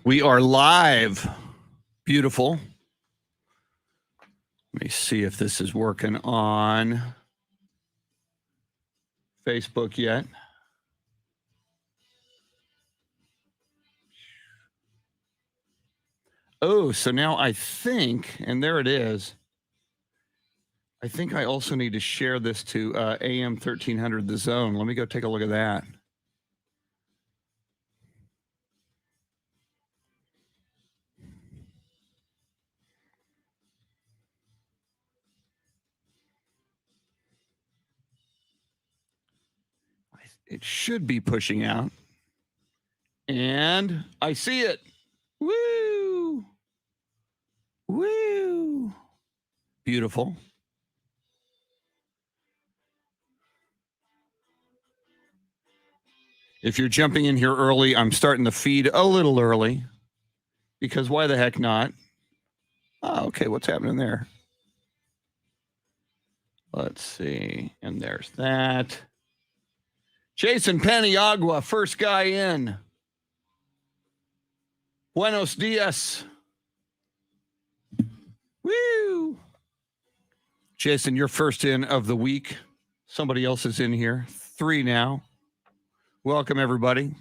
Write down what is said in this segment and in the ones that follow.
We are live. Beautiful. Let me see if this is working on Facebook yet. Oh, so now I think, and there it is. I think I also need to share this to AM 1300 The Zone. Let me go take a look at that. It should be pushing out. And I see it. Woo! Woo! Beautiful. If you're jumping in here early, I'm starting the feed a little early because why the heck not? Oh, okay, what's happening there? Let's see. And there's that. Jason Paniagua, first guy in. Buenos dias. Woo! Jason, you're first in of the week. Somebody else is in here. 3 now. Welcome, everybody.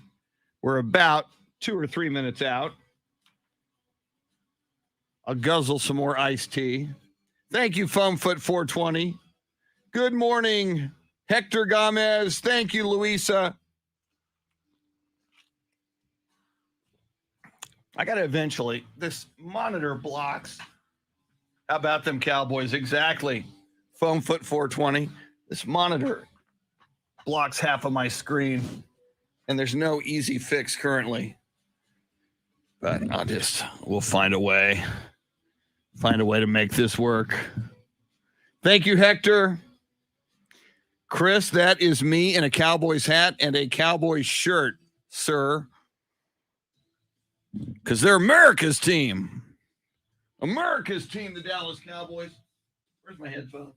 We're about 2 or 3 minutes out. I'll guzzle some more iced tea. Thank you, Foamfoot 420. Good morning, Hector Gomez. Thank you, Luisa. I got to eventually. This monitor blocks. How about them Cowboys? Exactly. Foamfoot 420. This monitor blocks half of my screen, and there's no easy fix currently. But we'll find a way. Find a way to make this work. Thank you, Hector. Chris, that is me in a Cowboys hat and a Cowboys shirt, sir. Because they're America's team. America's team, the Dallas Cowboys. Where's my headphones?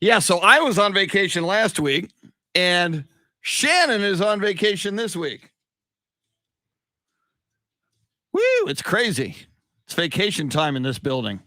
Yeah, so I was on vacation last week, and Shannon is on vacation this week. Woo, it's crazy. It's vacation time in this building.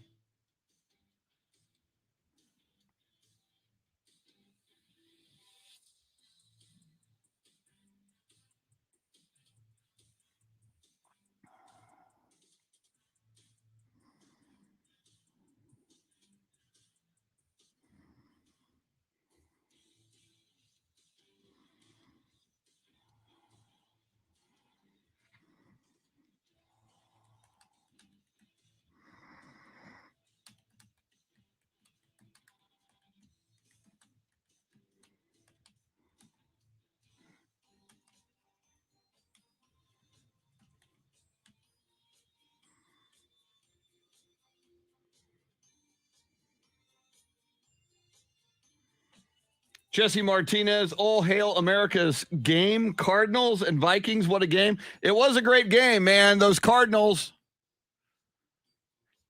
Jesse Martinez, all hail America's game. Cardinals and Vikings, what a game. It was a great game, man. Those Cardinals.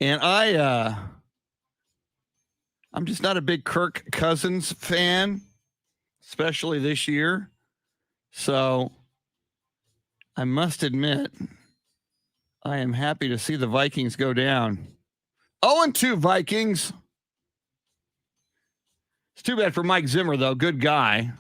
And I'm just not a big Kirk Cousins fan, especially this year. So I must admit, I am happy to see the Vikings go down. 0-2 Vikings. It's too bad for Mike Zimmer, though. Good guy.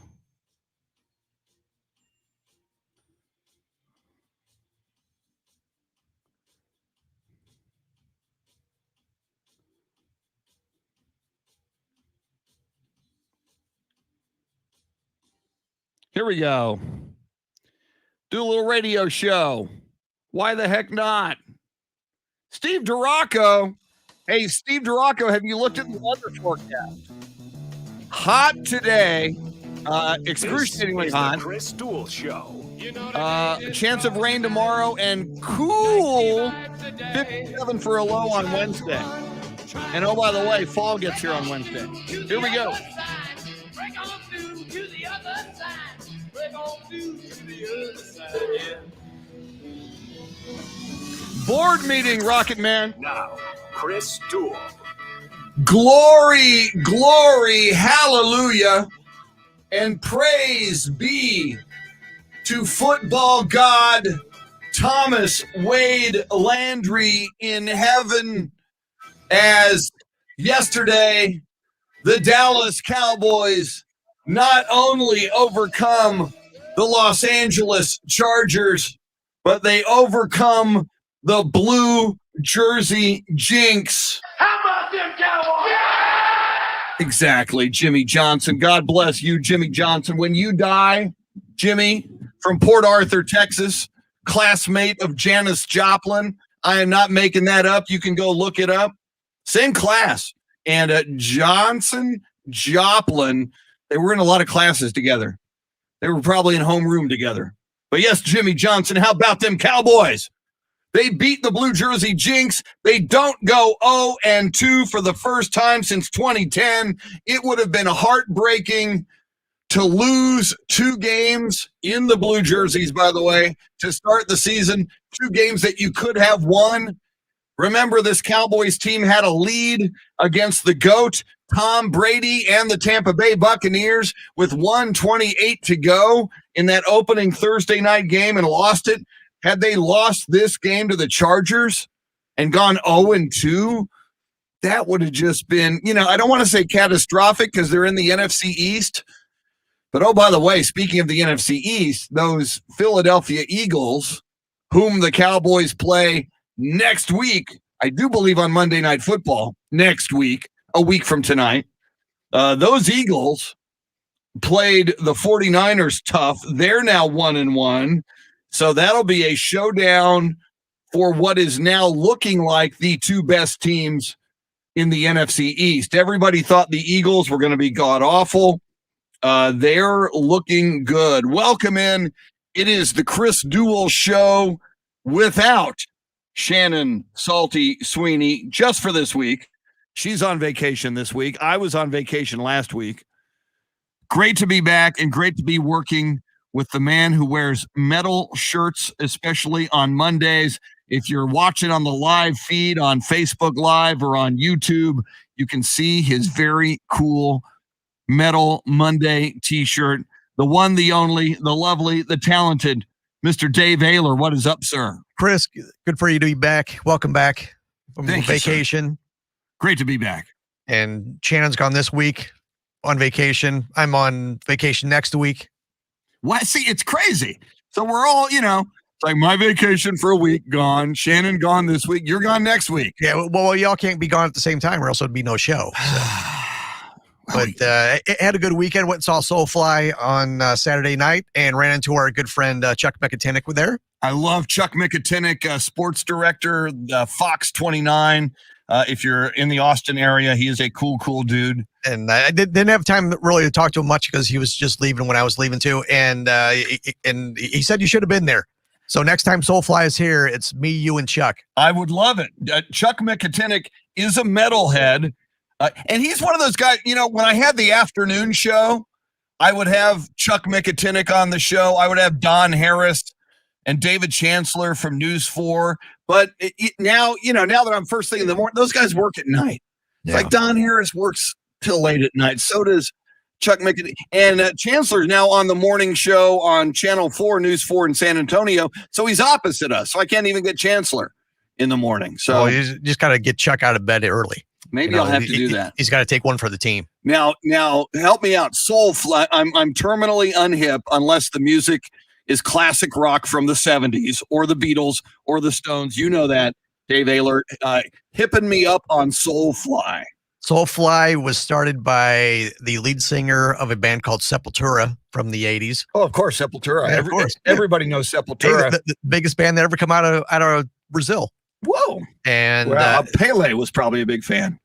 Here we go. Do a little radio show. Why the heck not? Steve Duraco. Hey, Steve Duraco, have you looked at the weather forecast? Hot today. Excruciatingly hot. The Chris Duel Show. A chance of rain tomorrow and cool 57 for a low on Wednesday. And oh, by the way, fall gets here on Wednesday. Here we go. Board meeting, Rocket Man. Now, Chris Duel. Glory, glory, hallelujah, and praise be to football God Thomas Wade Landry in heaven, as yesterday the Dallas Cowboys not only overcome the Los Angeles Chargers, but they overcome the blue jersey jinx. How about them Cowboys? Exactly, Jimmy Johnson. God bless you, Jimmy Johnson. When you die, Jimmy, from Port Arthur, Texas, classmate of Janis Joplin. I am not making that up. You can go look it up. Same class. And Johnson, Joplin, they were in a lot of classes together. They were probably in homeroom together. But yes, Jimmy Johnson, how about them Cowboys? They beat the blue jersey jinx. They don't go 0-2 for the first time since 2010. It would have been heartbreaking to lose 2 games in the blue jerseys, by the way, to start the season. 2 games that you could have won. Remember, this Cowboys team had a lead against the GOAT, Tom Brady, and the Tampa Bay Buccaneers with 1:28 to go in that opening Thursday night game and lost it. Had they lost this game to the Chargers and gone 0-2, that would have just been, I don't want to say catastrophic because they're in the NFC East. But, oh, by the way, speaking of the NFC East, those Philadelphia Eagles, whom the Cowboys play next week, I do believe on Monday Night Football, next week, a week from tonight, those Eagles played the 49ers tough. They're now 1-1. So that'll be a showdown for what is now looking like the 2 best teams in the NFC East. Everybody thought the Eagles were going to be god-awful. They're looking good. Welcome in. It is the Chris Duel Show without Shannon Salty Sweeney just for this week. She's on vacation this week. I was on vacation last week. Great to be back and great to be working with the man who wears metal shirts, especially on Mondays. If you're watching on the live feed on Facebook Live or on YouTube, you can see his very cool Metal Monday t-shirt. The one, the only, the lovely, the talented Mr. Dave Ayler. What is up, sir? Chris, good for you to be back. Welcome back from Thank you, vacation. Great to be back. And Shannon's gone this week on vacation. I'm on vacation next week. What? See, it's crazy. So we're all, it's like my vacation for a week gone. Shannon gone this week. You're gone next week. Yeah, well, y'all can't be gone at the same time or else there'd be no show. So. But it had a good weekend. Went and saw Soulfly on Saturday night and ran into our good friend Chuck Mekatinik with there. I love Chuck Mekatinik, sports director, Fox 29. If you're in the Austin area, he is a cool dude. And I didn't have time really to talk to him much because he was just leaving when I was leaving too. And he said you should have been there. So next time Soulfly is here, it's me, you, and Chuck. I would love it. Chuck Mekatinik is a metalhead. And he's one of those guys, when I had the afternoon show, I would have Chuck Mekatinik on the show. I would have Don Harris and David Chancellor from News 4. But now that I'm first thing in the morning, those guys work at night. It's like Don Harris works till late at night. So does Chuck Mekatinik. And Chancellor's now on the morning show on Channel 4, News 4 in San Antonio. So he's opposite us. So I can't even get Chancellor in the morning. So you just got to get Chuck out of bed early. Maybe I'll have to do that. He's got to take one for the team. Now, help me out. Soulfly. I'm terminally unhip unless the music is classic rock from the 70s or the Beatles or the Stones. You know that, Dave Ayler. Hipping me up on Soulfly. Soulfly was started by the lead singer of a band called Sepultura from the 80s. Oh, of course, Sepultura. Yeah, of course. Everybody knows Sepultura. The biggest band that ever come out of Brazil. Whoa. And Pele was probably a big fan.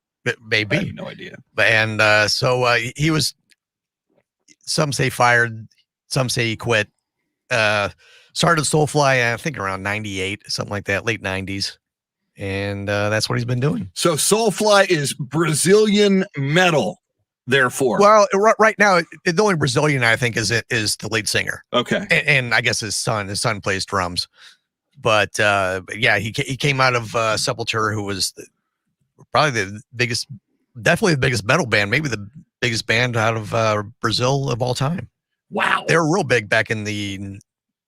Maybe. I have no idea. And so he was, some say fired, some say he quit. Started Soulfly, I think around 98, something like that, late 90s. And that's what he's been doing. So Soulfly is Brazilian metal, therefore. Well, right now, the only Brazilian I think is the lead singer. Okay. And I guess his son plays drums. But yeah, he came out of Sepultura, who was probably the biggest, definitely the biggest metal band, maybe the biggest band out of Brazil of all time. Wow. They were real big back in the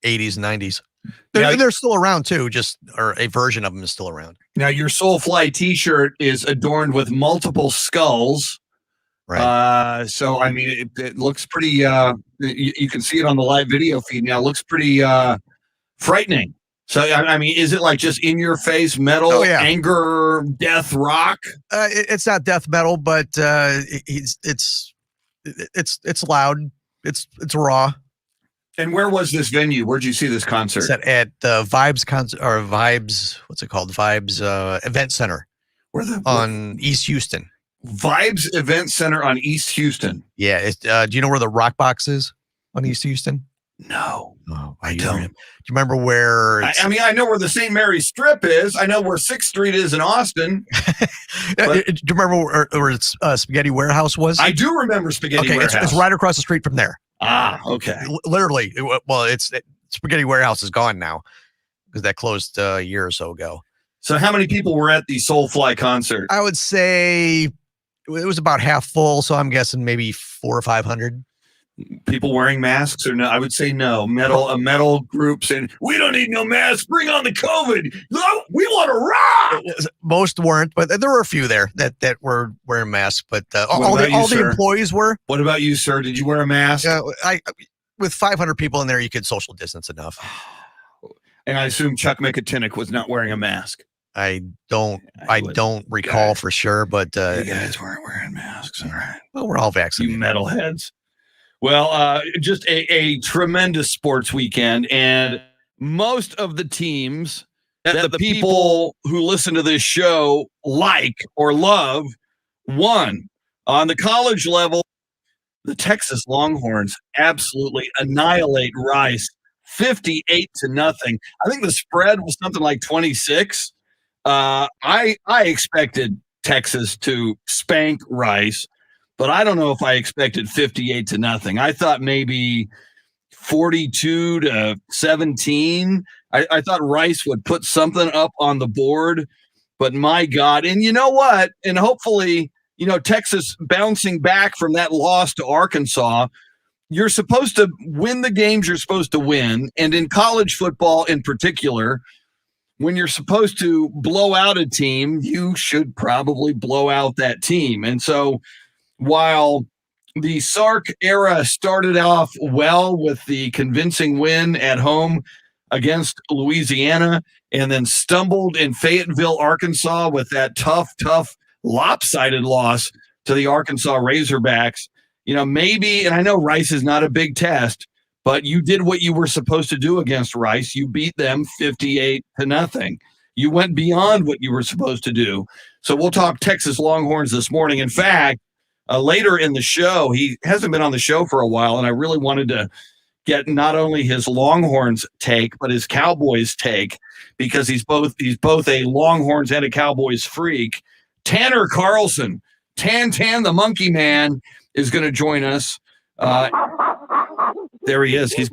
80s and 90s. They're still around too, or a version of them is still around. Now, your Soulfly T-shirt is adorned with multiple skulls. Right. So, I mean, it looks pretty, you can see it on the live video feed now. It looks pretty frightening. So, I mean, is it like just in your face metal, anger, death rock? It's not death metal, but it's loud. It's raw. And where was this venue? Where'd you see this concert? It's at Vibes concert or Vibes. What's it called? Vibes Event Center. On East Houston. Vibes Event Center on East Houston. Yeah. Do you know where the Rock Box is on East Houston? No. Oh, I don't. Do you remember where? I mean, I know where the St. Mary's Strip is. I know where 6th Street is in Austin. Do you remember where Spaghetti Warehouse was? I do remember Spaghetti Warehouse. It's right across the street from there. Ah, okay. Literally. It's Spaghetti Warehouse is gone now because that closed a year or so ago. So how many people were at the Soulfly concert? I would say it was about half full. So I'm guessing maybe 400 or 500. People wearing masks or no? I would say no. Metal group saying, we don't need no masks. Bring on the COVID. We want to rock. Most weren't, but there were a few there that were wearing masks. But all the employees were. What about you, sir? Did you wear a mask? With 500 people in there, you could social distance enough. And I assume Chuck Mikatinik was not wearing a mask. I don't recall for sure, but you guys weren't wearing masks. All right. Well, we're all vaccinated. You metalheads. Well, just a tremendous sports weekend, and most of the teams that the people who listen to this show like or love won. On the college level, the Texas Longhorns absolutely annihilate Rice 58-0. I think the spread was something like 26. I expected Texas to spank Rice, but I don't know if I expected 58-0. I thought maybe 42-17. I thought Rice would put something up on the board, but my God. And you know what? And hopefully, Texas bouncing back from that loss to Arkansas, you're supposed to win the games you're supposed to win. And in college football in particular, when you're supposed to blow out a team, you should probably blow out that team. And so while the Sark era started off well with the convincing win at home against Louisiana and then stumbled in Fayetteville, Arkansas with that tough, lopsided loss to the Arkansas Razorbacks, maybe, and I know Rice is not a big test, but you did what you were supposed to do against Rice. You beat them 58-0. You went beyond what you were supposed to do. So we'll talk Texas Longhorns this morning. In fact, later in the show, he hasn't been on the show for a while, and I really wanted to get not only his Longhorns take, but his Cowboys take, because he's both a Longhorns and a Cowboys freak. Tanner Carlson, Tan the Monkey Man, is going to join us. There he is. He's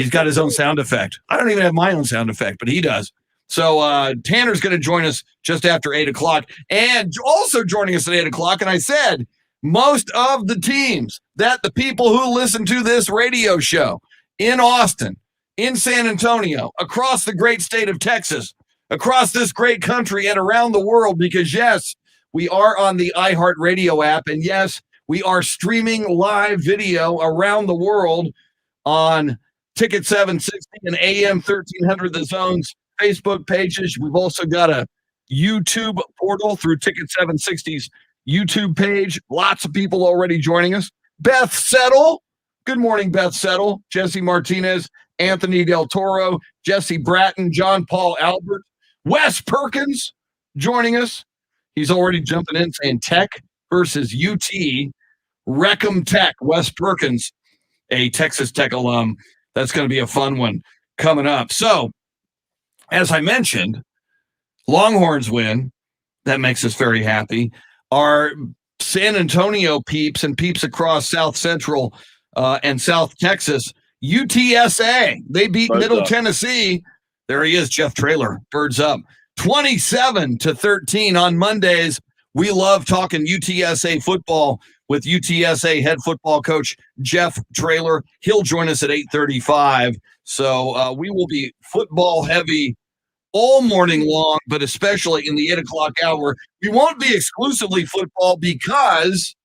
got his own sound effect. I don't even have my own sound effect, but he does. So Tanner's going to join us just after 8:00, and also joining us at 8:00. And I said, most of the teams that the people who listen to this radio show in Austin, in San Antonio, across the great state of Texas, across this great country and around the world, because yes, we are on the iHeartRadio app, and yes, we are streaming live video around the world on Ticket 760 and AM 1300 The Zone's Facebook pages. We've also got a YouTube portal through Ticket 760's YouTube page. Lots of people already joining us. Beth Settle. Good morning, Beth Settle. Jesse Martinez, Anthony Del Toro, Jesse Bratton, John Paul Albert, Wes Perkins joining us. He's already jumping in saying Tech versus UT. Wreckham Tech, Wes Perkins, a Texas Tech alum. That's going to be a fun one coming up. So, as I mentioned, Longhorns win. That makes us very happy. Our San Antonio peeps and peeps across South Central and South Texas, UTSA, they beat Middle Tennessee. There he is, Jeff Traylor, birds up. 27-13 on Mondays. We love talking UTSA football with UTSA head football coach Jeff Traylor. He'll join us at 8:35. So we will be football heavy all morning long, but especially in the 8 o'clock hour. We won't be exclusively football because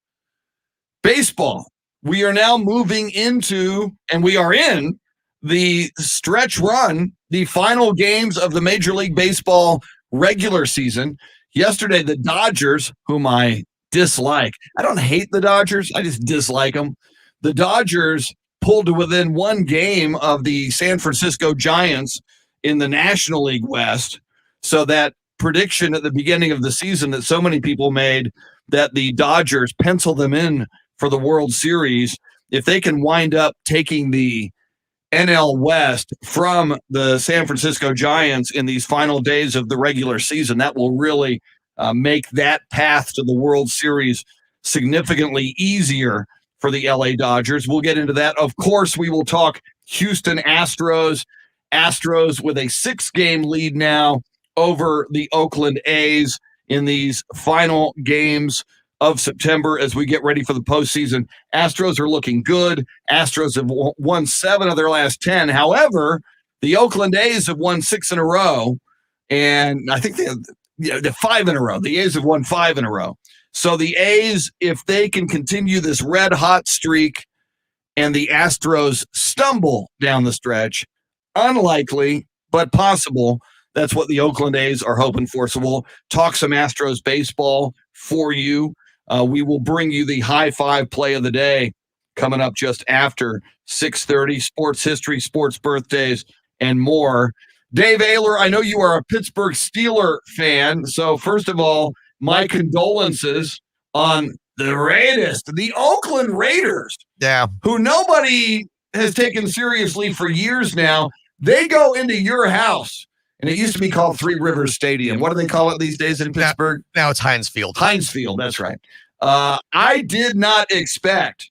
baseball. We are now moving into, and we are in the stretch run, the final games of the Major League Baseball regular season. Yesterday, the Dodgers, whom I dislike, I don't hate the Dodgers, I just dislike them. The Dodgers pulled to within one game of the San Francisco Giants in the National League West. So that prediction at the beginning of the season that so many people made that the Dodgers pencil them in for the World Series, if they can wind up taking the NL West from the San Francisco Giants in these final days of the regular season, that will really make that path to the World Series significantly easier for the LA Dodgers. We'll get into that. Of course, we will talk Houston Astros. Astros with a 6-game lead now over the Oakland A's in these final games of September as we get ready for the postseason. Astros are looking good. Astros have won 7 of their last 10. However, the Oakland A's have won 6 in a row, and I think they're 5 in a row. The A's have won 5 in a row. So the A's, if they can continue this red-hot streak and the Astros stumble down the stretch, unlikely, but possible. That's what the Oakland A's are hoping for. So we'll talk some Astros baseball for you. We will bring you the high five play of the day coming up just after 6:30. Sports history, sports birthdays, and more. Dave Ayler, I know you are a Pittsburgh Steeler fan. So first of all, my condolences on the Raiders, the Oakland Raiders. Yeah. Who nobody has taken seriously for years now. They go into your house, and it used to be called Three Rivers Stadium. What do they call it these days in Pittsburgh? Now it's Heinz Field. Heinz Field, that's right. I did not expect,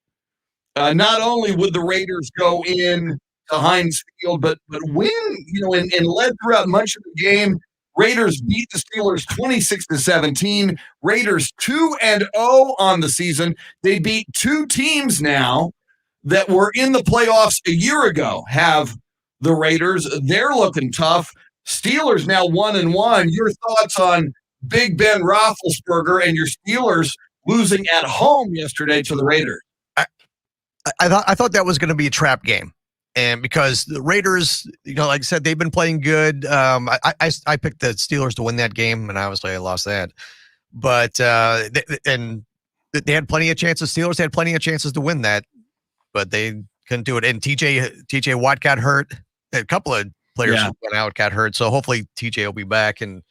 not only would the Raiders go in to Heinz Field, but win, and led throughout much of the game. Raiders beat the Steelers 26-17. Raiders 2-0 on the season. They beat 2 teams now that were in the playoffs a year ago. Have the Raiders. They're looking tough. Steelers now 1-1. Your thoughts on Big Ben Roethlisberger and your Steelers losing at home yesterday to the Raiders? I thought that was going to be a trap game. And because the Raiders, like I said, they've been playing good. I picked the Steelers to win that game, and obviously I lost that. But they had plenty of chances. Steelers had plenty of chances to win that, but they couldn't do it. And TJ Watt got hurt. A couple of players who went out got hurt. So hopefully TJ will be back. And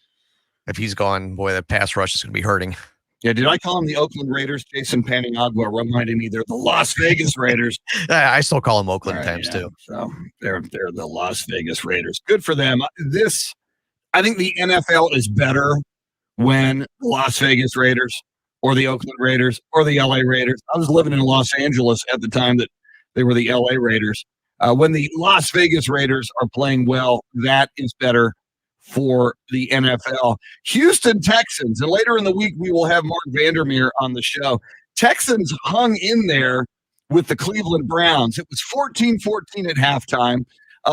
if he's gone, boy, that pass rush is going to be hurting. Yeah, did I call them the Oakland Raiders? Jason Paniagua reminded me they're the Las Vegas Raiders. I still call them Oakland times too. So they're the Las Vegas Raiders. Good for them. I think the NFL is better when the Las Vegas Raiders or the Oakland Raiders or the LA Raiders. I was living in Los Angeles at the time that they were the LA Raiders. When the Las Vegas Raiders are playing well, that is better for the NFL. Houston Texans, and later in the week, we will have Mark Vandermeer on the show. Texans hung in there with the Cleveland Browns. It was 14-14 at halftime.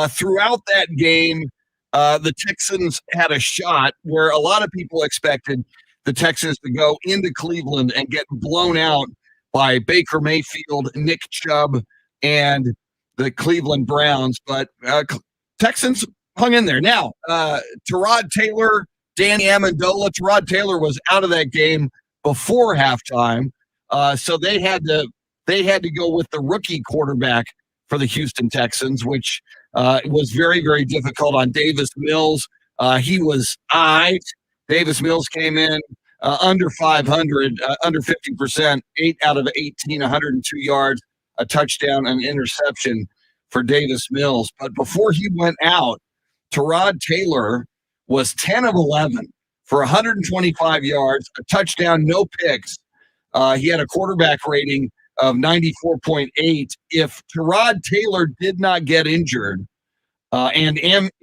Throughout that game, the Texans had a shot where a lot of people expected the Texans to go into Cleveland and get blown out by Baker Mayfield, Nick Chubb, and the Cleveland Browns. But Texans hung in there. Now, Tyrod Taylor, Danny Amendola. Tyrod Taylor was out of that game before halftime, so they had to go with the rookie quarterback for the Houston Texans, which was very, very difficult on Davis Mills. He was Davis Mills came in under 500, under 50%, 8 out of 18, 102 yards, a touchdown, an interception for Davis Mills. But before he went out, Tyrod Taylor was 10 of 11 for 125 yards, a touchdown, no picks. He had a quarterback rating of 94.8. If Tyrod Taylor did not get injured, and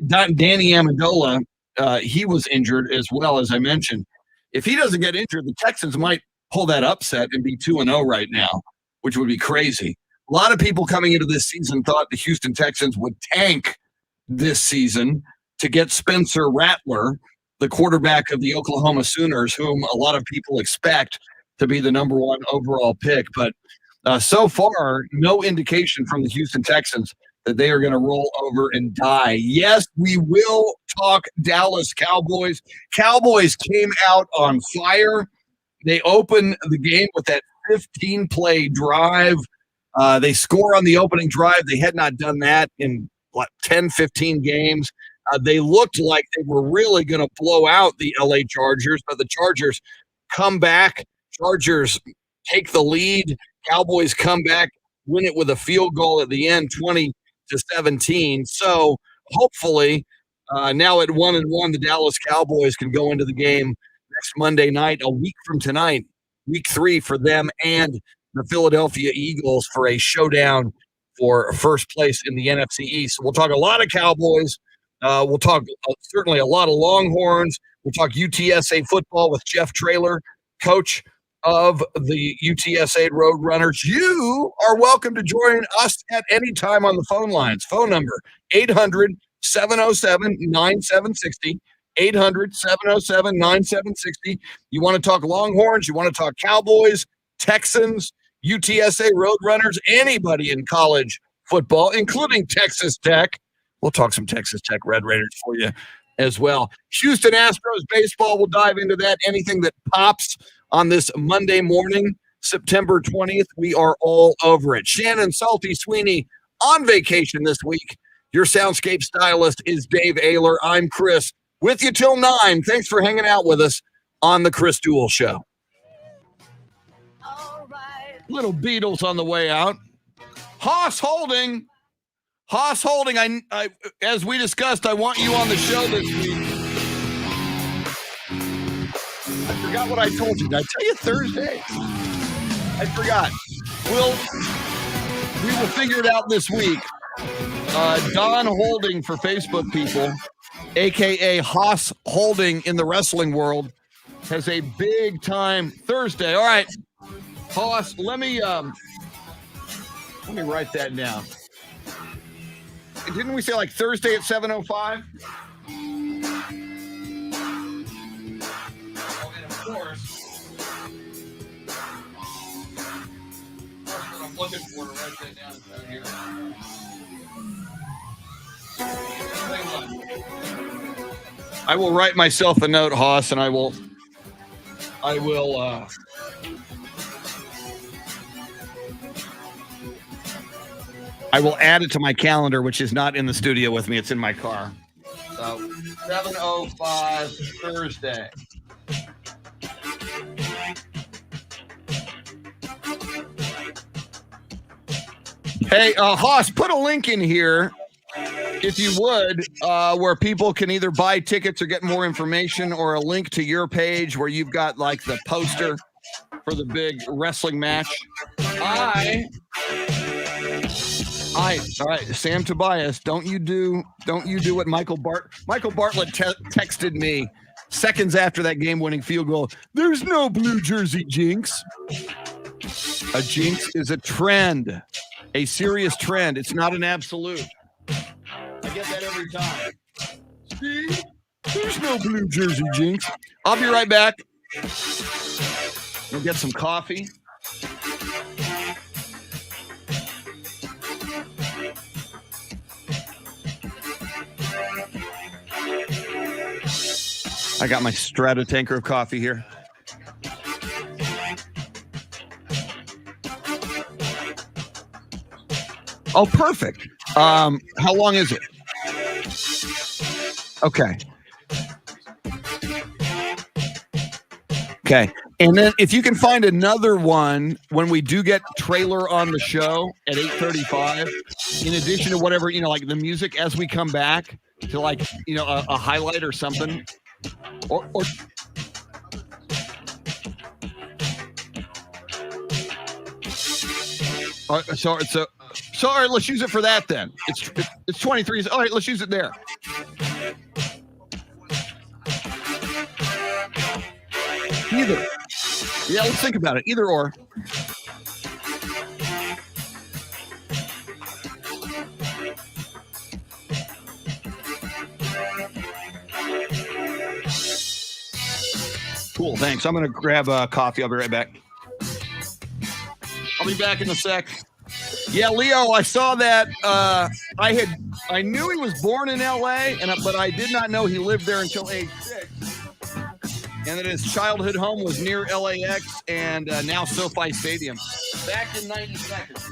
Danny Amendola, he was injured as well, as I mentioned. If he doesn't get injured, the Texans might pull that upset and be 2-0 right now, which would be crazy. A lot of people coming into this season thought the Houston Texans would tank this season to get Spencer Rattler, the quarterback of the Oklahoma Sooners, whom a lot of people expect to be the number one overall pick. But so far, no indication from the Houston Texans that they are going to roll over and die. Yes, we will talk Dallas Cowboys. Cowboys came out on fire. They opened the game with that 15-play drive. They score on the opening drive. They had not done that in 10, 15 games. They looked like they were really going to blow out the LA Chargers, but the Chargers come back. Chargers take the lead. Cowboys come back, win it with a field goal at the end, 20-17. So hopefully now at 1-1, the Dallas Cowboys can go into the game next Monday night, a week from tonight, week 3 for them and the Philadelphia Eagles for a showdown for first place in the NFC East. So we'll talk a lot of Cowboys. We'll talk certainly a lot of Longhorns. We'll talk UTSA football with Jeff Traylor, coach of the UTSA Roadrunners. You are welcome to join us at any time on the phone lines. Phone number 800-707-9760. 800-707-9760. You want to talk Longhorns, you want to talk Cowboys, Texans, UTSA Roadrunners, anybody in college football, including Texas Tech. We'll talk some Texas Tech Red Raiders for you as well. Houston Astros baseball, we'll dive into that. Anything that pops on this Monday morning, September 20th, we are all over it. Shannon Salty Sweeney on vacation this week. Your soundscape stylist is Dave Ayler. I'm Chris, with you till 9. Thanks for hanging out with us on the Chris Duel Show. Little Beatles on the way out. Haas Holding. I as we discussed, I want you on the show this week. I forgot what I told you. Did I tell you Thursday? I forgot. We will figure it out this week. Don Holding for Facebook people, a.k.a. Haas Holding in the wrestling world, has a big time Thursday. All right, Haas, let me write that down. Didn't we say like Thursday at 7:05? And of course, what I'm looking for to write that down here. I will write myself a note, Haas, and I will add it to my calendar, which is not in the studio with me. It's in my car. So 7:05 Thursday. Hey, Haas, put a link in here, if you would, where people can either buy tickets or get more information, or a link to your page where you've got like the poster for the big wrestling match. All right, Sam Tobias, don't you do what Michael Bartlett texted me seconds after that game-winning field goal. There's no blue jersey jinx. A jinx is a trend, a serious trend. It's not an absolute. I get that every time. See? There's no blue jersey jinx. I'll be right back. We'll get some coffee. I got my Strata tanker of coffee here. Oh, perfect. How long is it? Okay. Okay. And then if you can find another one when we do get Trailer on the show at 8:35, in addition to whatever, like the music as we come back to a highlight or something. Or so all right, let's use it for that then. It's 23. All right, let's use it there. Either. Yeah, let's think about it. Either or. Cool. Thanks. I'm going to grab a coffee. I'll be right back. I'll be back in a sec. Yeah, Leo, I saw that. I knew he was born in LA, but I did not know he lived there until age 6. And that his childhood home was near LAX and now SoFi Stadium. Back in 90 seconds.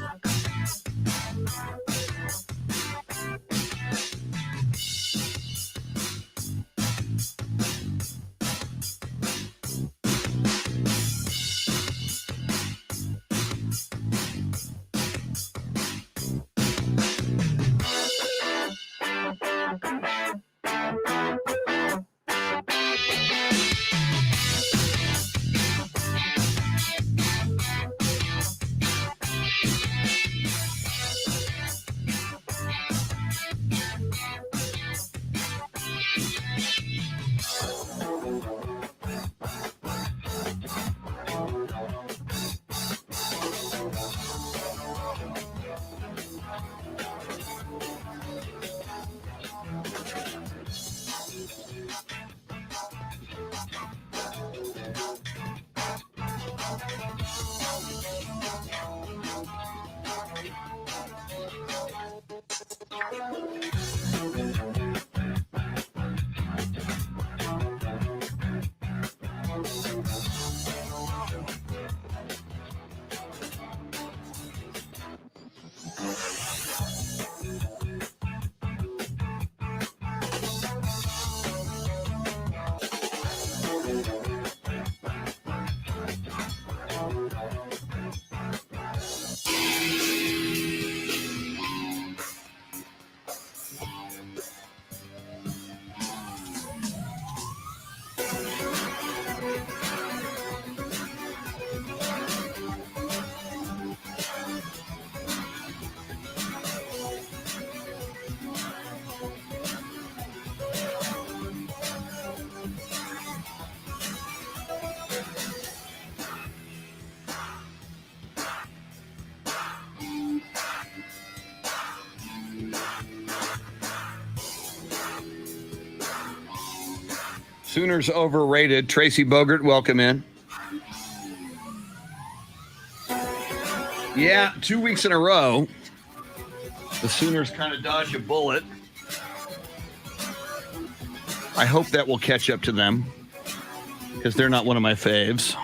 Sooners overrated. Tracy Bogert, welcome in. Yeah, 2 weeks in a row, the Sooners kind of dodge a bullet. I hope that will catch up to them because they're not one of my faves.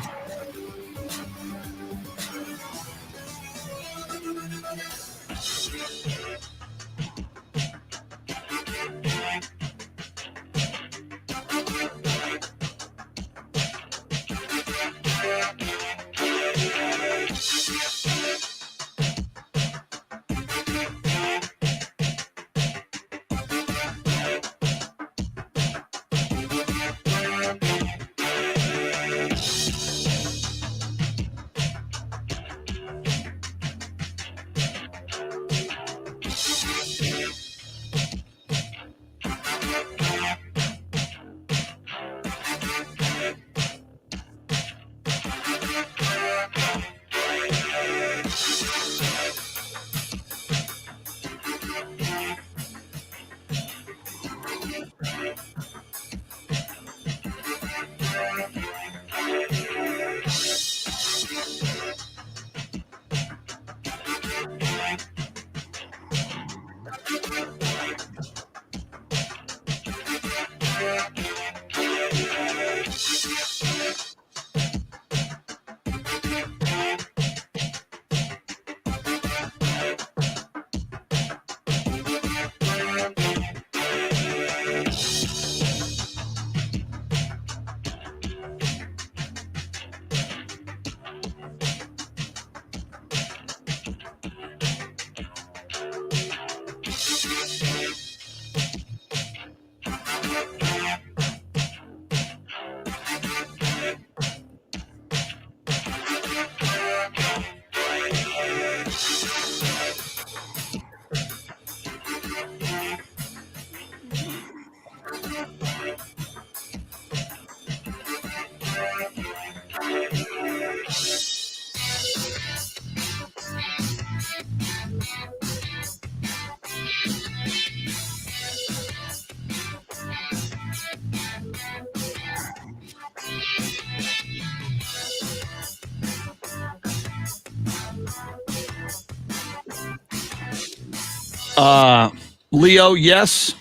Leo, yes,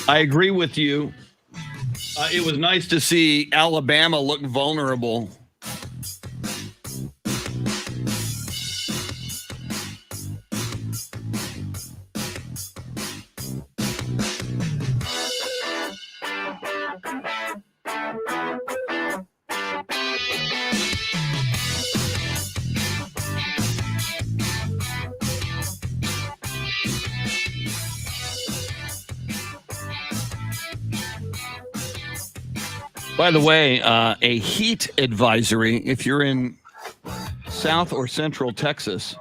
I agree with you. It was nice to see Alabama look vulnerable. By the way, a heat advisory, if you're in South or Central Texas,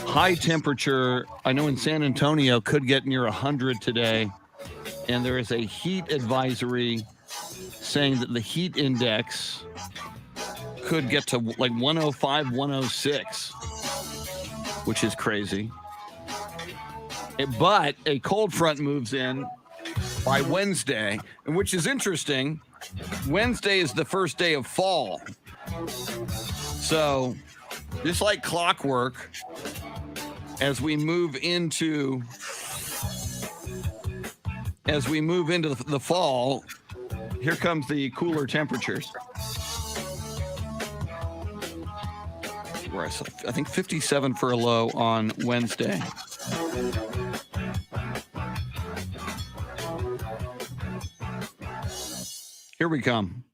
high temperature, I know in San Antonio could get near 100 today, and there is a heat advisory saying that the heat index could get to like 105, 106, which is crazy. But a cold front moves in by Wednesday, and which is interesting. Wednesday is the first day of fall. So, just like clockwork, as we move into the fall, here comes the cooler temperatures. Where I think 57 for a low on Wednesday. Here we come.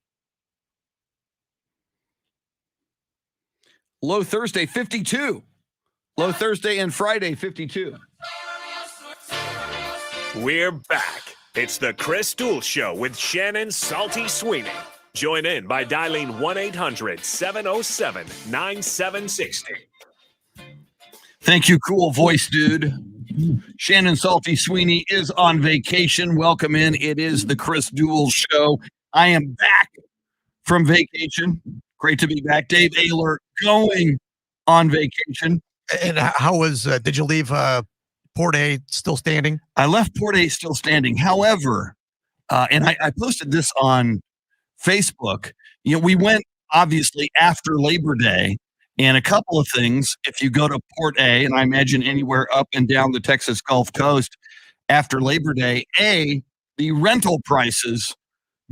Low Thursday, 52. Low Thursday and Friday, 52. We're back. It's the Chris Duel Show with Shannon Salty Sweeney. Join in by dialing 1-800-707-9760. Thank you, cool voice dude. Shannon Salty Sweeney is on vacation. Welcome in. It is the Chris Duel Show. I am back from vacation. Great to be back. Dave Ayler going on vacation. And how was, did you leave Port A still standing? I left Port A still standing. However, and I posted this on Facebook. We went obviously after Labor Day, and a couple of things. If you go to Port A, and I imagine anywhere up and down the Texas Gulf Coast after Labor Day, the rental prices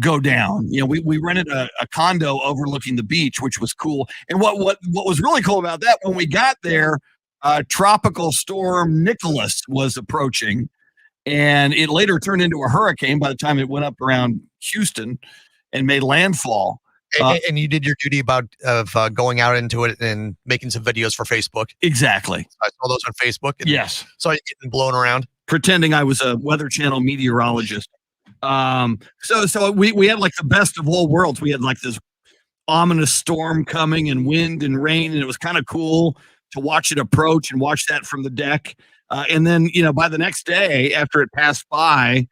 go down. We rented a condo overlooking the beach, which was cool. And what was really cool about that, when we got there, Tropical Storm Nicholas was approaching, and it later turned into a hurricane by the time it went up around Houston and made landfall. And you did your duty of going out into it and making some videos for Facebook. Exactly. I saw those on Facebook. And yes. Saw you getting blown around. Pretending I was a Weather Channel meteorologist. So we had like the best of all worlds. We had like this ominous storm coming and wind and rain, and it was kind of cool to watch it approach and watch that from the deck. And then, by the next day after it passed by,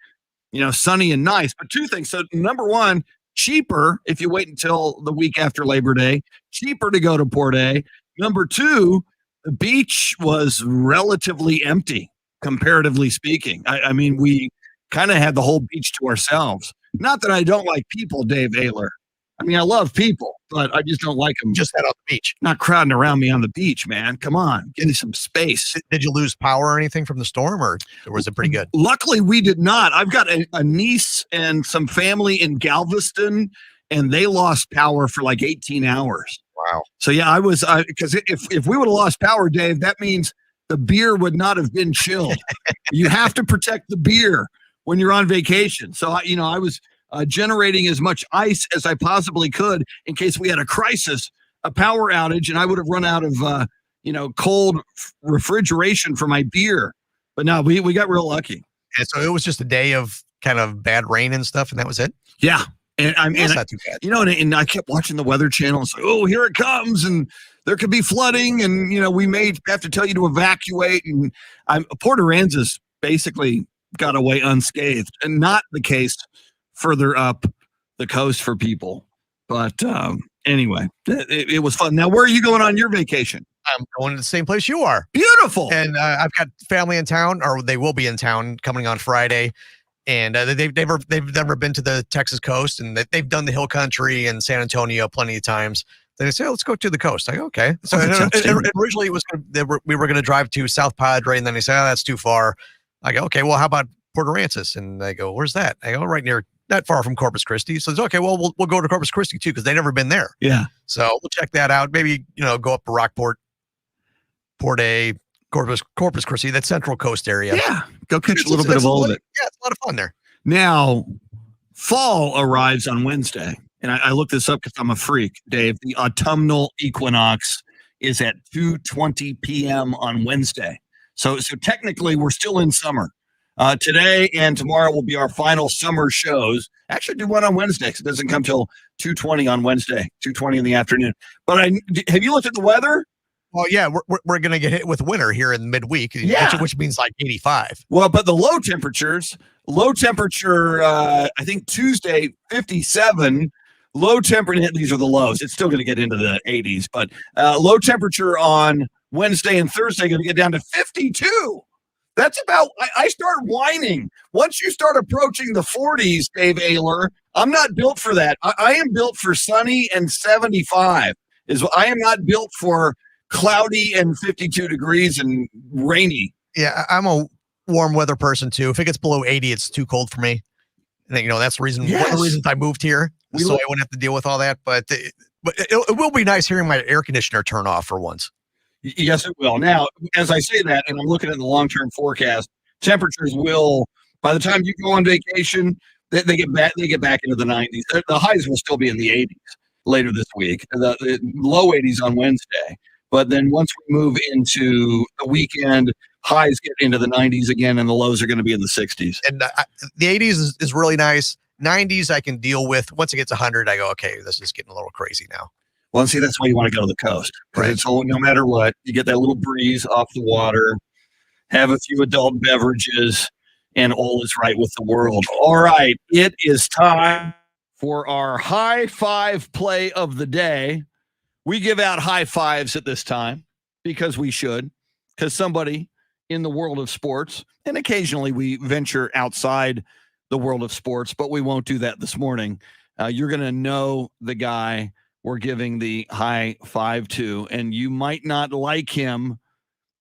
sunny and nice. But two things. So number one, cheaper if you wait until the week after Labor Day, cheaper to go to Port A. Number two, the beach was relatively empty, comparatively speaking. I mean, we kind of had the whole beach to ourselves. Not that I don't like people, Dave Ayler. I mean, I love people, but I just don't like them. Just head out the beach. Not crowding around me on the beach, man. Come on, give me some space. Did you lose power or anything from the storm, or was it pretty good? Luckily, we did not. I've got a niece and some family in Galveston, and they lost power for like 18 hours. Wow. So, yeah, I was because if we would have lost power, Dave, that means the beer would not have been chilled. You have to protect the beer when you're on vacation. So, I was generating as much ice as I possibly could in case we had a crisis, a power outage, and I would have run out of, cold refrigeration for my beer. But no, we got real lucky. And so it was just a day of kind of bad rain and stuff, and that was it? Yeah. And That's not too bad. And I kept watching the Weather Channel and say, oh, here it comes. And there could be flooding. And, we may have to tell you to evacuate. And Port Aransas basically got away unscathed, and not the case further up the coast for people. But anyway, it was fun. Now, where are you going on your vacation? I'm going to the same place you are. Beautiful. And I've got family in town, or they will be in town coming on Friday. And they've never been to the Texas coast, and they've done the hill country and San Antonio plenty of times. They say, let's go to the coast. I go, okay. So that sounds terrible. originally it was we were going to drive to South Padre, and then they say, oh, that's too far. I go, okay, well, how about Port Aransas? And they go, where's that? I go, right near, not far from Corpus Christi. So it's okay, well, we'll go to Corpus Christi too, because they've never been there. Yeah. So we'll check that out. Maybe, go up to Rockport, Port A, Corpus Christi, that Central Coast area. Yeah. Go catch a little bit of all of it. Yeah, it's a lot of fun there. Now, fall arrives on Wednesday. And I looked this up because I'm a freak, Dave. The autumnal equinox is at 2:20 p.m. on Wednesday. So technically, we're still in summer. Today and tomorrow will be our final summer shows. Actually, do one on Wednesday because it doesn't come till 2:20 on Wednesday, 2:20 in the afternoon. But have you looked at the weather? Well, yeah, we're going to get hit with winter here in midweek, which means like 85. Well, but the low temperature, I think Tuesday, 57. Low temperature, these are the lows. It's still going to get into the 80s, but low temperature on Wednesday and Thursday going to get down to 52. That's about, I start whining. Once you start approaching the 40s, Dave Ayler, I'm not built for that. I am built for sunny and 75. I am not built for cloudy and 52 degrees and rainy. Yeah, I'm a warm weather person too. If it gets below 80, it's too cold for me. And that's the reason. Yes. One of the reasons I moved here, I wouldn't have to deal with all that. But it will be nice hearing my air conditioner turn off for once. Yes, it will. Now, as I say that, and I'm looking at the long-term forecast, temperatures will, by the time you go on vacation, they get back into the 90s. The highs will still be in the 80s later this week. The low 80s on Wednesday. But then once we move into the weekend, highs get into the 90s again, and the lows are going to be in the 60s. And the 80s is really nice. 90s I can deal with. Once it gets 100, I go, okay, this is getting a little crazy now. Well, and see, that's why you want to go to the coast. Right. It's all, no matter what, you get that little breeze off the water, have a few adult beverages, and all is right with the world. All right, it is time for our high five play of the day. We give out high fives at this time because we should, because somebody in the world of sports, and occasionally we venture outside the world of sports, but we won't do that this morning. You're going to know the guy we're giving the high five to, and you might not like him.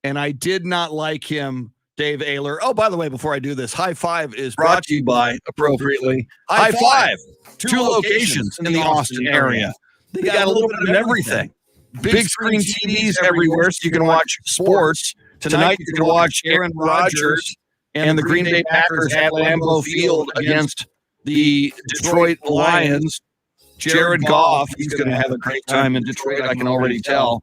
And I did not like him, Dave Ayler. Oh, by the way, before I do this, high five is brought to you by, appropriately, High Five. Two locations in the Austin area. They got a little bit of everything. Big screen TVs everywhere, so you can watch sports. Tonight, you can watch Aaron Rodgers and the Green Bay Packers at Lambeau Field against the Detroit Lions. Jared Goff, he's going to have a great time in Detroit, I can already tell.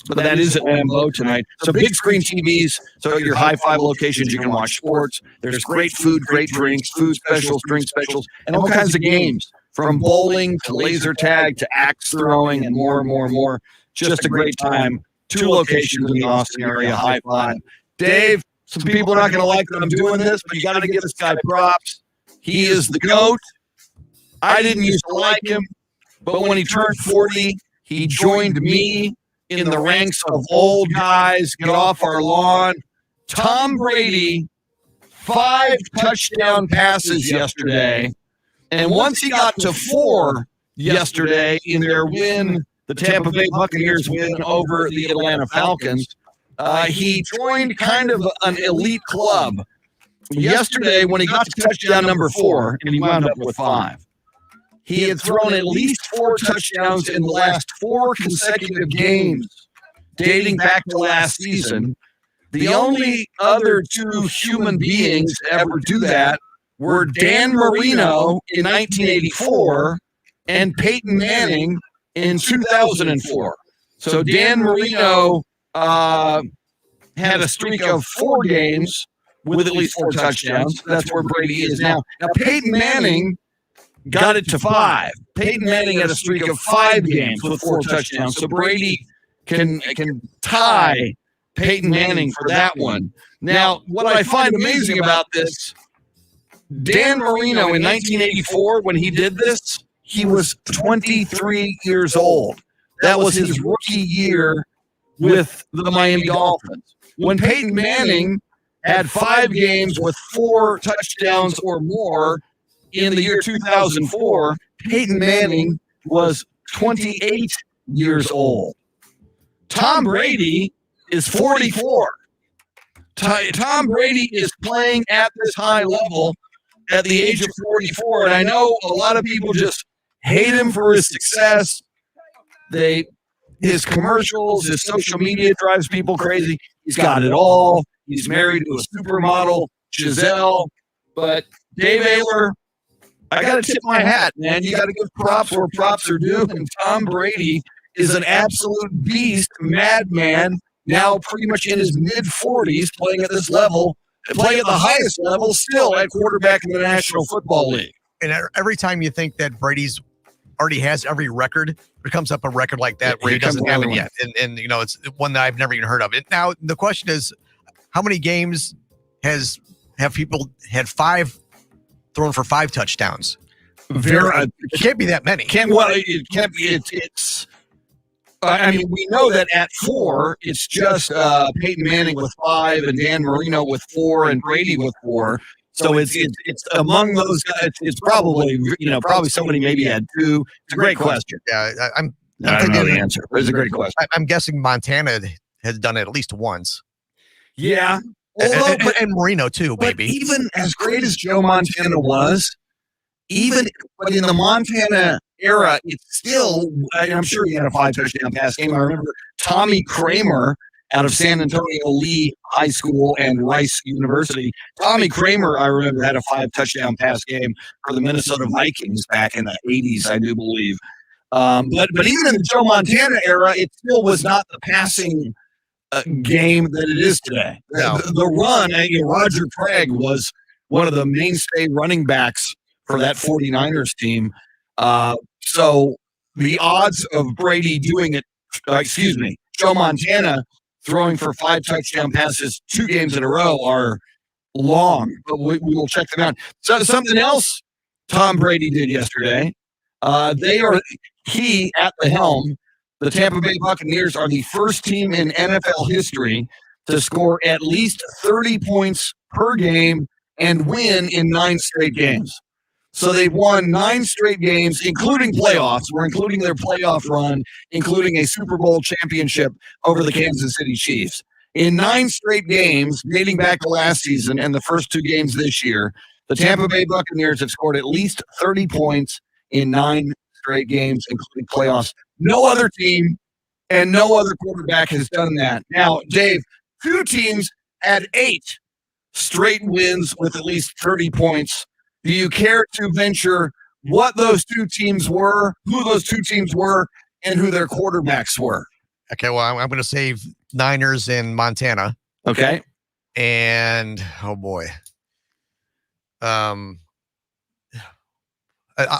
But that is at Lambeau tonight. So big screen TVs, so your high five locations, you can watch sports. There's great food, great drinks, food specials, drink specials, and all kinds of games. From bowling to laser tag to axe throwing and more and more and more. Just a great time. Two locations in the Austin area. High five. Dave, some people are not going to like that I'm doing this, but you got to give this guy props. He is the GOAT. I didn't used to like him, but when he turned 40, he joined me in the ranks of old guys. Get off our lawn. Tom Brady, 5 touchdown passes yesterday. And once he got to 4 yesterday in their win, the Tampa Bay Buccaneers win over the Atlanta Falcons, he joined kind of an elite club. Yesterday, when he got to touchdown number 4, and he wound up with 5, he had thrown at least 4 touchdowns in the last 4 consecutive games, dating back to last season. The only other 2 human beings to ever do that were Dan Marino in 1984 and Peyton Manning in 2004. So Dan Marino had a streak of 4 games with at least 4 touchdowns. That's where Brady is now. Now, Peyton Manning got it to 5. Peyton Manning had a streak of 5 games with 4 touchdowns. So Brady can tie Peyton Manning for that one. Now, what I find amazing about this, Dan Marino in 1984, when he did this, he was 23 years old. That was his rookie year with the Miami Dolphins. When Peyton Manning had 5 games with 4 touchdowns or more in the year 2004, Peyton Manning was 28 years old. Tom Brady is 44. Tom Brady is playing at this high level at the age of 44. And I know a lot of people just hate him for his success. His commercials, his social media drives people crazy. He's got it all. He's married to a supermodel, Giselle. But Dave Ayler, I got to tip my hat, man. You got to give props where props are due. And Tom Brady is an absolute beast, madman, now pretty much in his mid-40s, playing at this level, playing at the highest level, still at quarterback in the National Football League. And every time you think that Brady's already has every record, there comes up a record like that where he doesn't have it yet. And it's one that I've never even heard of. Now, the question is, how many games have people had thrown for 5 touchdowns? It can't be that many. It can't be. I mean, we know that at 4, it's just Peyton Manning with 5 and Dan Marino with 4 and Brady with 4. So it's among those guys. It's probably somebody maybe had 2. It's a great question. Yeah, I don't know the answer. But it's a great question. I'm guessing Montana has done it at least once. Yeah, and Marino too, maybe. Even as great as Joe Montana was, but in the Montana era, it's still. I'm sure he had a 5 touchdown pass game. I remember Tommy Kramer out of San Antonio Lee High School and Rice University. Tommy Kramer, I remember, had a 5 touchdown pass game for the Minnesota Vikings back in the 80s, I do believe. But even in the Joe Montana era, it still was not the passing game that it is today. No. The run, Roger Craig was one of the mainstay running backs for that 49ers team. So the odds of Brady doing it, Joe Montana throwing for 5 touchdown passes 2 games in a row are long, but we will check them out. So something else Tom Brady did yesterday. He at the helm. The Tampa Bay Buccaneers are the first team in NFL history to score at least 30 points per game and win in 9 straight games. So they've won 9 straight games, including playoffs. We're including their playoff run, including a Super Bowl championship over the Kansas City Chiefs. In 9 straight games, dating back to last season and the first 2 games this year, the Tampa Bay Buccaneers have scored at least 30 points in 9 straight games, including playoffs. No other team and no other quarterback has done that. Now, Dave, 2 teams had 8 straight wins with at least 30 points. Do you care to venture what those 2 teams were, who those 2 teams were, and who their quarterbacks were? Okay, well, I'm going to save Niners and Montana. Okay. And, oh boy.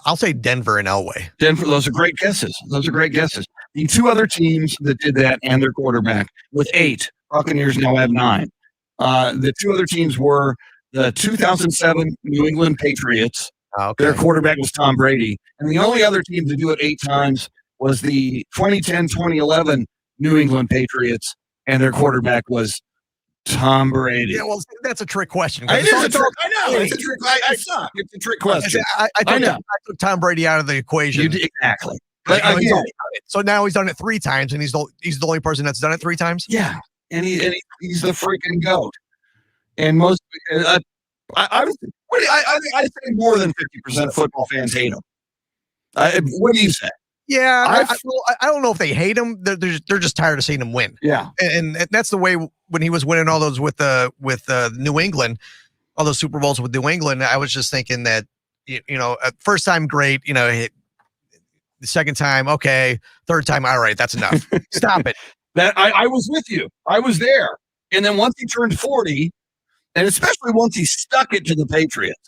I'll say Denver and Elway. Denver, those are great guesses. The 2 other teams that did that and their quarterback with 8. Buccaneers now have 9. The 2 other teams were the 2007 New England Patriots. Okay. Their quarterback was Tom Brady. And the only other team to do it 8 times was the 2010-2011 New England Patriots, and their quarterback was Tom Brady. Yeah, well, that's a trick question. I know. It's a trick. I suck. It's a trick question. I took Tom Brady out of the equation. You did, exactly. But so now he's done it 3 times, and he's the only person that's done it 3 times. Yeah, and he's the freaking GOAT. And most, I say more than 50% of football fans hate him. What do you say? Yeah, I don't know if they hate him. They're just tired of seeing him win. Yeah, and that's the way when he was winning all those with New England, all those Super Bowls with New England. I was just thinking that first time great, the second time okay, third time all right, that's enough. Stop it. That I was with you. I was there, and then once he turned 40. And especially once he stuck it to the Patriots,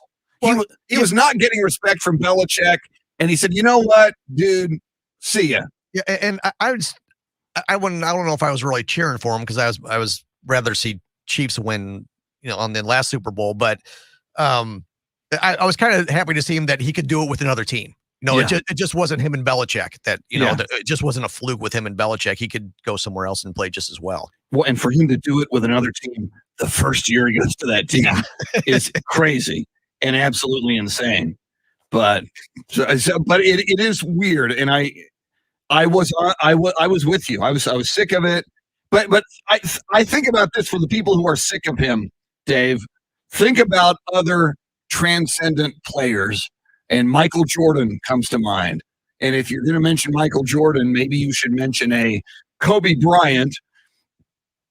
he was not getting respect from Belichick, and he said, "You know what, dude? See ya." Yeah, and I don't know if I was really cheering for him because I was rather see Chiefs win, on the last Super Bowl, but I was kind of happy to see him that he could do it with another team. It just wasn't him and Belichick. It just wasn't a fluke with him and Belichick. He could go somewhere else and play just as well. Well, and for him to do it with another team the first year he goes to that team is crazy and absolutely insane. But it is weird, and I was with you. I was sick of it. But I think about this for the people who are sick of him, Dave. Think about other transcendent players, and Michael Jordan comes to mind. And if you're going to mention Michael Jordan, maybe you should mention a Kobe Bryant.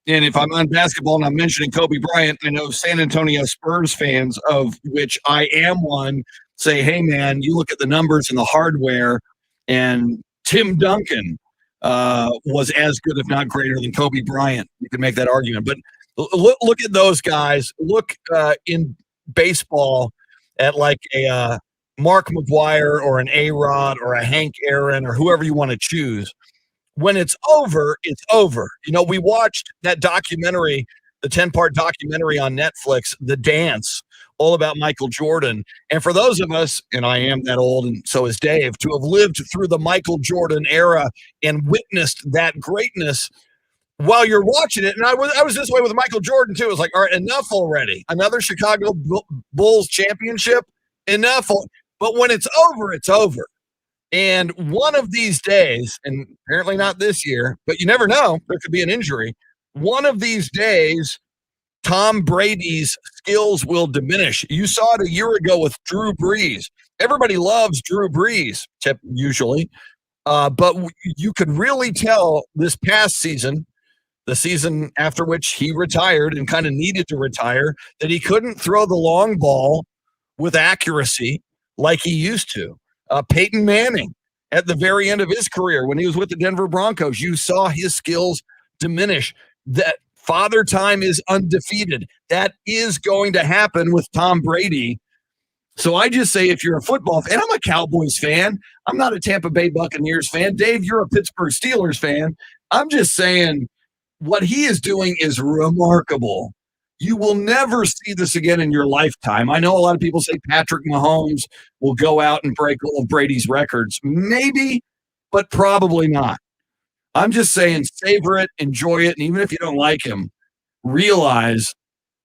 And if I'm on basketball and I'm mentioning Kobe Bryant, I know San Antonio Spurs fans, of which I am one, say, hey, man, you look at the numbers and the hardware, and Tim Duncan was as good, if not greater, than Kobe Bryant. You can make that argument. But look at those guys. Look in baseball at like a Mark McGwire or an A-Rod or a Hank Aaron or whoever you want to choose. When it's over, it's over. You know, we watched that documentary, the 10-part documentary on Netflix, The Dance, all about Michael Jordan. And for those of us, and I am that old, and so is Dave, to have lived through the Michael Jordan era and witnessed that greatness while you're watching it. And I was this way with Michael Jordan, too. It was like, all right, enough already. Another Chicago Bulls championship, enough. But when it's over, it's over. And one of these days, and apparently not this year, but you never know, there could be an injury. One of these days, Tom Brady's skills will diminish. You saw it a year ago with Drew Brees. Everybody loves Drew Brees, usually. But you could really tell this past season, the season after which he retired and kind of needed to retire, that he couldn't throw the long ball with accuracy like he used to. Peyton Manning, at the very end of his career, when he was with the Denver Broncos, you saw his skills diminish. That father time is undefeated. That is going to happen with Tom Brady. So I just say, if you're a football fan, I'm a Cowboys fan. I'm not a Tampa Bay Buccaneers fan. Dave, you're a Pittsburgh Steelers fan. I'm just saying what he is doing is remarkable. You will never see this again in your lifetime. I know a lot of people say Patrick Mahomes will go out and break all of Brady's records. Maybe, but probably not. I'm just saying, savor it, enjoy it, and even if you don't like him, realize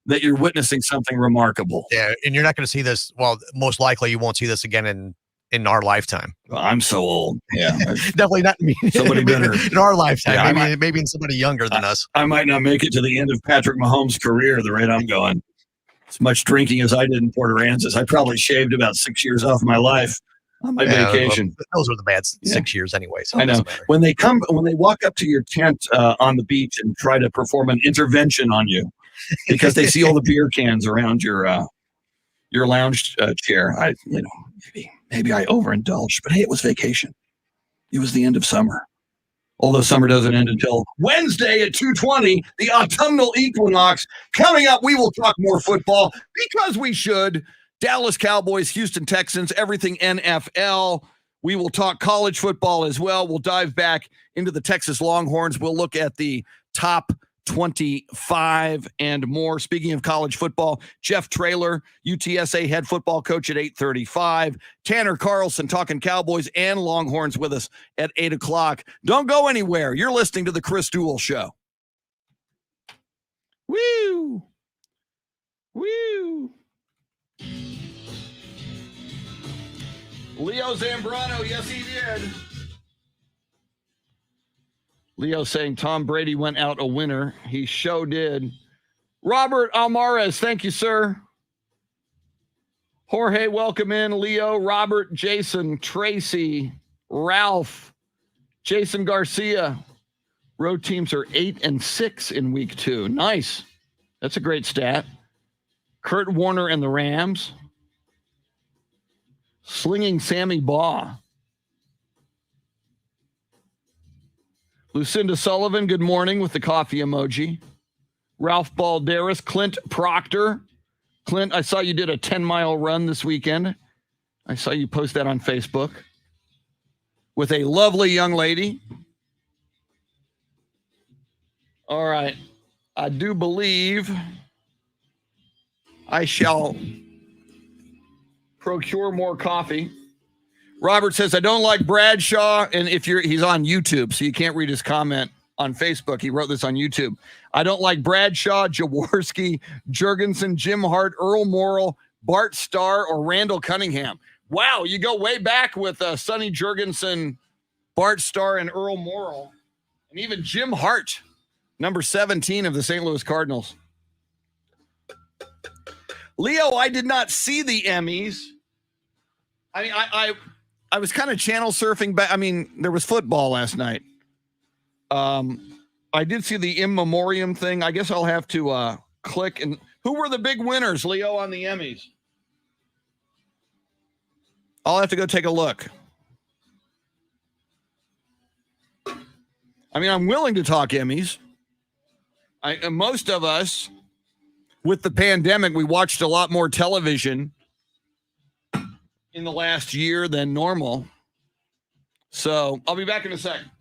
that you're witnessing something remarkable. Yeah, and you're not going to see this. Well, most likely you won't see this again in our lifetime. Well, I'm so old. Yeah, definitely not me. Somebody better in our lifetime. Yeah, maybe in somebody younger than us. I might not make it to the end of Patrick Mahomes' career the rate I'm going. As much drinking as I did in Port Aransas, I probably shaved about 6 years off my life on my vacation. Well, those were the bad 6 years anyway. So I know. When they walk up to your tent on the beach and try to perform an intervention on you because they see all the beer cans around your lounge chair, maybe I overindulged, but hey, it was vacation. It was the end of summer. Although summer doesn't end until Wednesday at 2:20, the autumnal equinox. Coming up, we will talk more football because we should. Dallas Cowboys, Houston Texans, everything NFL. We will talk college football as well. We'll dive back into the Texas Longhorns. We'll look at the top 25 and more. Speaking of college football, Jeff Traylor, UTSA head football coach at 8:35. Tanner Carlson talking Cowboys and Longhorns with us at 8 o'clock. Don't go anywhere. You're listening to the Chris Duel Show. Woo! Woo! Leo Zambrano, yes, he did. Leo saying Tom Brady went out a winner. He sure did. Robert Almares, thank you, sir. Jorge, welcome in. Leo, Robert, Jason, Tracy, Ralph, Jason Garcia. Road teams are 8-6 in week 2. Nice. That's a great stat. Kurt Warner and the Rams. Slinging Sammy Baugh. Lucinda Sullivan, good morning with the coffee emoji. Ralph Balderas, Clint Proctor. Clint, I saw you did a 10-mile run this weekend. I saw you post that on Facebook with a lovely young lady. All right. I do believe I shall procure more coffee. Robert says, I don't like Bradshaw. And he's on YouTube, so you can't read his comment on Facebook. He wrote this on YouTube. I don't like Bradshaw, Jaworski, Jurgensen, Jim Hart, Earl Morrill, Bart Starr, or Randall Cunningham. Wow, you go way back with Sonny Jurgensen Bart Starr and Earl Morrall, and even Jim Hart, number 17 of the St. Louis Cardinals. Leo, I did not see the Emmys. I mean, I was kind of channel surfing back. I mean, there was football last night. I did see the in memoriam thing. I guess I'll have to click. And who were the big winners, Leo, on the Emmys? I'll have to go take a look. I mean, I'm willing to talk Emmys. Most of us, with the pandemic, we watched a lot more television in the last year than normal. So I'll be back in a second.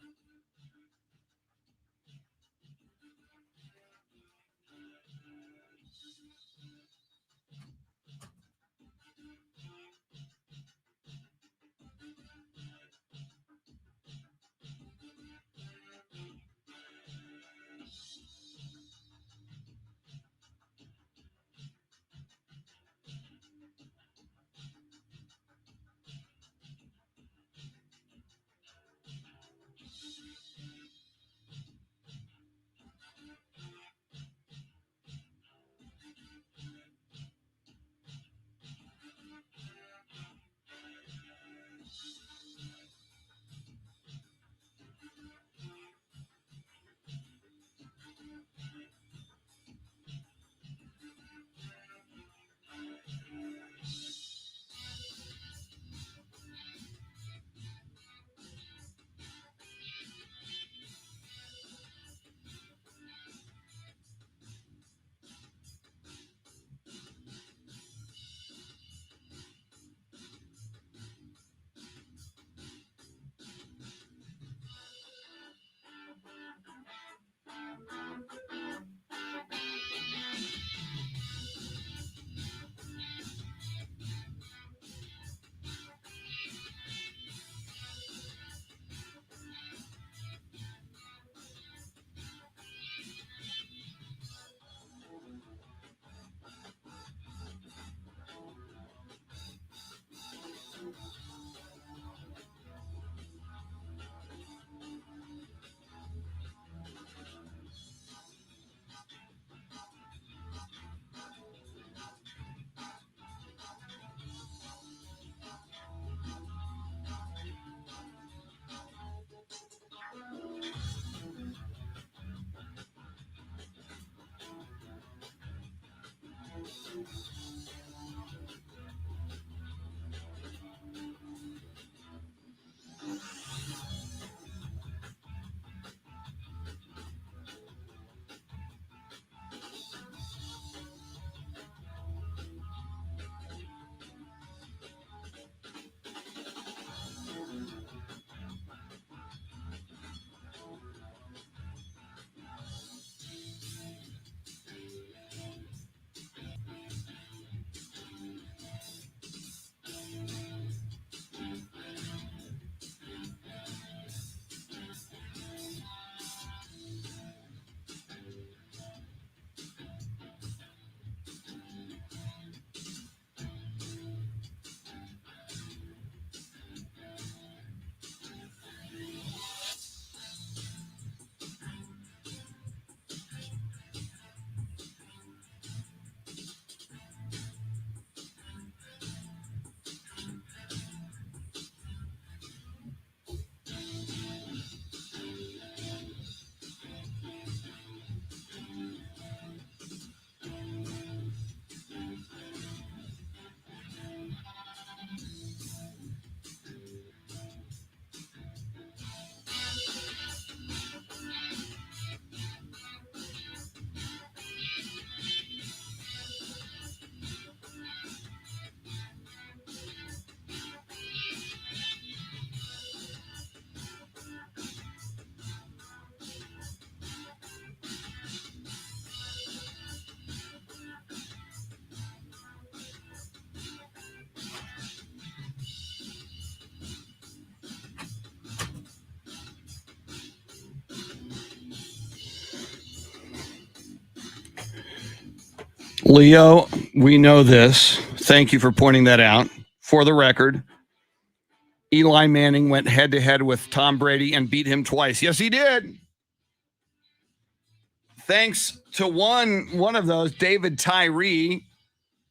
Leo, we know this. Thank you for pointing that out. For the record, Eli Manning went head-to-head with Tom Brady and beat him twice. Yes, he did. Thanks to one of those, David Tyree,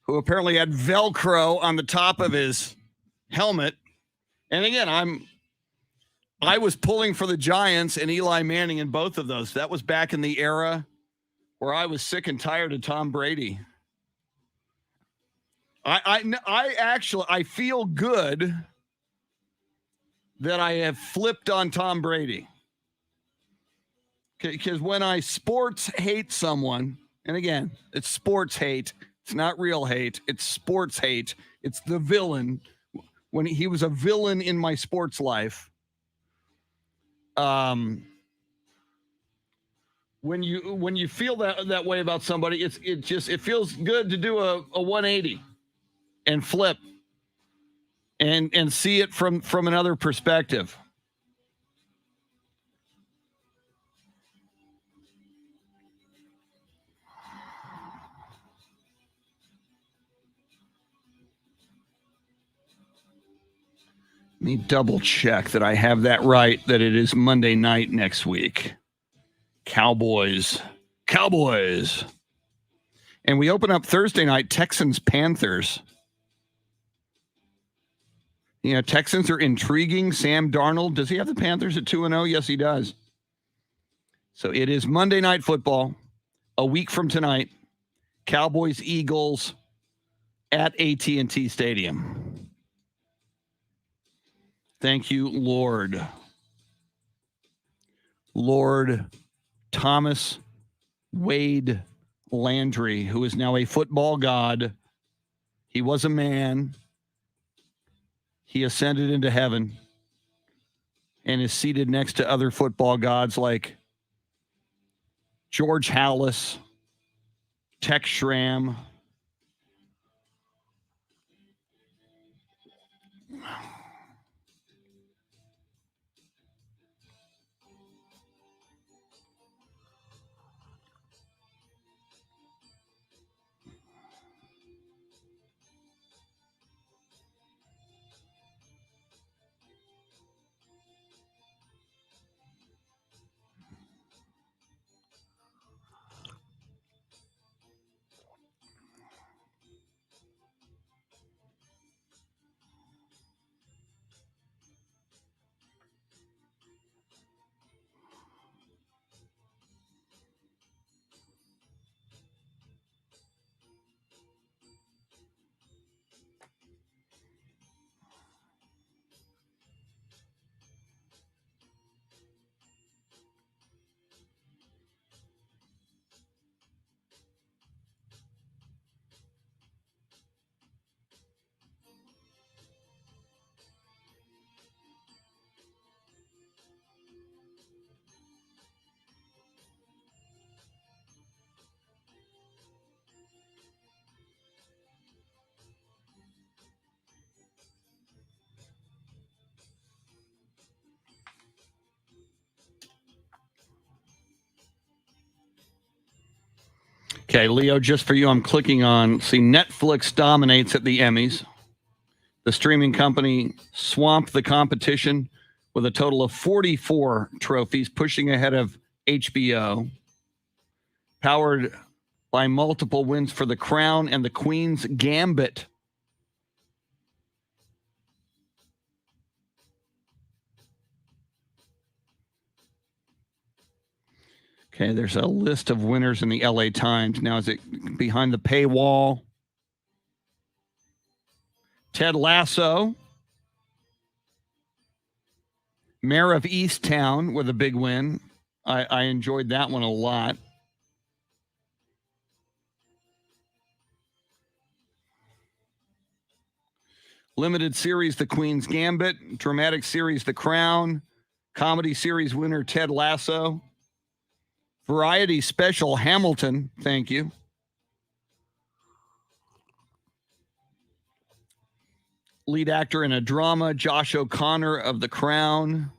who apparently had Velcro on the top of his helmet. And again, I was pulling for the Giants and Eli Manning in both of those. That was back in the era where I was sick and tired of Tom Brady. I feel good that I have flipped on Tom Brady. Because when I sports hate someone, and again, it's sports hate. It's not real hate. It's sports hate. It's the villain. When he was a villain in my sports life. When you feel that way about somebody, it feels good to do a 180 and flip and see it from another perspective. Let me double check that I have that right, that it is Monday night next week. Cowboys. And we open up Thursday night, Texans-Panthers. You know, Texans are intriguing. Sam Darnold, does he have the Panthers at 2-0? Yes, he does. So it is Monday Night Football, a week from tonight. Cowboys-Eagles at AT&T Stadium. Thank you, Lord. Lord Thomas Wade Landry, who is now a football god. He was a man. He ascended into heaven and is seated next to other football gods like George Halas, Tex Schramm. Okay, Leo, just for you, I'm clicking on, see, Netflix dominates at the Emmys. The streaming company swamped the competition with a total of 44 trophies, pushing ahead of HBO. Powered by multiple wins for The Crown and The Queen's Gambit. Okay, there's a list of winners in the LA Times. Now, is it behind the paywall? Ted Lasso. Mayor of Easttown with a big win. I enjoyed that one a lot. Limited series, The Queen's Gambit. Dramatic series, The Crown. Comedy series winner, Ted Lasso. Variety special, Hamilton. Thank you. Lead actor in a drama, Josh O'Connor of The Crown.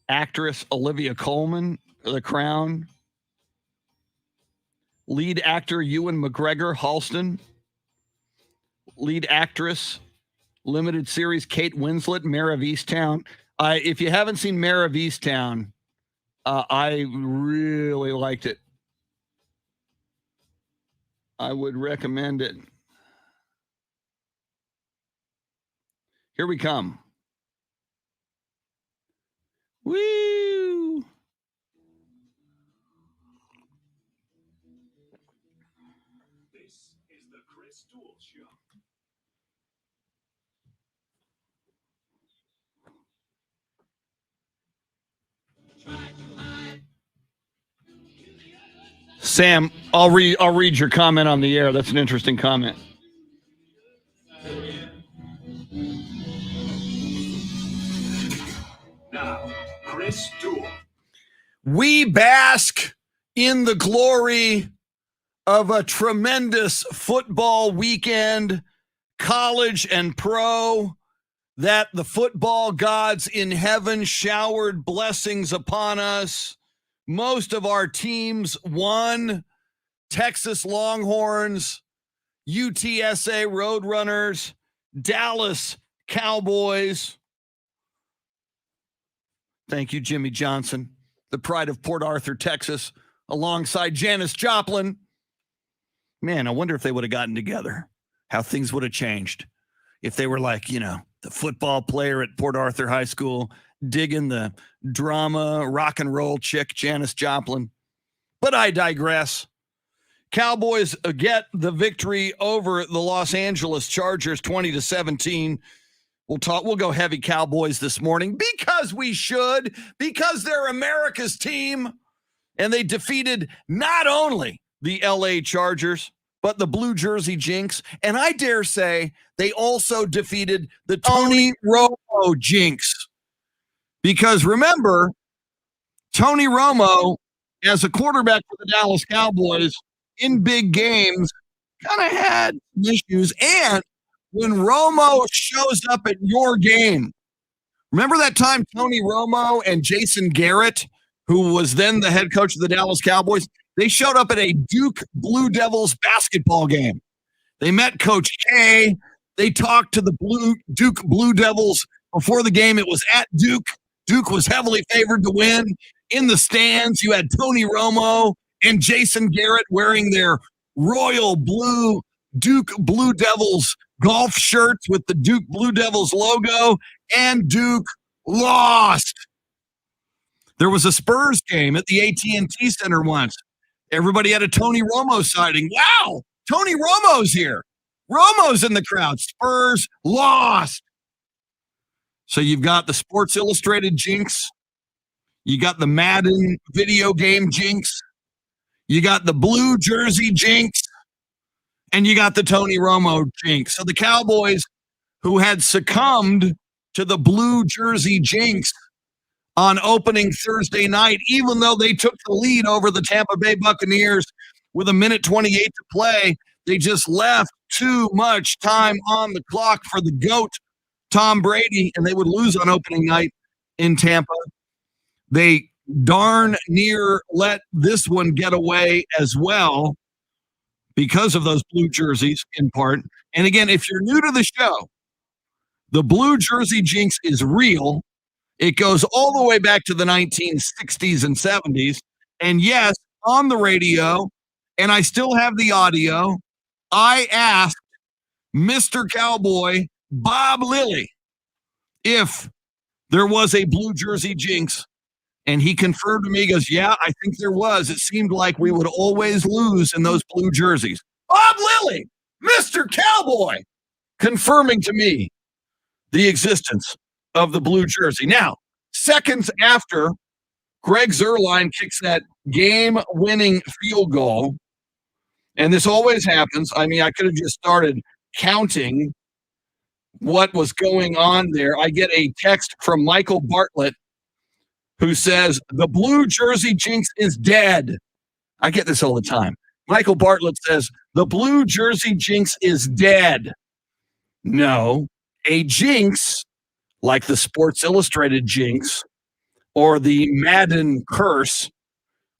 Actress, Olivia Colman of The Crown. Lead actor, Ewan McGregor, Halston. Lead actress, limited series. Kate Winslet, Mayor of Easttown. If you haven't seen Mayor of Easttown, I really liked it. I would recommend it. Here we come. Woo! This is the Chris Duel Show. Sam, I'll read your comment on the air. That's an interesting comment. Now, Chris Duel. We bask in the glory of a tremendous football weekend, college and pro, that the football gods in heaven showered blessings upon us. Most of our teams won. Texas Longhorns, UTSA Roadrunners, Dallas Cowboys. Thank you, Jimmy Johnson, the pride of Port Arthur, Texas, alongside Janis Joplin. Man, I wonder if they would have gotten together, how things would have changed. If they were like, the football player at Port Arthur High School digging the drama, rock and roll chick, Janis Joplin. But I digress. Cowboys get the victory over the Los Angeles Chargers 20-17. We'll go heavy Cowboys this morning because we should, because they're America's team. And they defeated not only the LA Chargers, but the Blue Jersey Jinx. And I dare say they also defeated the Tony Romo Jinx. Because remember, Tony Romo, as a quarterback for the Dallas Cowboys in big games, kind of had issues. And when Romo shows up at your game, remember that time Tony Romo and Jason Garrett, who was then the head coach of the Dallas Cowboys, they showed up at a Duke Blue Devils basketball game. They met Coach K. They talked to the Duke Blue Devils before the game. It was at Duke. Duke was heavily favored to win. In the stands, you had Tony Romo and Jason Garrett wearing their royal blue Duke Blue Devils golf shirts with the Duke Blue Devils logo, and Duke lost. There was a Spurs game at the AT&T Center once. Everybody had a Tony Romo sighting. Wow, Tony Romo's here. Romo's in the crowd. Spurs lost. So you've got the Sports Illustrated jinx. You got the Madden video game jinx. You got the Blue Jersey jinx. And you got the Tony Romo jinx. So the Cowboys, who had succumbed to the Blue Jersey jinx on opening Thursday night, even though they took the lead over the Tampa Bay Buccaneers with 1:28 to play, they just left too much time on the clock for the GOAT, Tom Brady, and they would lose on opening night in Tampa. They darn near let this one get away as well because of those blue jerseys in part. And again, if you're new to the show, the Blue Jersey jinx is real. It goes all the way back to the 1960s and 70s. And yes, on the radio, and I still have the audio, I asked Mr. Cowboy Bob Lilly if there was a Blue Jersey jinx. And he confirmed to me, he goes, yeah, I think there was. It seemed like we would always lose in those blue jerseys. Bob Lilly, Mr. Cowboy, confirming to me the existence of the blue jersey. Now, seconds after Greg Zuerlein kicks that game-winning field goal, and this always happens. I mean, I could have just started counting what was going on there. I get a text from Michael Bartlett who says, the Blue Jersey jinx is dead. I get this all the time. Michael Bartlett says, the Blue Jersey jinx is dead. No, a jinx, like the Sports Illustrated jinx or the Madden curse,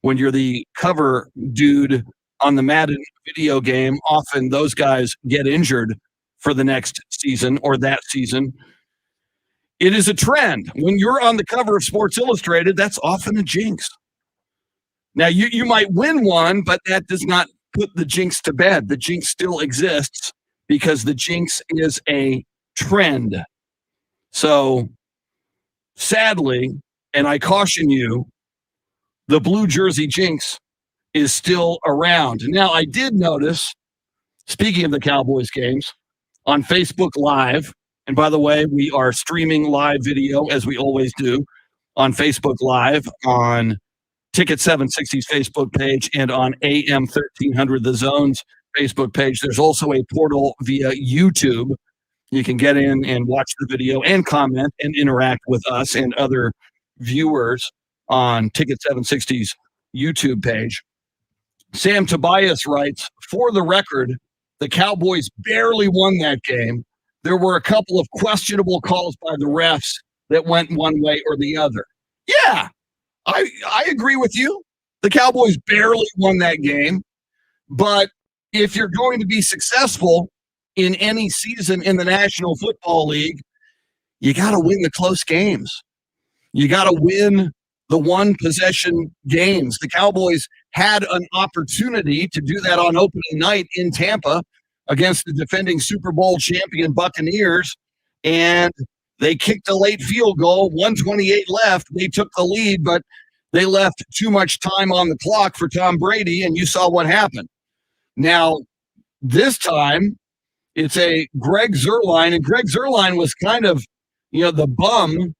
when you're the cover dude on the Madden video game, often those guys get injured for the next season or that season. It is a trend. When you're on the cover of Sports Illustrated, that's often a jinx. Now, you might win one, but that does not put the jinx to bed. The jinx still exists because the jinx is a trend. So, sadly, and I caution you, the blue jersey jinx is still around. Now, I did notice, speaking of the Cowboys games, on Facebook Live, and by the way, we are streaming live video, as we always do, on Facebook Live, on Ticket 760's Facebook page, and on AM 1300 The Zone's Facebook page. There's also a portal via YouTube. You can get in and watch the video and comment and interact with us and other viewers on Ticket 760's YouTube page. Sam Tobias writes, for the record, the Cowboys barely won that game. There were a couple of questionable calls by the refs that went one way or the other. Yeah, I agree with you. The Cowboys barely won that game. But if you're going to be successful in any season in the National Football League, you got to win the close games. You got to win the one possession games. The Cowboys had an opportunity to do that on opening night in Tampa against the defending Super Bowl champion Buccaneers, and they kicked a late field goal, 128 left. They took the lead, but they left too much time on the clock for Tom Brady, and you saw what happened. Now, this time, it's a Greg Zuerlein, and Greg Zuerlein was kind of, the bum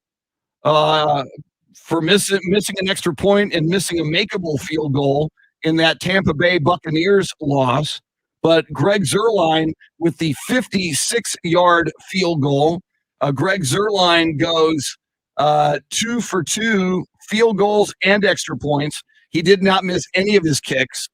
for missing an extra point and missing a makeable field goal in that Tampa Bay Buccaneers loss. But Greg Zuerlein with the 56-yard field goal. Greg Zuerlein goes 2 for 2 field goals and extra points. He did not miss any of his kicks.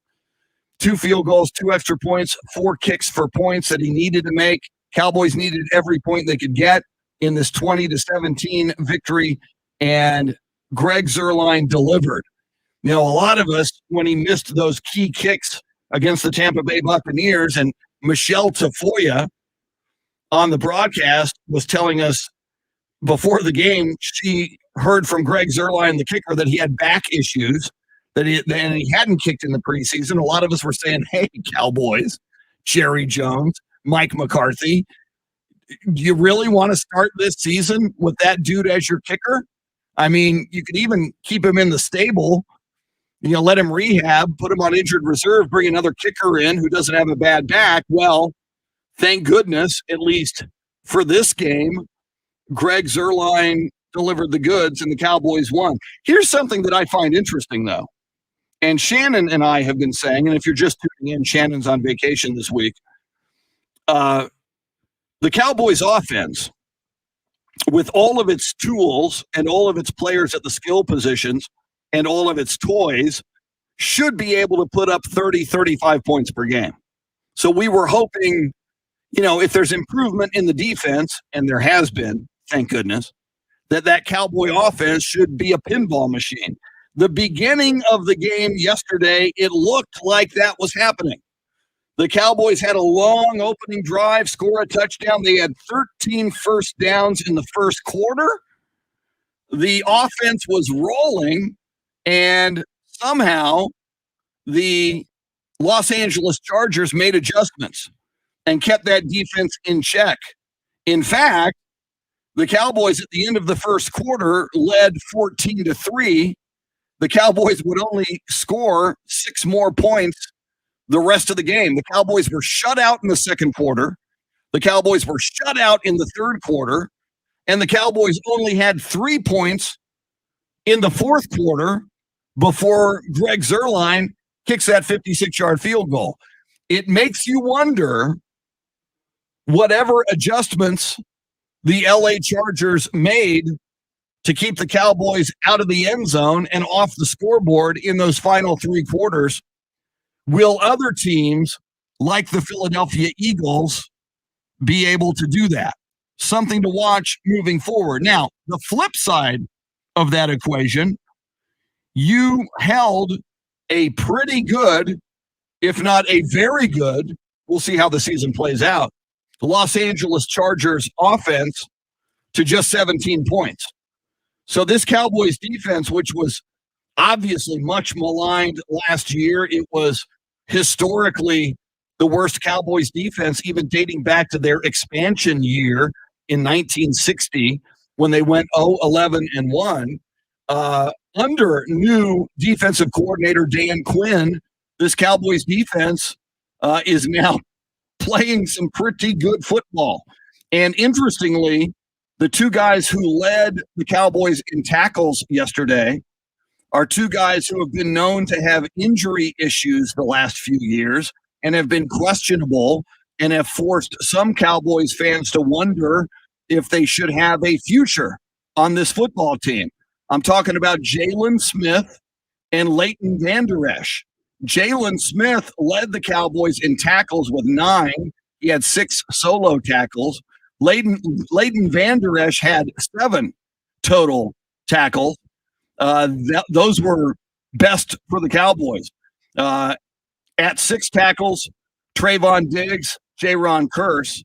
2 field goals, 2 extra points, 4 kicks for points that he needed to make. Cowboys needed every point they could get in this 20-17 victory, and Greg Zuerlein delivered. A lot of us, when he missed those key kicks against the Tampa Bay Buccaneers, and Michelle Tafoya on the broadcast was telling us before the game, she heard from Greg Zuerlein, the kicker, that he had back issues, that he hadn't kicked in the preseason. A lot of us were saying, hey, Cowboys, Jerry Jones, Mike McCarthy, do you really want to start this season with that dude as your kicker? I mean, you could even keep him in the stable, let him rehab, put him on injured reserve, bring another kicker in who doesn't have a bad back. Well, thank goodness, at least for this game, Greg Zuerlein delivered the goods and the Cowboys won. Here's something that I find interesting, though. And Shannon and I have been saying, and if you're just tuning in, Shannon's on vacation this week. The Cowboys offense, with all of its tools and all of its players at the skill positions and all of its toys, should be able to put up 30, 35 points per game. So we were hoping, if there's improvement in the defense, and there has been, thank goodness, that Cowboy offense should be a pinball machine. The beginning of the game yesterday, it looked like that was happening. The Cowboys had a long opening drive, score a touchdown. They had 13 first downs in the first quarter. The offense was rolling, and somehow the Los Angeles Chargers made adjustments and kept that defense in check. In fact, the Cowboys at the end of the first quarter led 14-3. The Cowboys would only score 6 more points the rest of the game. The Cowboys were shut out in the second quarter. The Cowboys were shut out in the third quarter. And the Cowboys only had 3 points in the fourth quarter before Greg Zuerlein kicks that 56-yard field goal. It makes you wonder whatever adjustments the LA Chargers made to keep the Cowboys out of the end zone and off the scoreboard in those final 3 quarters. Will other teams like the Philadelphia Eagles be able to do that? Something to watch moving forward. Now, the flip side of that equation, you held a pretty good, if not a very good, we'll see how the season plays out, the Los Angeles Chargers offense to just 17 points. So this Cowboys defense, which was obviously much maligned last year, it was historically the worst Cowboys defense, even dating back to their expansion year in 1960 when they went 0-11-1. Under new defensive coordinator Dan Quinn, this Cowboys defense is now playing some pretty good football. And interestingly, the two guys who led the Cowboys in tackles yesterday are two guys who have been known to have injury issues the last few years and have been questionable and have forced some Cowboys fans to wonder if they should have a future on this football team. I'm talking about Jalen Smith and Leighton Vander Esch. Jalen Smith led the Cowboys in tackles with 9. He had 6 solo tackles. Leighton Vander Esch had 7 total tackles. Those were best for the Cowboys. At 6 tackles, Trayvon Diggs, Jaron Kearse.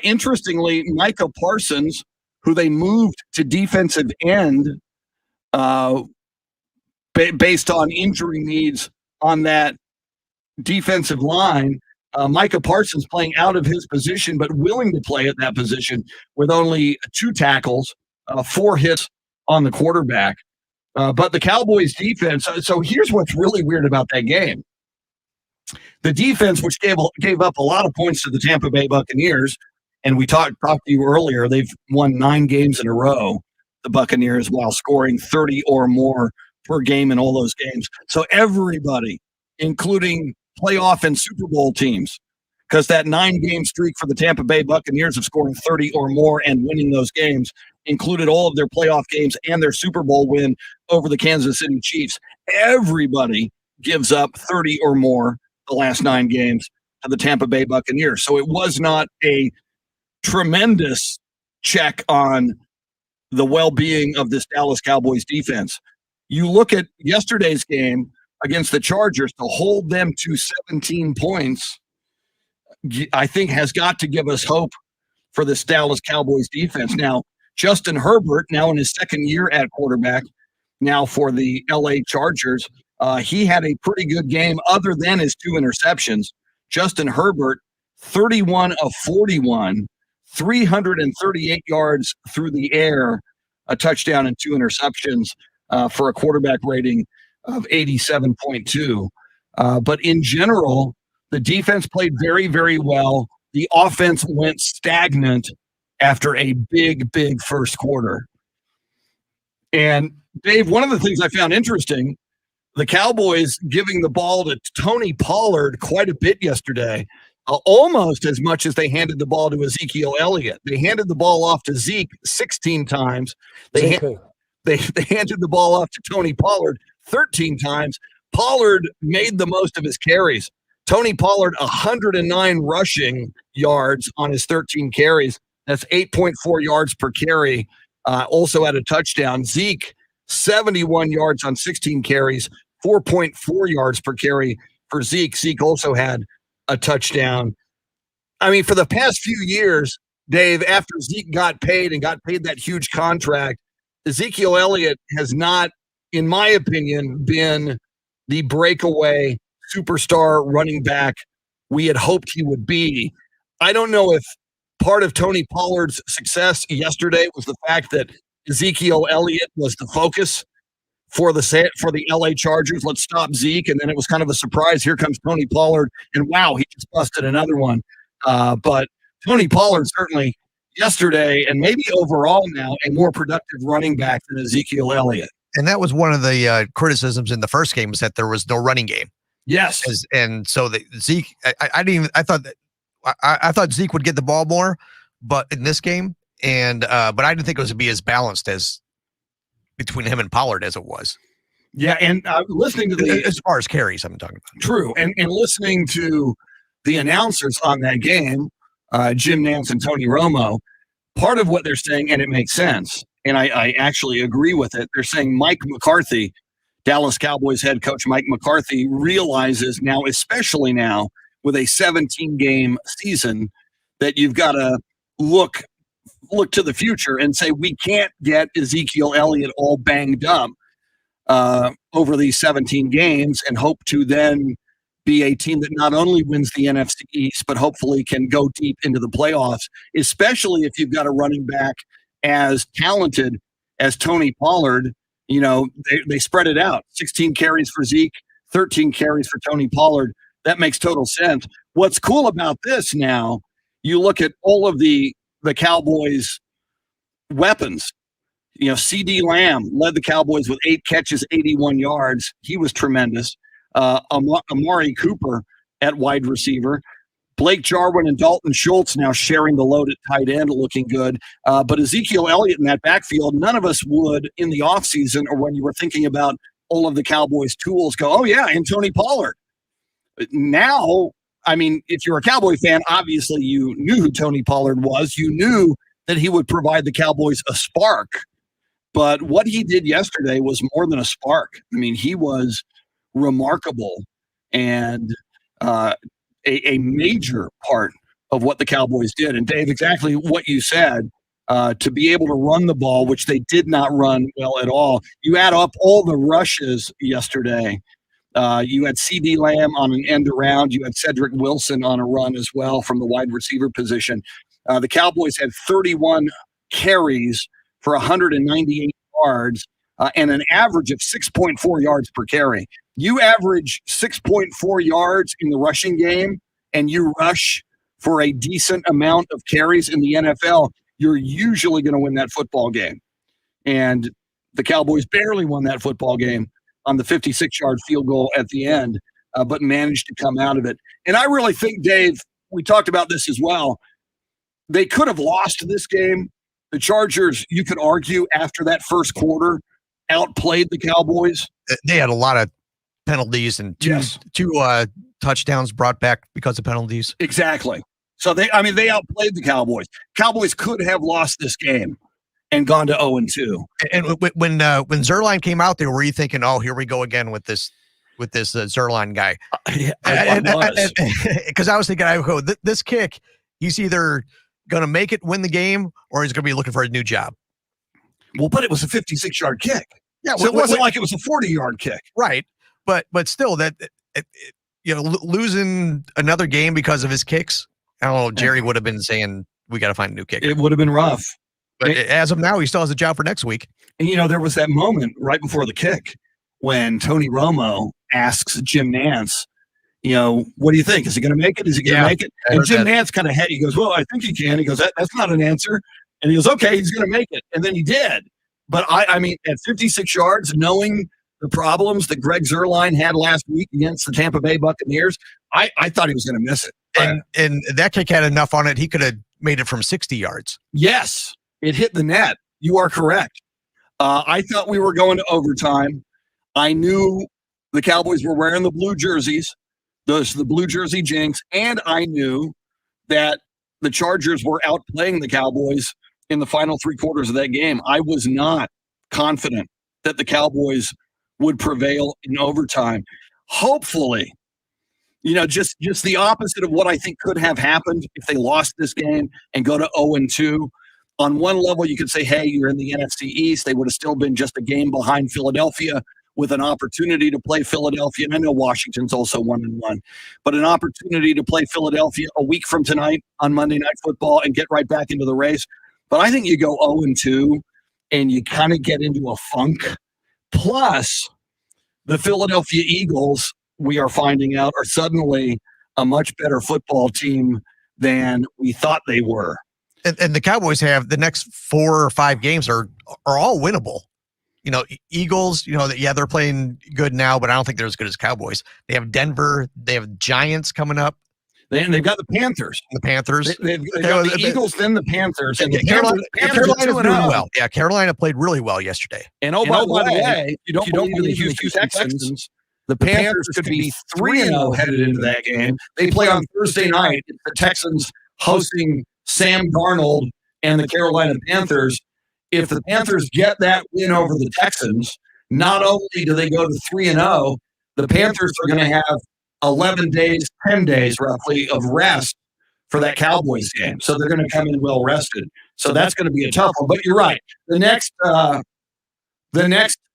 Interestingly, Micah Parsons, who they moved to defensive end based on injury needs on that defensive line, Micah Parsons playing out of his position, but willing to play at that position with only 2 tackles, 4 hits on the quarterback. But the Cowboys defense, so here's what's really weird about that game. The defense, which gave up a lot of points to the Tampa Bay Buccaneers, and we talked to you earlier, they've won 9 games in a row, the Buccaneers, while scoring 30 or more per game in all those games. So everybody, including playoff and Super Bowl teams, because that 9-game streak for the Tampa Bay Buccaneers of scoring 30 or more and winning those games included all of their playoff games and their Super Bowl win over the Kansas City Chiefs. Everybody gives up 30 or more the last 9 games to the Tampa Bay Buccaneers. So it was not a tremendous check on the well-being of this Dallas Cowboys defense. You look at yesterday's game against the Chargers, to hold them to 17 points, I think has got to give us hope for this Dallas Cowboys defense. Now, Justin Herbert, now in his second year at quarterback, now for the LA Chargers, he had a pretty good game other than his 2 interceptions. Justin Herbert, 31 of 41, 338 yards through the air, a touchdown and 2 interceptions for a quarterback rating of 87.2. But in general, the defense played very, very well. The offense went stagnant after a big, big first quarter. And Dave, one of the things I found interesting, the Cowboys giving the ball to Tony Pollard quite a bit yesterday, almost as much as they handed the ball to Ezekiel Elliott. They handed the ball off to Zeke 16 times. They handed the ball off to Tony Pollard 13 times. Pollard made the most of his carries. Tony Pollard, 109 rushing yards on his 13 carries. That's 8.4 yards per carry. Also had a touchdown. Zeke, 71 yards on 16 carries, 4.4 yards per carry for Zeke. Zeke also had a touchdown. I mean, for the past few years, Dave, after Zeke got paid that huge contract, Ezekiel Elliott has not, in my opinion, been the breakaway superstar running back we had hoped he would be. I don't know if part of Tony Pollard's success yesterday was the fact that Ezekiel Elliott was the focus for the LA Chargers. Let's stop Zeke. And then it was kind of a surprise. Here comes Tony Pollard. And wow, he just busted another one. But Tony Pollard certainly yesterday, and maybe overall now, a more productive running back than Ezekiel Elliott. And that was one of the criticisms in the first game, was that there was no running game. Yes. And so the Zeke, I thought Zeke would get the ball more, but in this game, but I didn't think it was to be as balanced as between him and Pollard as it was. Yeah, and listening to as far as carries, I'm talking about. True, and listening to the announcers on that game, Jim Nantz and Tony Romo, part of what they're saying, and it makes sense, and I actually agree with it. They're saying Mike McCarthy, Dallas Cowboys head coach Mike McCarthy, realizes now, especially now with a 17-game season, that you've got to look to the future and say we can't get Ezekiel Elliott all banged up over these 17 games and hope to then be a team that not only wins the NFC East, but hopefully can go deep into the playoffs, especially if you've got a running back as talented as Tony Pollard. You know, they spread it out. 16 carries for Zeke, 13 carries for Tony Pollard. That makes total sense. What's cool about this now, you look at all of the Cowboys' weapons. You know, C.D. Lamb led the Cowboys with 8 catches, 81 yards. He was tremendous. Amari Cooper at wide receiver. Blake Jarwin and Dalton Schultz now sharing the load at tight end, looking good. But Ezekiel Elliott in that backfield, none of us would in the offseason or when you were thinking about all of the Cowboys' tools go, oh, yeah, and Tony Pollard. Now, I mean, if you're a Cowboy fan, obviously you knew who Tony Pollard was. You knew that he would provide the Cowboys a spark. But what he did yesterday was more than a spark. I mean, he was remarkable and a major part of what the Cowboys did. And Dave, exactly what you said, to be able to run the ball, which they did not run well at all. You add up all the rushes yesterday. You had C.D. Lamb on an end around. You had Cedric Wilson on a run as well from the wide receiver position. The Cowboys had 31 carries for 198 yards and an average of 6.4 yards per carry. You average 6.4 yards in the rushing game and you rush for a decent amount of carries in the NFL, you're usually going to win that football game. And the Cowboys barely won that football game on the 56-yard field goal at the end, but managed to come out of it. And I really think, Dave, we talked about this as well, they could have lost this game. The Chargers, you could argue, after that first quarter, outplayed the Cowboys. They had a lot of penalties and two touchdowns brought back because of penalties. Exactly. So they outplayed the Cowboys. Cowboys could have lost this game and gone to 0-2. And when Zerline came out there, were you thinking, "Oh, here we go again with this Zerline guy"? Because I was thinking, this kick, he's either going to make it, win the game, or he's going to be looking for a new job. Well, but it was a 56-yard kick. Yeah, so it wasn't like it was a 40-yard kick, right? But still, that losing another game because of his kicks. I don't know. Jerry would have been saying we got to find a new kicker. It would have been rough. But as of now, he still has a job for next week. And, there was that moment right before the kick when Tony Romo asks Jim Nantz, what do you think? Is he going to make it? Is he going to make it? And Jim Nantz kind of he goes, well, I think he can. He goes, that's not an answer. And he goes, okay, he's going to make it. And then he did. But I mean, at 56 yards, knowing the problems that Greg Zuerlein had last week against the Tampa Bay Buccaneers, I thought he was going to miss it. And that kick had enough on it. He could have made it from 60 yards. Yes, it hit the net. You are correct. I thought we were going to overtime. I knew the Cowboys were wearing the blue jerseys, the blue jersey jinx, and I knew that the Chargers were outplaying the Cowboys in the final 3 quarters of that game. I was not confident that the Cowboys would prevail in overtime. Hopefully, just the opposite of what I think could have happened if they lost this game and go to 0-2. On one level, you could say, hey, you're in the NFC East. They would have still been just a game behind Philadelphia with an opportunity to play Philadelphia. And I know Washington's also 1-1, but an opportunity to play Philadelphia a week from tonight on Monday Night Football and get right back into the race. But I think you go 0-2 and you kind of get into a funk. Plus, the Philadelphia Eagles, we are finding out, are suddenly a much better football team than we thought they were. And the Cowboys have the next 4 or 5 games are all winnable. Eagles, they're playing good now, but I don't think they're as good as Cowboys. They have Denver. They have Giants coming up. They've got the Panthers. They've got the Eagles, then the Panthers. And Carolina's doing well. Yeah, Carolina played really well yesterday. And by the way, you don't believe in the Houston Texans, the Panthers could be 3-0 headed into that game. They play on Thursday night. The Texans hosting Sam Darnold and the Carolina Panthers. If the Panthers get that win over the Texans, not only do they go to 3-0, the Panthers are going to have 11 days, 10 days roughly of rest for that Cowboys game. So they're going to come in well rested. So that's going to be a tough one. But you're right. The next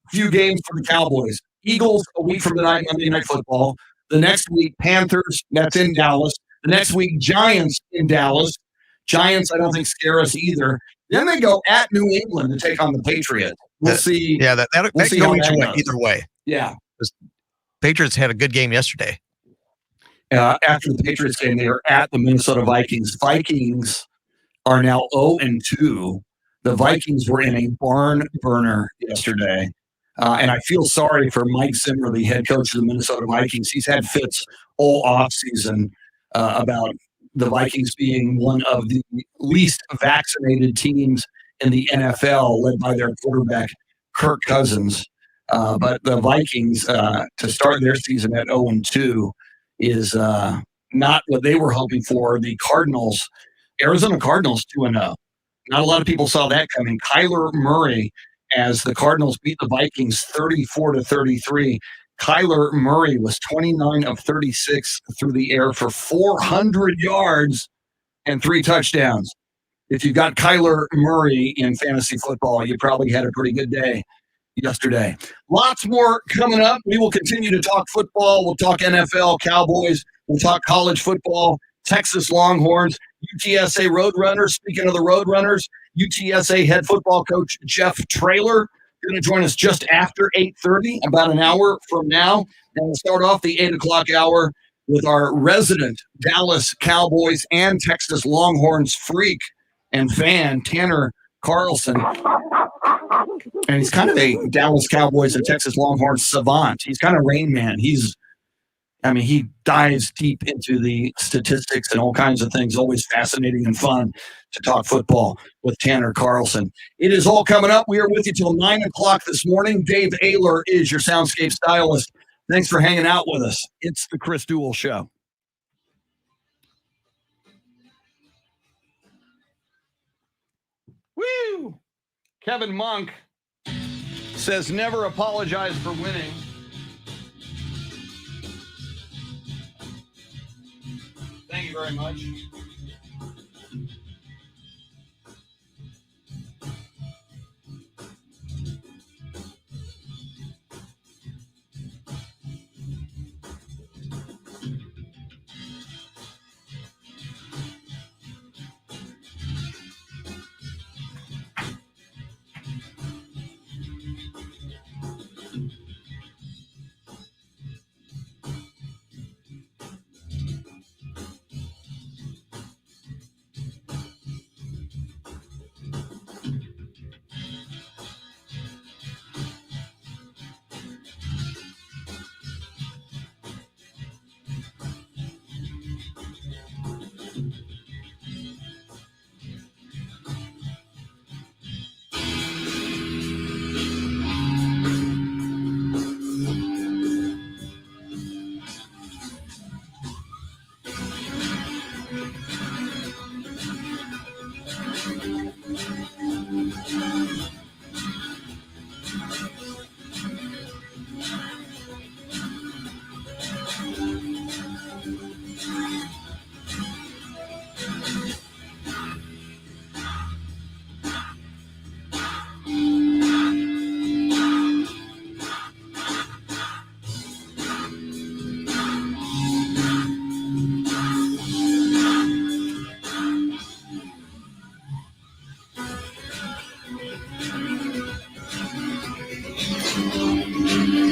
few games for the Cowboys: Eagles a week from tonight, Monday Night Football. The next week, Panthers. That's in Dallas. The next week, Giants in Dallas. Giants, I don't think scare us either. Then they go at New England to take on the Patriots. We'll see. Yeah, that We'll can see go how each that way, goes. either way. Yeah. Patriots had a good game yesterday. After the Patriots game, they are at the Minnesota Vikings. Vikings are now 0-2. The Vikings were in a barn burner yesterday. And I feel sorry for Mike Zimmer, the head coach of the Minnesota Vikings. He's had fits all offseason about the Vikings being one of the least vaccinated teams in the NFL, led by their quarterback, Kirk Cousins. But the Vikings, to start their season at 0-2, is not what they were hoping for. The Cardinals, Arizona Cardinals, 2-0. Not a lot of people saw that coming. Kyler Murray, as the Cardinals beat the Vikings 34-33. Kyler Murray was 29 of 36 through the air for 400 yards and 3 touchdowns. If you got Kyler Murray in fantasy football, you probably had a pretty good day yesterday. Lots more coming up. We will continue to talk football. We'll talk NFL, Cowboys. We'll talk college football, Texas Longhorns, UTSA Roadrunners. Speaking of the Roadrunners, UTSA head football coach Jeff Traylor going to join us just after 8:30, about an hour from now. And we'll start off the 8 o'clock hour with our resident Dallas Cowboys and Texas Longhorns freak and fan, Tanner Carlson. And he's kind of a Dallas Cowboys and Texas Longhorns savant. He's kind of Rain Man. He dives deep into the statistics and all kinds of things. Always fascinating and fun to talk football with Tanner Carlson. It is all coming up. We are with you till 9 o'clock this morning. Dave Ayler is your soundscape stylist. Thanks for hanging out with us. It's the Chris Duel Show. Woo! Kevin Monk says never apologize for winning. Thank you very much.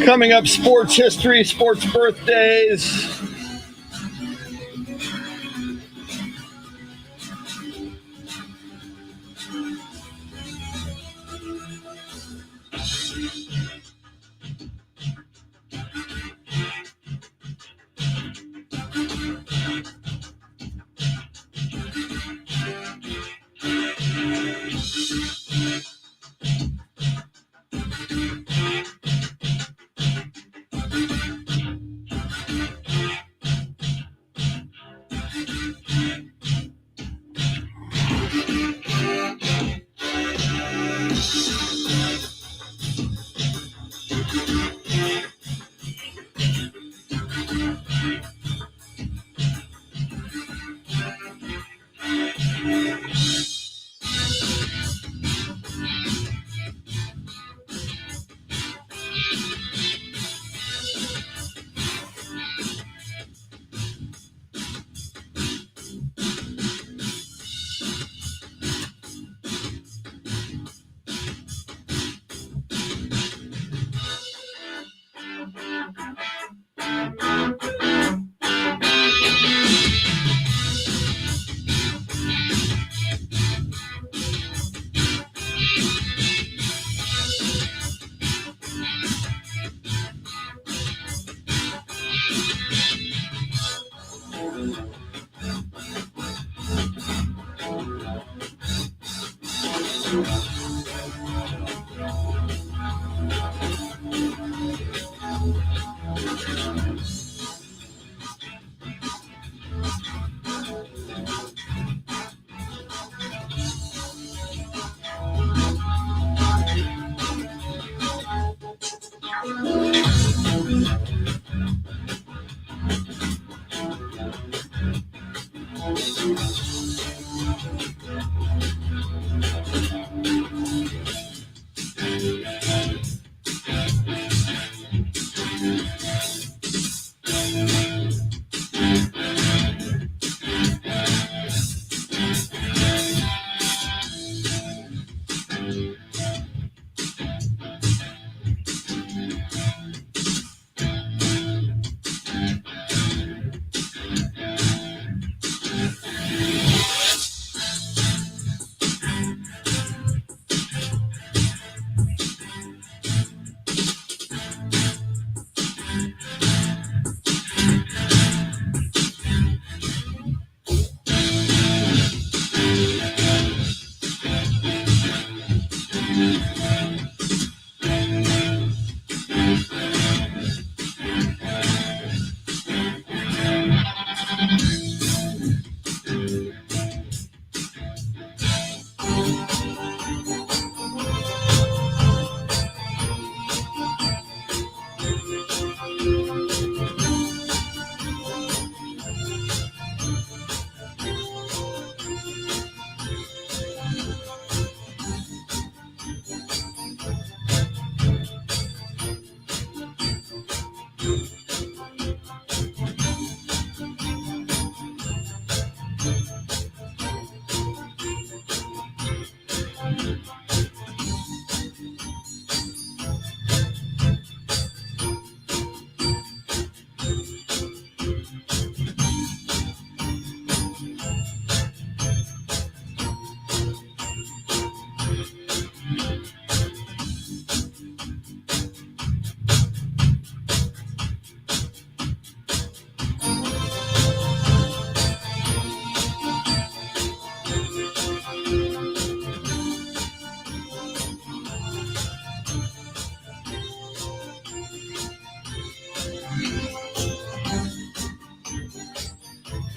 Coming up, sports history, sports birthdays.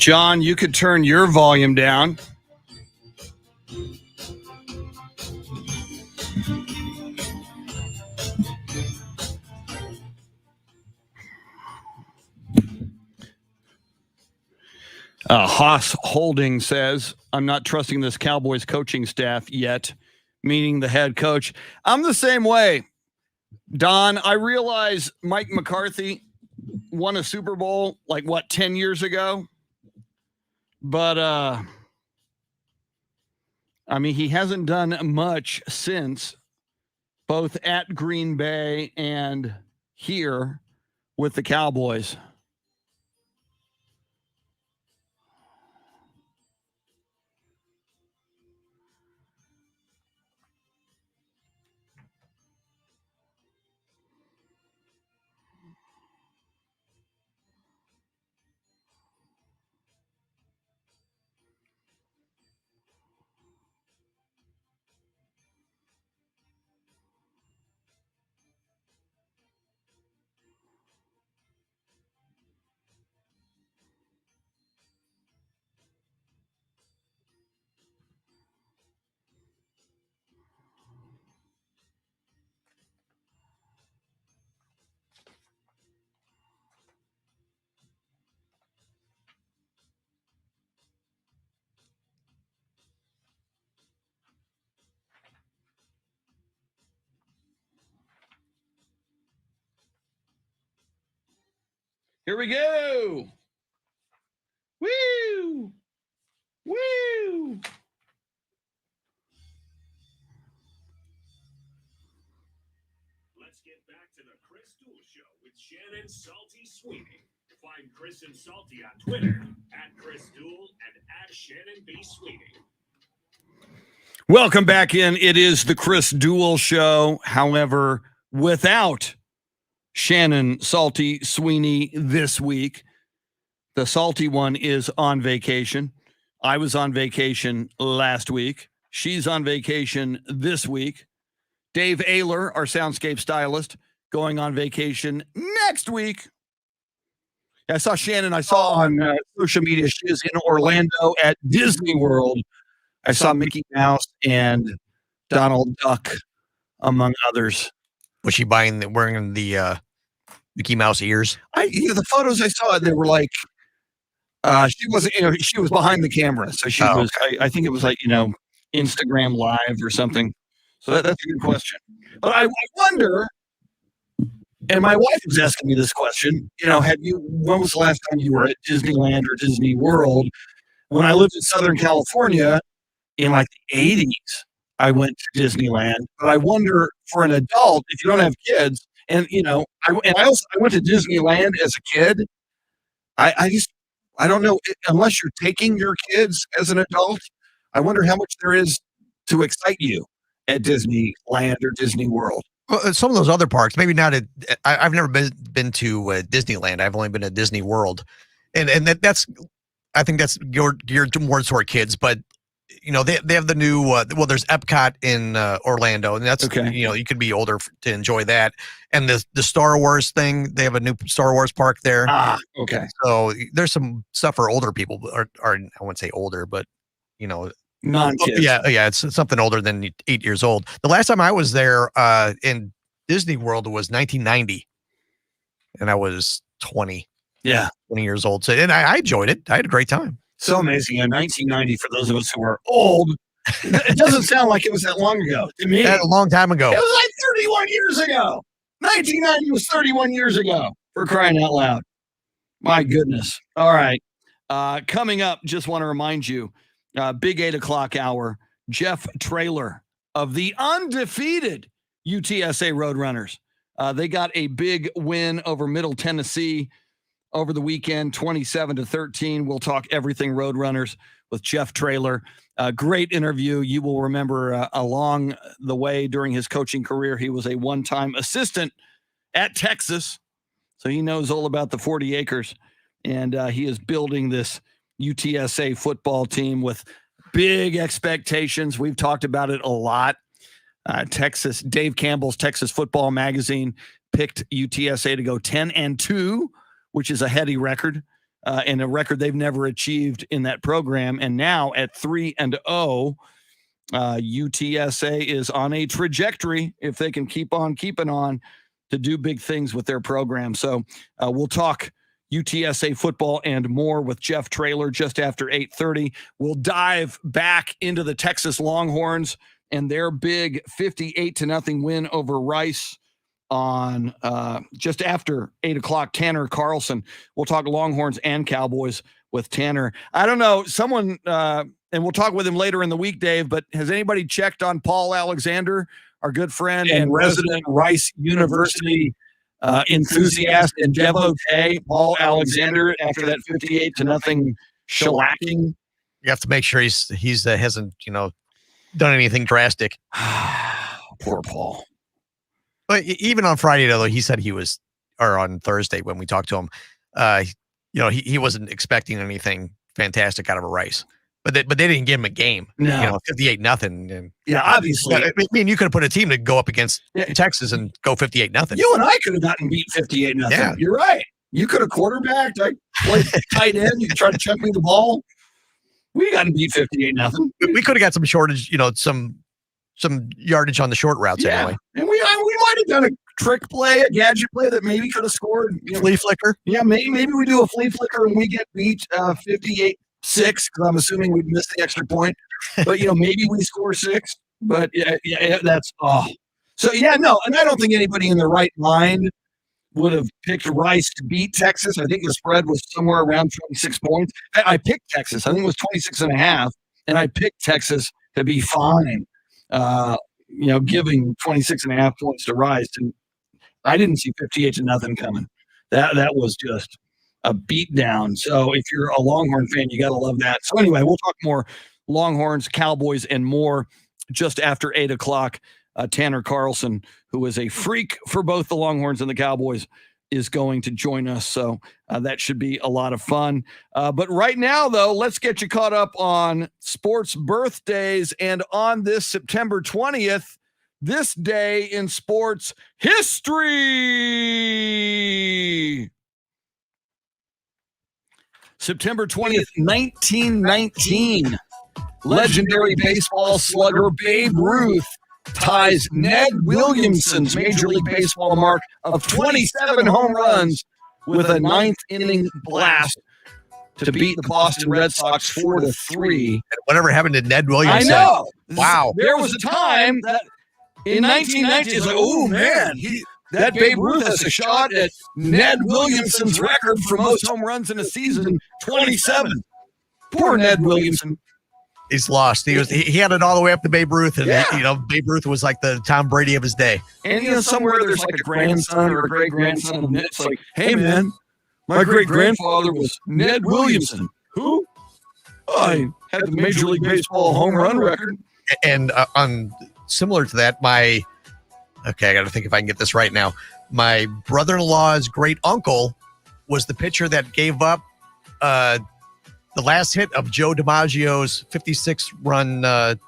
John, you could turn your volume down. Haas Holding says, I'm not trusting this Cowboys coaching staff yet, meaning the head coach. I'm the same way. Don, I realize Mike McCarthy won a Super Bowl 10 years ago? But he hasn't done much since, both at Green Bay and here with the Cowboys. Here we go. Woo! Woo! Let's get back to the Chris Duel Show with Shannon Salty Sweeney. Find Chris and Salty on Twitter at Chris Duel and at Shannon B. Sweeney. Welcome back in. It is the Chris Duel Show. However, without Shannon Salty Sweeney this week. The salty one is on vacation. I was on vacation last week. She's on vacation this week. Dave Ayler, our soundscape stylist, going on vacation next week. I saw Shannon. I saw on social media she is in Orlando at Disney World. I saw Mickey Mouse and Donald Duck, among others. Was she wearing the Mickey Mouse ears? The photos I saw, they were like, she wasn't. She was behind the camera, so she was. I think it was like Instagram Live or something. So that's a good question. But I wonder, and my wife was asking me this question. When was the last time you were at Disneyland or Disney World? When I lived in Southern California in like the 80s, I went to Disneyland. But I wonder for an adult, if you don't have kids, and I went to Disneyland as a kid. I don't know, unless you're taking your kids as an adult. I wonder how much there is to excite you at Disneyland or Disney World. Well, some of those other parks, maybe not. I've never been to Disneyland. I've only been to Disney World, and that's. I think that's geared more toward kids. But they have the new. There's Epcot in Orlando, and that's okay. You could be older to enjoy that. And the Star Wars thing, they have a new Star Wars park there. Okay. So there's some stuff for older people, or I wouldn't say older, but non-kids. Yeah, it's something older than 8 years old. The last time I was there in Disney World was 1990, and I was 20. Yeah, 20 years old. So, and I enjoyed it. I had a great time. So amazing. In 1990, for those of us who are old, it doesn't sound like it was that long ago to me. A long time ago. It was like 31 years ago. 1990 was 31 years ago, for crying out loud. My goodness. All right. Coming up, just want to remind you, big 8 o'clock hour, Jeff Traylor of the undefeated UTSA Roadrunners. They got a big win over Middle Tennessee over the weekend, 27-13. We'll talk everything Roadrunners with Jeff Traylor. Great interview. You will remember along the way during his coaching career, he was a one-time assistant at Texas. So he knows all about the 40 acres. And he is building this UTSA football team with big expectations. We've talked about it a lot. Dave Campbell's Texas Football Magazine picked UTSA to go 10-2, which is a heady record, and a record they've never achieved in that program. And now at 3-0, UTSA is on a trajectory, if they can keep on keeping on, to do big things with their program. So we'll talk UTSA football and more with Jeff Traylor just after 8:30. We'll dive back into the Texas Longhorns and their big 58-0 win over Rice on just after 8 o'clock. Tanner Carlson. We'll talk Longhorns and Cowboys with Tanner. I don't know, someone, and we'll talk with him later in the week, Dave, but has anybody checked on Paul Alexander, our good friend and resident Rice University enthusiast and devotee, Paul Alexander, after that 58-0 shellacking? You have to make sure he hasn't done anything drastic. Poor Paul. But even on Friday, though, he said or on Thursday when we talked to him, he wasn't expecting anything fantastic out of a Rice. But they didn't give him a game. No. 58-0. Yeah, obviously. I mean, you could have put a team to go up against Texas and go 58-0. You and I could have gotten beat 58-0. Yeah. You're right. You could have quarterbacked. I played tight end. You tried to chuck me the ball. We got beat 58-0. We could have got some shortage, some yardage on the short routes anyway. And we might have done a trick play, a gadget play that maybe could have scored. Flea flicker. Yeah, maybe we do a flea flicker and we get beat 58-6, because I'm assuming we'd miss the extra point. But, maybe we score 6. But, yeah, that's So, no, and I don't think anybody in their right mind would have picked Rice to beat Texas. I think the spread was somewhere around 26 points. I picked Texas. I think it was 26.5, and I picked Texas to be fine, giving 26.5 points to Rice. And I didn't see 58-0 coming. That was just a beatdown. So if you're a Longhorn fan, you got to love that. So anyway, we'll talk more Longhorns, Cowboys, and more just after 8 o'clock. Tanner Carlson, who is a freak for both the Longhorns and the Cowboys, is going to join us. So that should be a lot of fun. But right now, though, let's get you caught up on sports birthdays. And on this September 20th, this day in sports history. September 20th, 1919. Legendary baseball slugger Babe Ruth ties Ned Williamson's Major League Baseball mark of 27 home runs with a ninth inning blast to beat the Boston Red Sox 4-3. Whatever happened to Ned Williamson? I know. Wow. There was a time that in 1990, it's like, oh man, that Babe Ruth has a shot at Ned Williamson's record for most home runs in a season, 27. Poor Ned Williamson. He's lost. He had it all the way up to Babe Ruth, and Yeah. Babe Ruth was like the Tom Brady of his day. And somewhere there's like a grandson or a great grandson of Ned. It's like, hey man, my great grandfather was Ned Williamson. Who? I had the Major League Baseball home run record. And on similar to that, I got to think if I can get this right now. My brother-in-law's great uncle was the pitcher that gave up the last hit of Joe DiMaggio's 56-run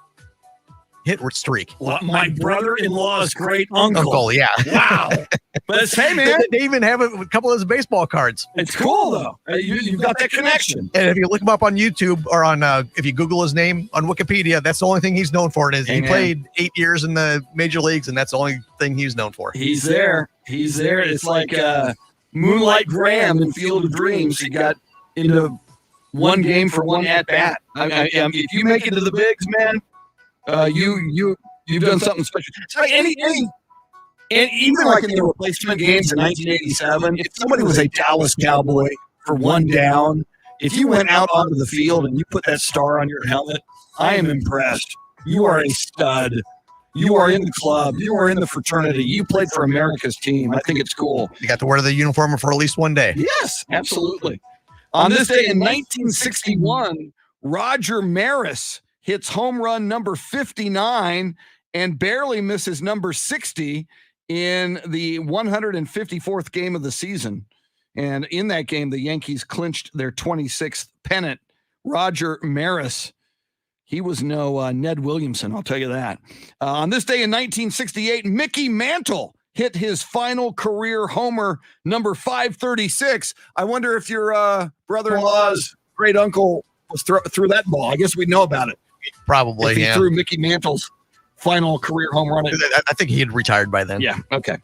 hit streak. My brother-in-law's great uncle. Yeah. Wow. But it's, hey, man. They even have a couple of his baseball cards. It's cool, though. You've got that connection. And if you look him up on YouTube or on, if you Google his name on Wikipedia, that's the only thing he's known for. He played 8 years in the major leagues, and that's the only thing he's known for. He's there. It's like Moonlight Graham in Field of Dreams. He got into one game for one at-bat. If you make it to the bigs, man, you've done something special. It's like and even like in the replacement games in 1987, if somebody was a Dallas Cowboy for one down, if you went out onto the field and you put that star on your helmet, I am impressed. You are a stud. You are in the club. You are in the fraternity. You played for America's team. I think it's cool. You got to wear the uniform for at least one day. Yes, absolutely. On this day in 1961, Roger Maris hits home run number 59 and barely misses number 60 in the 154th game of the season. And in that game, the Yankees clinched their 26th pennant. Roger Maris, he was no Ned Williamson, I'll tell you that. On this day in 1968, Mickey Mantle hit his final career homer, number 536. I wonder if your brother-in-law's great uncle was threw that ball. I guess we'd know about it. Probably, if he threw Mickey Mantle's final career home run. I think he had retired by then. Yeah, okay.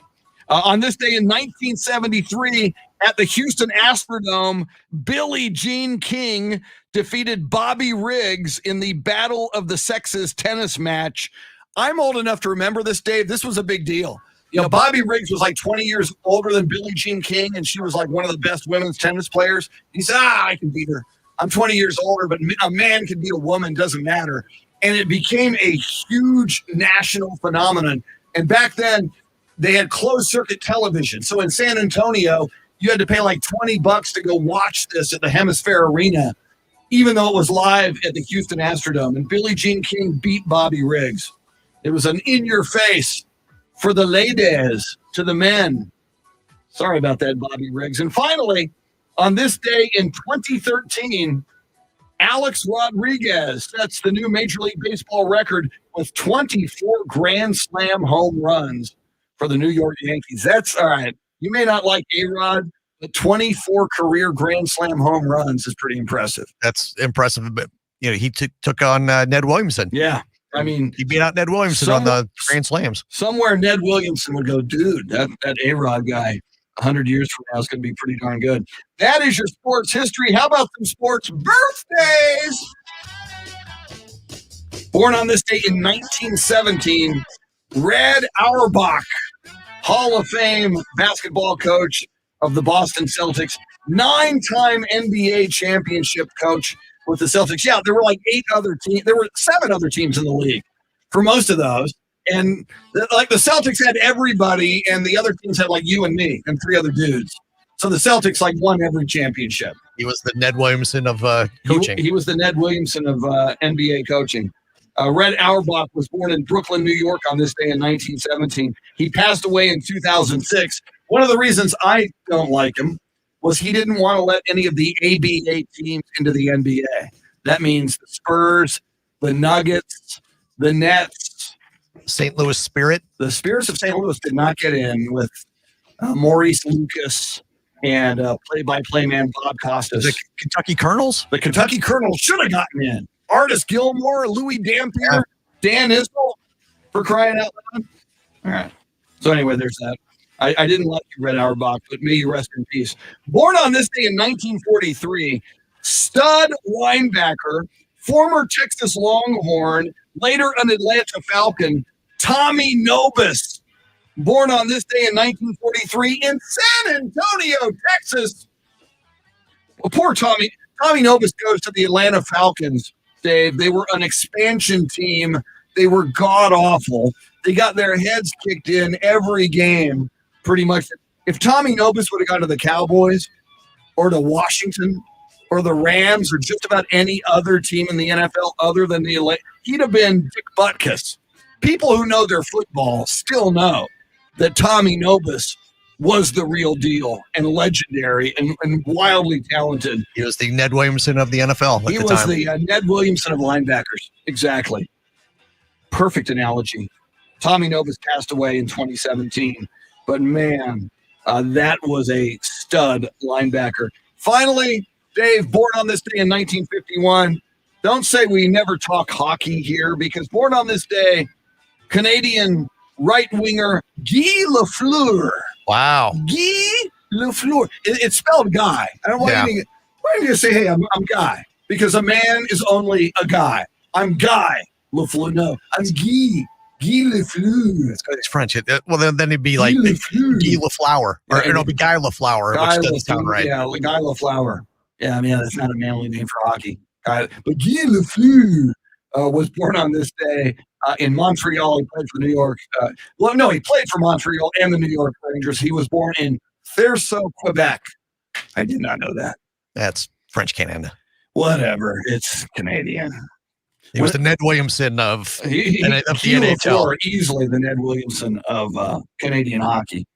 On this day in 1973, at the Houston Astrodome, Billie Jean King defeated Bobby Riggs in the Battle of the Sexes tennis match. I'm old enough to remember this, Dave. This was a big deal. You know, Bobby Riggs was like 20 years older than Billie Jean King, and she was like one of the best women's tennis players. He said, I can beat her. I'm 20 years older, but a man can beat a woman, doesn't matter. And it became a huge national phenomenon. And back then, they had closed circuit television. So in San Antonio, you had to pay like $20 to go watch this at the Hemisphere Arena, even though it was live at the Houston Astrodome. And Billie Jean King beat Bobby Riggs. It was an in-your-face for the ladies to the men. Sorry about that, Bobby Riggs. And finally, on this day in 2013, Alex Rodriguez sets the new Major League Baseball record with 24 Grand Slam home runs for the New York Yankees. That's all right. You may not like A-Rod, but 24 career Grand Slam home runs is pretty impressive. That's impressive. But, he took on Ned Williamson. Yeah. I mean, he beat out Ned Williamson on the Grand Slams. Somewhere Ned Williamson would go, dude, that A-Rod guy 100 years from now is going to be pretty darn good. That is your sports history. How about some sports birthdays? Born on this day in 1917, Red Auerbach, Hall of Fame basketball coach of the Boston Celtics, 9-time NBA championship coach with the Celtics. Yeah, there were like 8 other teams. There were 7 other teams in the league for most of those. And the Celtics had everybody, and the other teams had like you and me and 3 other dudes. So the Celtics like won every championship. He was the Ned Williamson of coaching. He was the Ned Williamson of NBA coaching. Red Auerbach was born in Brooklyn, New York on this day in 1917. He passed away in 2006. One of the reasons I don't like him was he didn't want to let any of the ABA teams into the NBA. That means the Spurs, the Nuggets, the Nets. St. Louis Spirit. The Spirits of St. Louis did not get in with Maurice Lucas and play-by-play man Bob Costas. The Kentucky Colonels. The Kentucky Colonels should have gotten in. Artis Gilmore, Louis Dampier, Dan Issel, for crying out loud. All right. So anyway, there's that. I didn't like you, Red Auerbach, but may you rest in peace. Born on this day in 1943, stud linebacker, former Texas Longhorn, later an Atlanta Falcon, Tommy Nobis. Born on this day in 1943 in San Antonio, Texas. Well, poor Tommy. Tommy Nobis goes to the Atlanta Falcons, Dave. They were an expansion team. They were god-awful. They got their heads kicked in every game, pretty much. If Tommy Nobis would have gone to the Cowboys or to Washington or the Rams or just about any other team in the NFL other than the Atlanta, he'd have been Dick Butkus. People who know their football still know that Tommy Nobis was the real deal and legendary and wildly talented. He was the Ned Williamson of the NFL. He was the Ned Williamson of linebackers. Exactly. Perfect analogy. Tommy Nobis passed away in 2017, but man, that was a stud linebacker. Finally, Dave, born on this day in 1951. Don't say we never talk hockey here, because born on this day, Canadian right winger Guy Lafleur. Wow. Guy Lafleur. It's spelled Guy. I don't want you to say, hey, I'm Guy, because a man is only a guy. I'm Guy Lafleur. No, I'm Guy Lafleur. It's French. Well, then it'd be like Guy Lafleur. Or it'll be Guy Lafleur, which doesn't sound right. Yeah, Guy Lafleur. Yeah, I mean, that's not a manly name for hockey. But Guy Lafleur was born on this day in Montreal. He played for New York. He played for Montreal and the New York Rangers. He was born in Thurso, Quebec. I did not know that. That's French Canada. Whatever. It's Canadian. He was the Ned Williamson of the NHL. Easily the Ned Williamson of Canadian hockey.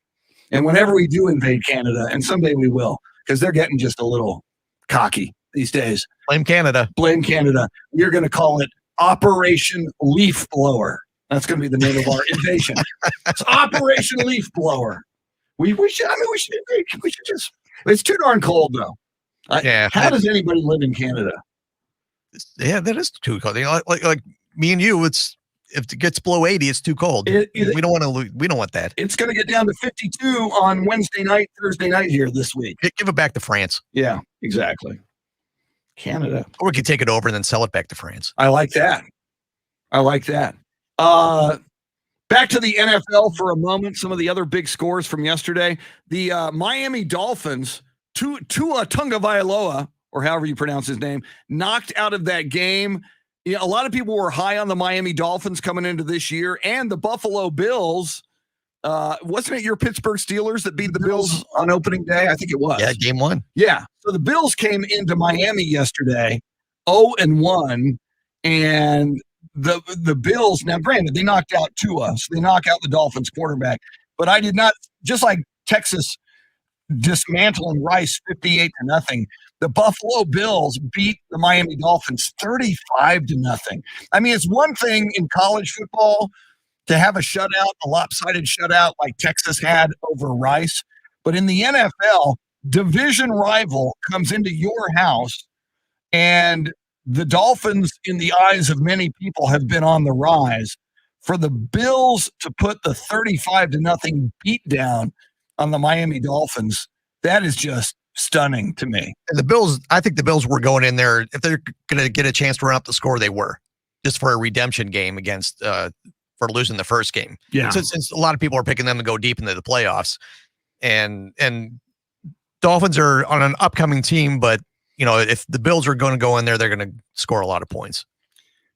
And whenever we do invade Canada, and someday we will, because they're getting just a little cocky these days. Blame Canada. Blame Canada. We're going to call it Operation Leaf Blower. That's going to be the name of our invasion. It's Operation Leaf Blower. We should just. It's too darn cold though. How does anybody live in Canada? Yeah, that is too cold. You know, like me and you, if it gets below 80, it's too cold. We don't want to. We don't want that. It's going to get down to 52 on Wednesday night, Thursday night here this week. Give it back to France. Yeah, exactly. Canada. Or we could take it over and then sell it back to France. I like that. Back to the NFL for a moment. Some of the other big scores from yesterday. The Miami Dolphins, Tua Tagovailoa, or however you pronounce his name, knocked out of that game. Yeah, a lot of people were high on the Miami Dolphins coming into this year, and the Buffalo Bills. Wasn't it your Pittsburgh Steelers that beat the Bills on opening day? I think it was. Yeah, game one. Yeah. So the Bills came into Miami yesterday, 0-1, and the Bills. Now, granted, they knocked out Tua, so they knock out the Dolphins quarterback. But I did not, just like Texas dismantling Rice 58-0. The Buffalo Bills beat the Miami Dolphins 35-0. I mean, it's one thing in college football to have a shutout, a lopsided shutout like Texas had over Rice. But in the NFL, division rival comes into your house, and the Dolphins, in the eyes of many people, have been on the rise. For the Bills to put the 35-0 beat down on the Miami Dolphins, that is just stunning to me. And the Bills, I think the Bills were going in there, if they're going to get a chance to run up the score, they were, just for a redemption game against for losing the first game. Yeah. Since a lot of people are picking them to go deep into the playoffs, and Dolphins are on an upcoming team, but you know, if the Bills are going to go in there, they're going to score a lot of points.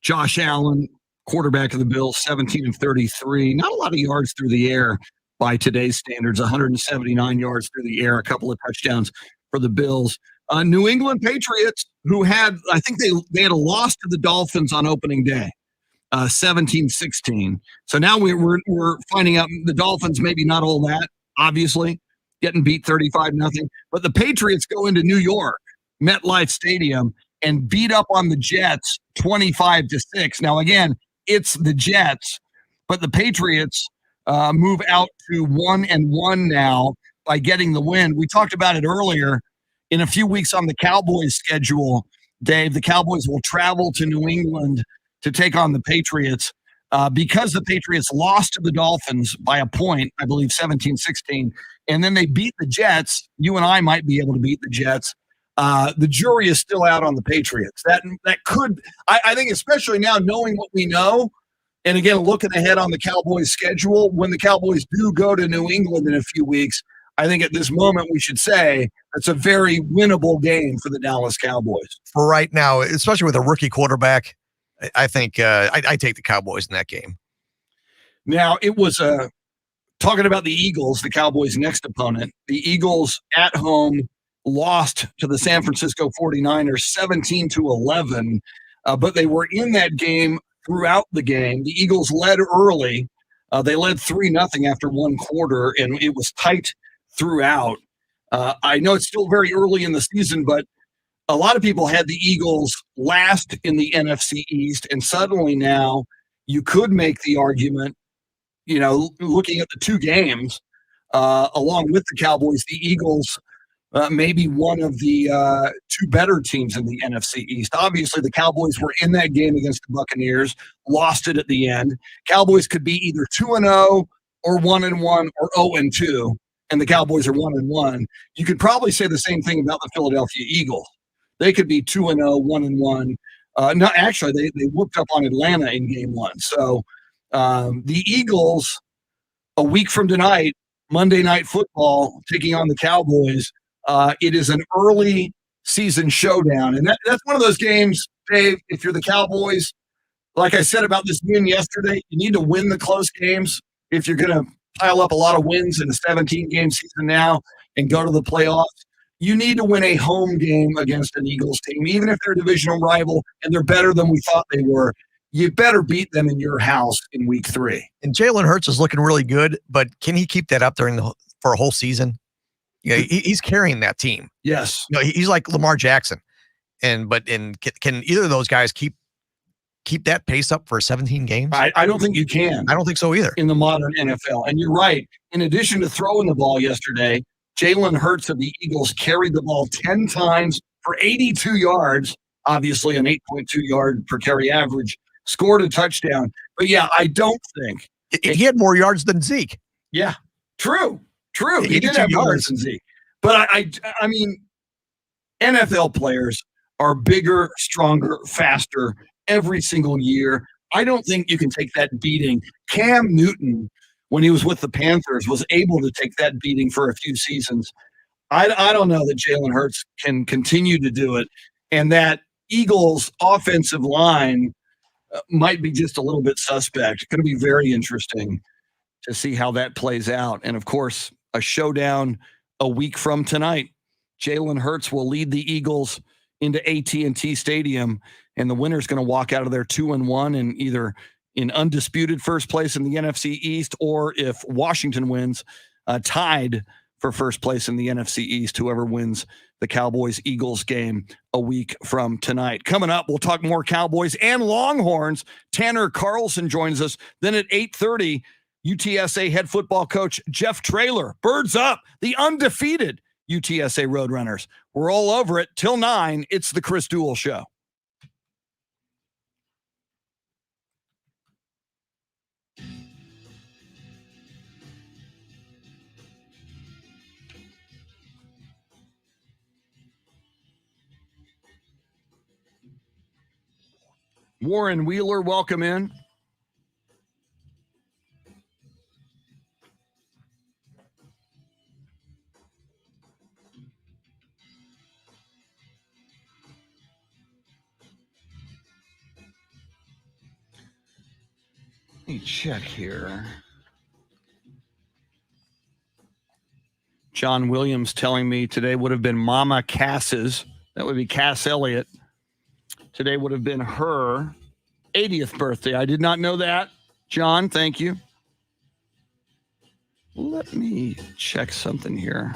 Josh Allen, quarterback of the Bills, 17 of 33, not a lot of yards through the air by today's standards, 179 yards through the air, a couple of touchdowns for the Bills. New England Patriots, who had, I think they had a loss to the Dolphins on opening day. 17-16. So now we're finding out the Dolphins maybe not all that obviously, getting beat 35-0. But the Patriots go into New York, MetLife Stadium, and beat up on the Jets 25-6. Now, again, it's the Jets, but the Patriots move out to 1-1 now by getting the win. We talked about it earlier. In a few weeks on the Cowboys schedule, Dave, the Cowboys will travel to New England to take on the Patriots. Because the Patriots lost to the Dolphins by a point, I believe 17-16, and then they beat the Jets. You and I might be able to beat the Jets. The jury is still out on the Patriots. That could, I think, especially now knowing what we know, and again, looking ahead on the Cowboys schedule, when the Cowboys do go to New England in a few weeks, I think at this moment we should say it's a very winnable game for the Dallas Cowboys. For right now, especially with a rookie quarterback, I think I take the Cowboys in that game. Now, it was talking about the Eagles, the Cowboys' next opponent. The Eagles at home lost to the San Francisco 49ers 17-11, but they were in that game throughout the game. The Eagles led early. They led 3-0 after one quarter, and it was tight throughout. I know it's still very early in the season, but a lot of people had the Eagles last in the NFC East, and suddenly now you could make the argument, looking at the two games, along with the Cowboys, the Eagles may be one of the two better teams in the NFC East. Obviously, the Cowboys were in that game against the Buccaneers, lost it at the end. Cowboys could be either 2-0 or 1-1 or 0-2, and the Cowboys are 1-1. You could probably say the same thing about the Philadelphia Eagles. They could be 2-0, 1-1. No, actually, they whooped up on Atlanta in game one. So the Eagles, a week from tonight, Monday Night Football, taking on the Cowboys. It is an early season showdown. And that's one of those games, Dave, if you're the Cowboys, like I said about this win yesterday, you need to win the close games if you're going to pile up a lot of wins in a 17-game season now and go to the playoffs. You need to win a home game against an Eagles team, even if they're a divisional rival and they're better than we thought they were. You better beat them in your house in week 3. And Jalen Hurts is looking really good, but can he keep that up for a whole season? Yeah, he's carrying that team. Yes. He's like Lamar Jackson. Can either of those guys keep that pace up for 17 games? I don't think you can. I don't think so either. In the modern NFL. And you're right. In addition to throwing the ball yesterday, Jalen Hurts of the Eagles carried the ball 10 times for 82 yards, obviously an 8.2 yard per carry average, scored a touchdown. But yeah, I don't think. He had more yards than Zeke. Yeah, true. He did have yards than Zeke. But I mean, NFL players are bigger, stronger, faster every single year. I don't think you can take that beating. Cam Newton, when he was with the Panthers, was able to take that beating for a few seasons. I don't know that Jalen Hurts can continue to do it. And that Eagles offensive line might be just a little bit suspect. It's going to be very interesting to see how that plays out. And, of course, a showdown a week from tonight. Jalen Hurts will lead the Eagles into AT&T Stadium, and the winner's going to walk out of there 2-1 and either in undisputed first place in the NFC East, or if Washington wins, tied for first place in the NFC East, whoever wins the Cowboys-Eagles game a week from tonight. Coming up, we'll talk more Cowboys and Longhorns. Tanner Carlson joins us. Then at 8:30, UTSA head football coach Jeff Traylor. Birds up, the undefeated UTSA Roadrunners. We're all over it. Till 9, it's the Chris Duel Show. Warren Wheeler, welcome in. Let me check here. John Williams telling me today would have been Mama Cass's. That would be Cass Elliott. Today would have been her 80th birthday. I did not know that. John, thank you. Let me check something here.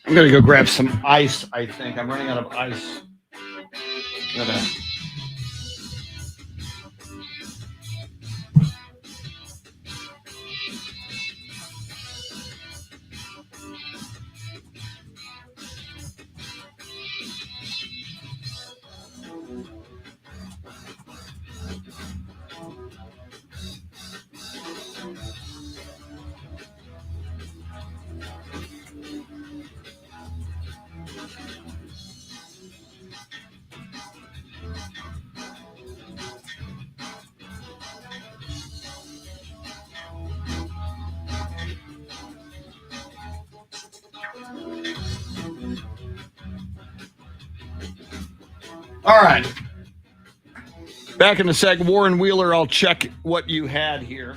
I'm gonna go grab some ice. I think I'm running out of ice. Gonna- All right. Back in a sec, Warren Wheeler. I'll check what you had here.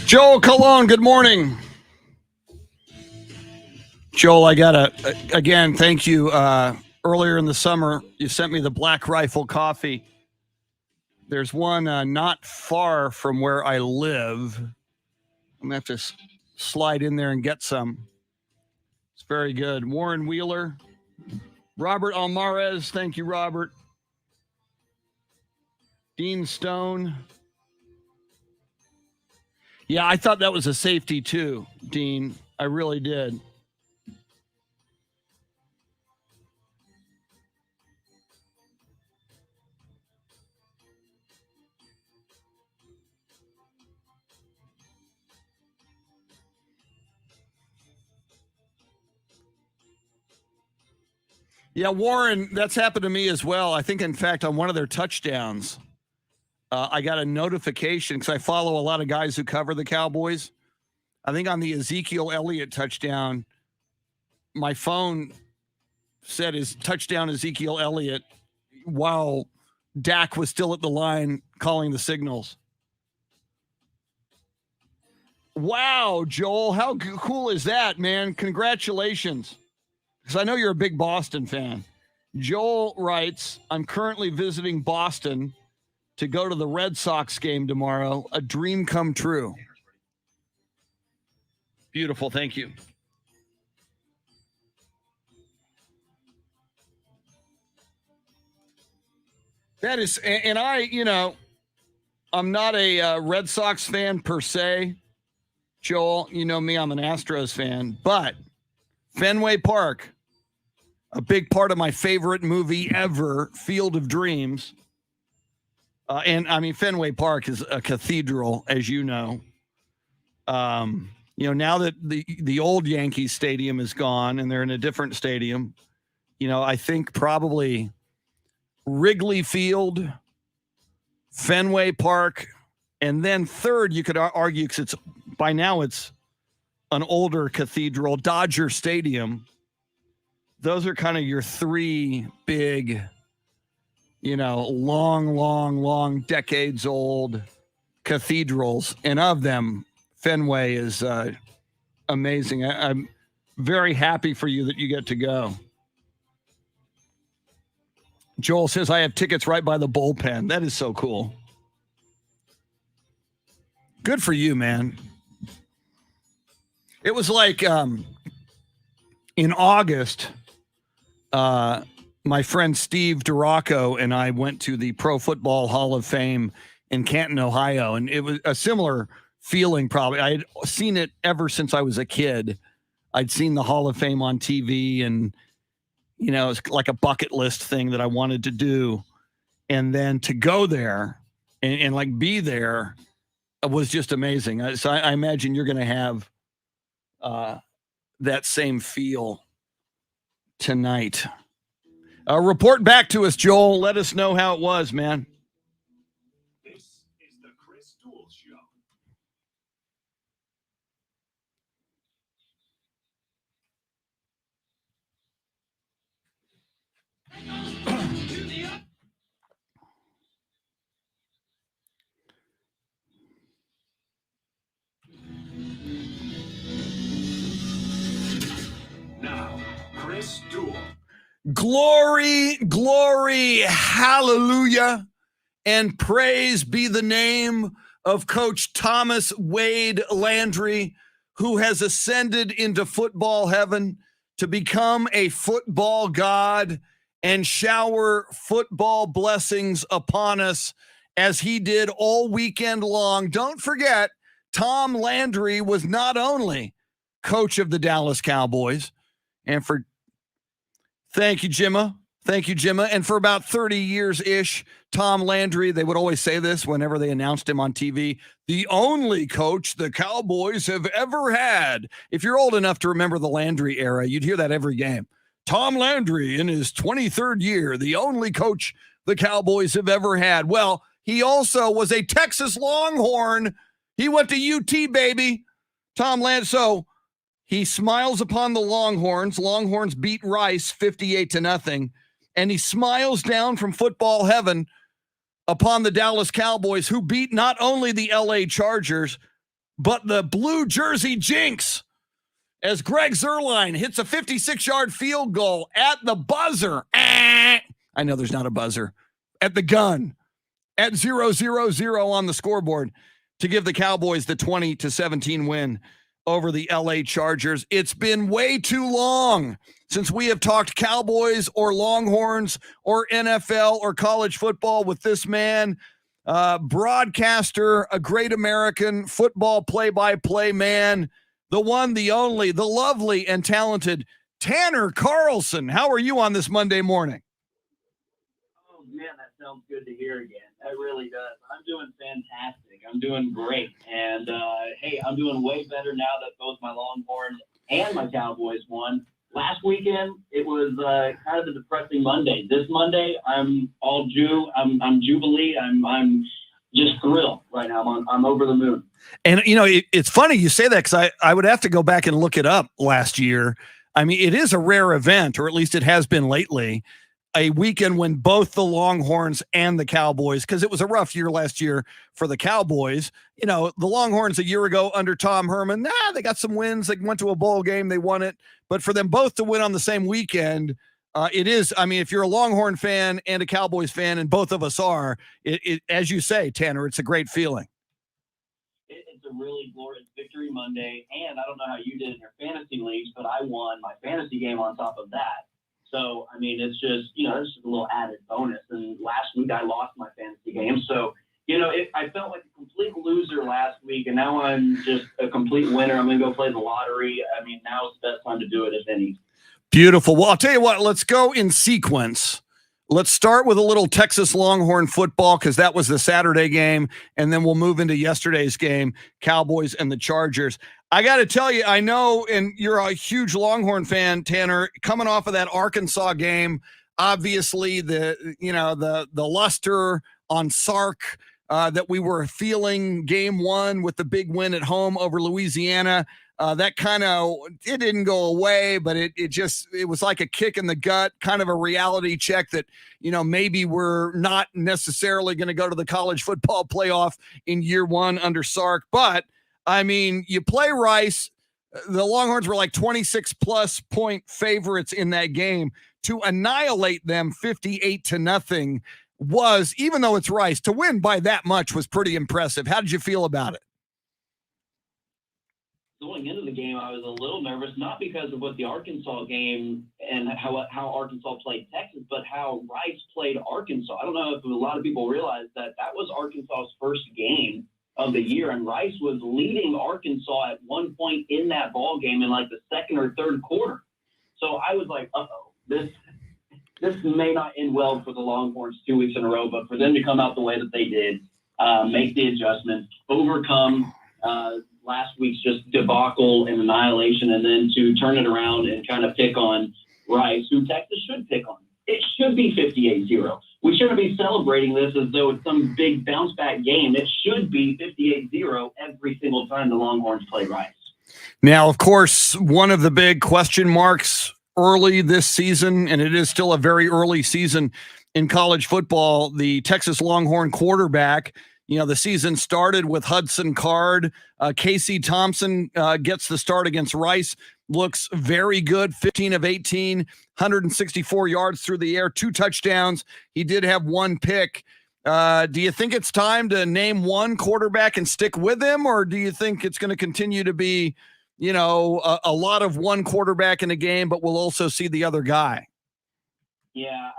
Joel Colon, good morning. Joel, I got again, thank you. Earlier in the summer, you sent me the Black Rifle coffee. There's one not far from where I live. I'm going to have to slide in there and get some. It's very good. Warren Wheeler, Robert Almarez, thank you, Robert. Dean Stone. Yeah, I thought that was a safety too, Dean. I really did. Yeah, Warren, that's happened to me as well. I think, in fact, on one of their touchdowns, I got a notification because I follow a lot of guys who cover the Cowboys. I think on the Ezekiel Elliott touchdown, my phone said his touchdown Ezekiel Elliott while Dak was still at the line calling the signals. Wow, Joel, how cool is that, man? Congratulations. Because I know you're a big Boston fan. Joel writes, I'm currently visiting Boston to go to the Red Sox game tomorrow. A dream come true. Beautiful. Thank you. That is, and I'm not a Red Sox fan per se. Joel, you know me, I'm an Astros fan. But Fenway Park, a big part of my favorite movie ever, Field of Dreams. And I mean, Fenway Park is a cathedral, as you know. Now that the old Yankees stadium is gone and they're in a different stadium, I think probably Wrigley Field, Fenway Park, and then third, you could argue, because by now it's an older cathedral, Dodger Stadium. Those are kind of your three big, long, decades old cathedrals. And of them, Fenway is amazing. I'm very happy for you that you get to go. Joel says, I have tickets right by the bullpen. That is so cool. Good for you, man. It was like in August, my friend Steve DeRocco and I went to the Pro Football Hall of Fame in Canton, Ohio. And it was a similar feeling, probably. I had seen it ever since I was a kid. I'd seen the Hall of Fame on TV, and, it's like a bucket list thing that I wanted to do. And then to go there and like be there was just amazing. So I imagine you're going to have that same feel tonight. Report back to us, Joel. Let us know how it was, man. This is the Chris Duel Show. Now, Chris Duel. Glory, glory, hallelujah, and praise be the name of Coach Thomas Wade Landry, who has ascended into football heaven to become a football god and shower football blessings upon us as he did all weekend long. Don't forget, Tom Landry was not only coach of the Dallas Cowboys, and thank you, Jimma. Thank you, Gemma. And for about 30 years-ish, Tom Landry, they would always say this whenever they announced him on TV, the only coach the Cowboys have ever had. If you're old enough to remember the Landry era, you'd hear that every game. Tom Landry in his 23rd year, the only coach the Cowboys have ever had. Well, he also was a Texas Longhorn. He went to UT, baby. Tom Landry. So he smiles upon the Longhorns. Longhorns beat Rice 58-0. And he smiles down from football heaven upon the Dallas Cowboys, who beat not only the LA Chargers, but the Blue Jersey Jinx, as Greg Zuerlein hits a 56-yard field goal at the buzzer. I know there's not a buzzer. At the gun. At 0-0-0 on the scoreboard to give the Cowboys the 20-17 win over the LA Chargers. It's been way too long since we have talked Cowboys or Longhorns or NFL or college football with this man, broadcaster, a great American football play-by-play man, the one, the only, the lovely and talented Tanner Carlson. How are you on this Monday morning? Oh, man, that sounds good to hear again. That really does. I'm doing fantastic. I'm doing great. And, hey, I'm doing way better now that both my Longhorns and my Cowboys won. Last weekend, it was kind of a depressing Monday. This Monday, I'm all I'm jubilee. I'm just thrilled right now. I'm over the moon. And, you know, it's funny you say that because I would have to go back and look it up last year. I mean, it is a rare event, or at least it has been lately, a weekend when both the Longhorns and the Cowboys, because it was a rough year last year for the Cowboys. You know, the Longhorns a year ago under Tom Herman, they got some wins. They went to a bowl game. They won it. But for them both to win on the same weekend, it is, I mean, if you're a Longhorn fan and a Cowboys fan, and both of us are, it as you say, Tanner, it's a great feeling. It's a really glorious victory Monday. And I don't know how you did in your fantasy leagues, but I won my fantasy game on top of that. So, I mean, it's just, it's just a little added bonus. And last week I lost my fantasy game. So, I felt like a complete loser last week, and now I'm just a complete winner. I'm going to go play the lottery. I mean, now is the best time to do it, if any. Beautiful. Well, I'll tell you what, let's go in sequence. Let's start with a little Texas Longhorn football because that was the Saturday game, and then we'll move into yesterday's game, Cowboys and the Chargers. I got to tell you, I know, and you're a huge Longhorn fan, Tanner, coming off of that Arkansas game, obviously the luster on Sark that we were feeling game one with the big win at home over Louisiana. That kind of, it didn't go away, but it was like a kick in the gut, kind of a reality check that, maybe we're not necessarily going to go to the college football playoff in year one under Sark. But I mean, you play Rice, the Longhorns were like 26+ point favorites in that game. To annihilate them 58-0 was, even though it's Rice, to win by that much was pretty impressive. How did you feel about it? Going into the game, I was a little nervous, not because of what the Arkansas game and how Arkansas played Texas, but how Rice played Arkansas. I don't know if a lot of people realize that was Arkansas's first game of the year, and Rice was leading Arkansas at one point in that ball game in like the second or third quarter. So I was like, this may not end well for the Longhorns 2 weeks in a row, but for them to come out the way that they did, make the adjustments, overcome last week's just debacle and annihilation, and then to turn it around and kind of pick on Rice, who Texas should pick on. It should be 58-0. We shouldn't be celebrating this as though it's some big bounce-back game. It should be 58-0 every single time the Longhorns play Rice. Now, of course, one of the big question marks early this season, and it is still a very early season in college football, the Texas Longhorn quarterback. The season started with Hudson Card. Casey Thompson gets the start against Rice. Looks very good. 15 of 18, 164 yards through the air, 2 touchdowns. He did have 1 pick. Do you think it's time to name one quarterback and stick with him, or do you think it's going to continue to be, a lot of one quarterback in a game, but we'll also see the other guy? Yeah,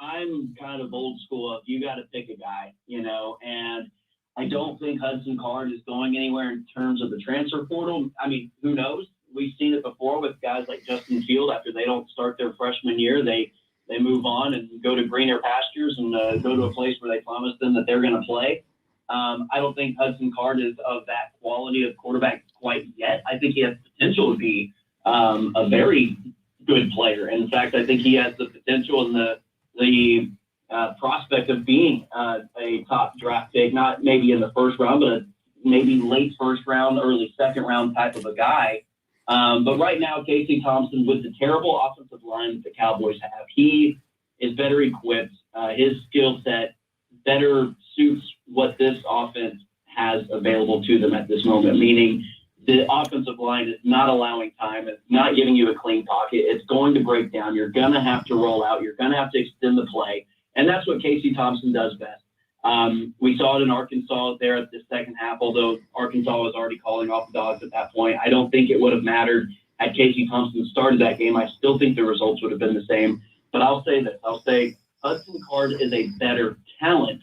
I'm kind of old school of you got to pick a guy, and I don't think Hudson Card is going anywhere in terms of the transfer portal. I mean, who knows? We've seen it before with guys like Justin Field. After they don't start their freshman year, they they move on and go to greener pastures and go to a place where they promised them that they're going to play. I don't think Hudson Card is of that quality of quarterback quite yet. I think he has potential to be a very good player. In fact, I think he has the potential and the prospect of being a top draft pick, not maybe in the first round, but maybe late first round, early second round type of a guy. But right now, Casey Thompson, with the terrible offensive line that the Cowboys have, he is better equipped. His skill set better suits what this offense has available to them at this moment, meaning the offensive line is not allowing time. It's not giving you a clean pocket. It's going to break down. You're going to have to roll out. You're going to have to extend the play. And that's what Casey Thompson does best. We saw it in Arkansas there at the second half, although Arkansas was already calling off the dogs at that point. I don't think it would have mattered had Casey Thompson started that game. I still think the results would have been the same. But I'll say this. I'll say Hudson Card is a better talent,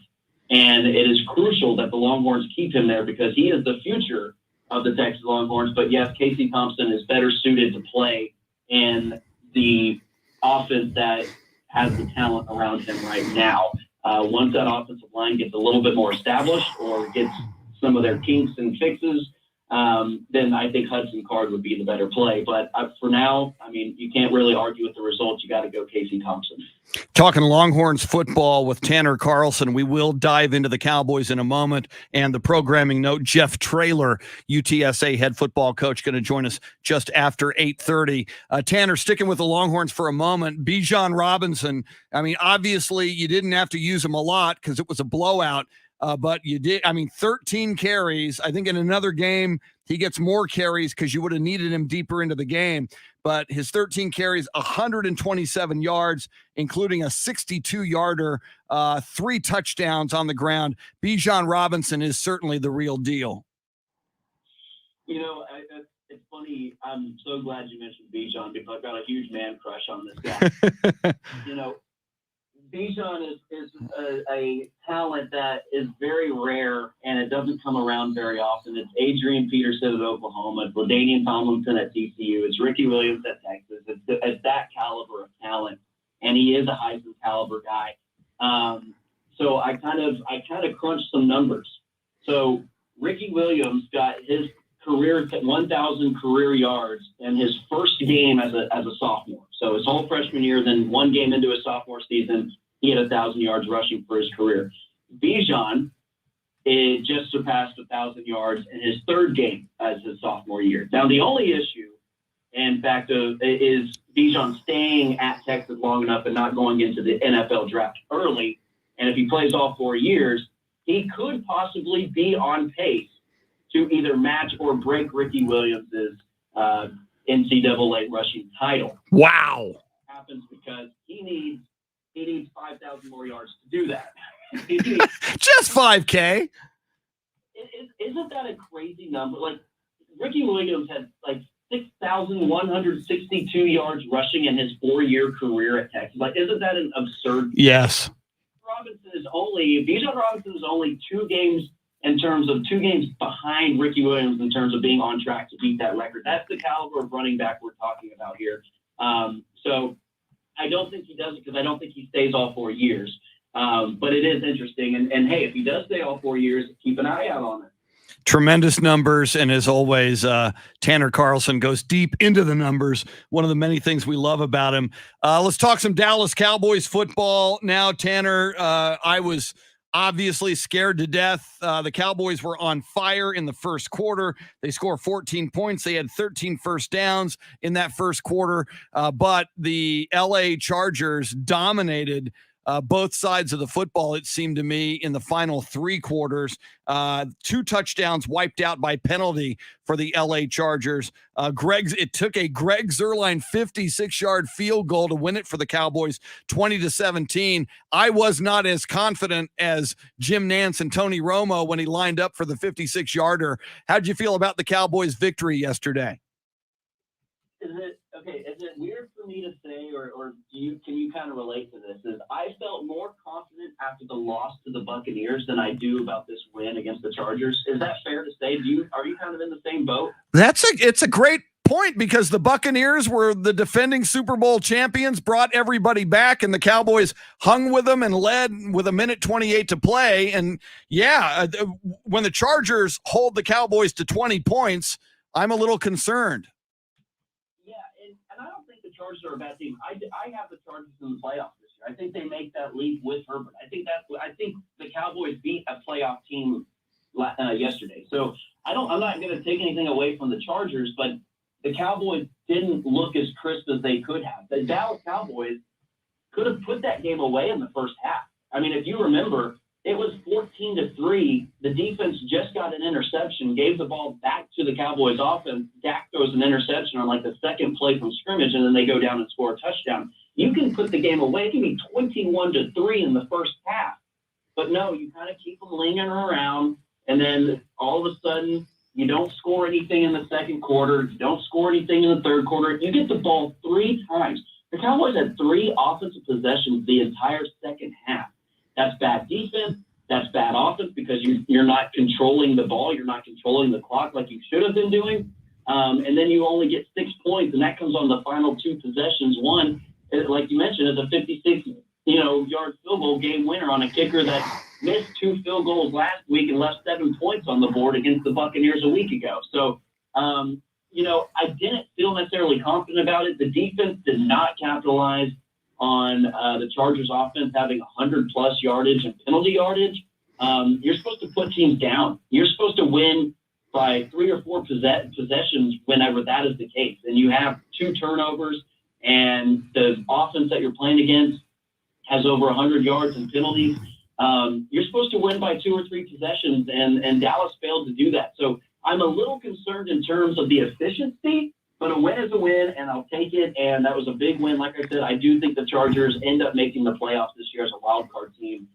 and it is crucial that the Longhorns keep him there because he is the future of the Texas Longhorns. But yes, Casey Thompson is better suited to play in the offense that has the talent around him right now. Once that offensive line gets a little bit more established or gets some of their kinks and fixes, then I think Hudson Card would be the better play. But for now, I mean, you can't really argue with the results. You got to go Casey Thompson. Talking Longhorns football with Tanner Carlson. We will dive into the Cowboys in a moment. And the programming note, Jeff Traylor, UTSA head football coach, going to join us just after 8:30. Tanner, sticking with the Longhorns for a moment. Bijan Robinson, I mean, obviously you didn't have to use him a lot because it was a blowout. But you did, 13 carries. I think in another game, he gets more carries because you would have needed him deeper into the game. But his 13 carries, 127 yards, including a 62-yarder, 3 touchdowns on the ground. Bijan Robinson is certainly the real deal. You know, it's funny. I'm so glad you mentioned Bijan because I've got a huge man crush on this guy. You know, Bijan is a talent that is very rare, and it doesn't come around very often. It's Adrian Peterson at Oklahoma. It's LaDainian Tomlinson at TCU. It's Ricky Williams at Texas. It's that caliber of talent, and he is a Heisman caliber guy. So I kind of crunched some numbers. So Ricky Williams got his career 1,000 career yards in his first game as a sophomore. So his whole freshman year, then one game into his sophomore season, he had 1,000 yards rushing for his career. Bijan just surpassed 1,000 yards in his third game as his sophomore year. Now, the only issue, in fact, is Bijan staying at Texas long enough and not going into the NFL draft early. And if he plays all 4 years, he could possibly be on pace to either match or break Ricky Williams's NCAA rushing title. Wow. Happens because he needs 5,000 more yards to do that. Just 5K. Isn't that a crazy number? Like Ricky Williams had like 6,162 yards rushing in his 4-year career at Texas. Like, isn't that an absurd? Yes. Bijan Robinson is only 2 games behind Ricky Williams in terms of being on track to beat that record. That's the caliber of running back we're talking about here. So I don't think he does it because I don't think he stays all 4 years. But it is interesting. And hey, if he does stay all 4 years, keep an eye out on it. Tremendous numbers. And as always, Tanner Carlson goes deep into the numbers. One of the many things we love about him. Let's talk some Dallas Cowboys football now, Tanner. I was obviously scared to death. The Cowboys were on fire in the first quarter. They scored 14 points. They had 13 first downs in that first quarter. But the LA Chargers dominated both sides of the football, it seemed to me, in the final 3 quarters. 2 touchdowns wiped out by penalty for the LA Chargers. It took a Greg Zuerlein 56-yard field goal to win it for the Cowboys, 20-17. I was not as confident as Jim Nantz and Tony Romo when he lined up for the 56-yarder. How'd you feel about the Cowboys' victory yesterday? Is it weird for me to say, or can you kind of relate to this? Is I felt more confident after the loss to the Buccaneers than I do about this win against the Chargers. Is that fair to say? Are you kind of in the same boat? It's a great point because the Buccaneers were the defending Super Bowl champions, brought everybody back, and the Cowboys hung with them and led with 1:28 to play. And when the Chargers hold the Cowboys to 20 points, I'm a little concerned. Yeah, and I don't think the Chargers are a bad team. I have the Chargers in the playoffs this year. I think they make that leap with Herbert. I think the Cowboys beat a playoff team yesterday. So I'm not going to take anything away from the Chargers, but the Cowboys didn't look as crisp as they could have. The Dallas Cowboys could have put that game away in the first half. I mean, if you remember, it was 14-3. The defense just got an interception, gave the ball back to the Cowboys offense. Dak throws an interception on like the second play from scrimmage, and then they go down and score a touchdown. You can put the game away. It can be 21-3 in the first half. But no, you kind of keep them lingering around, and then all of a sudden you don't score anything in the second quarter. You don't score anything in the third quarter. You get the ball 3 times. The Cowboys had 3 offensive possessions the entire second half. That's bad defense. That's bad offense because you're not controlling the ball. You're not controlling the clock like you should have been doing. And then you only get 6 points, and that comes on the final 2 possessions. One, like you mentioned, is a 56-yard field goal game winner on a kicker that missed 2 field goals last week and left 7 points on the board against the Buccaneers a week ago. So, I didn't feel necessarily confident about it. The defense did not capitalize on the Chargers offense having 100-plus yardage and penalty yardage. You're supposed to put teams down. You're supposed to win by 3 or 4 possessions whenever that is the case. And you have 2 turnovers, and the offense that you're playing against has over 100 yards and penalties. You're supposed to win by 2 or 3 possessions, and Dallas failed to do that. So I'm a little concerned in terms of the efficiency, but a win is a win, and I'll take it. And that was a big win. Like I said, I do think the Chargers end up making the playoffs this year as a wild card team.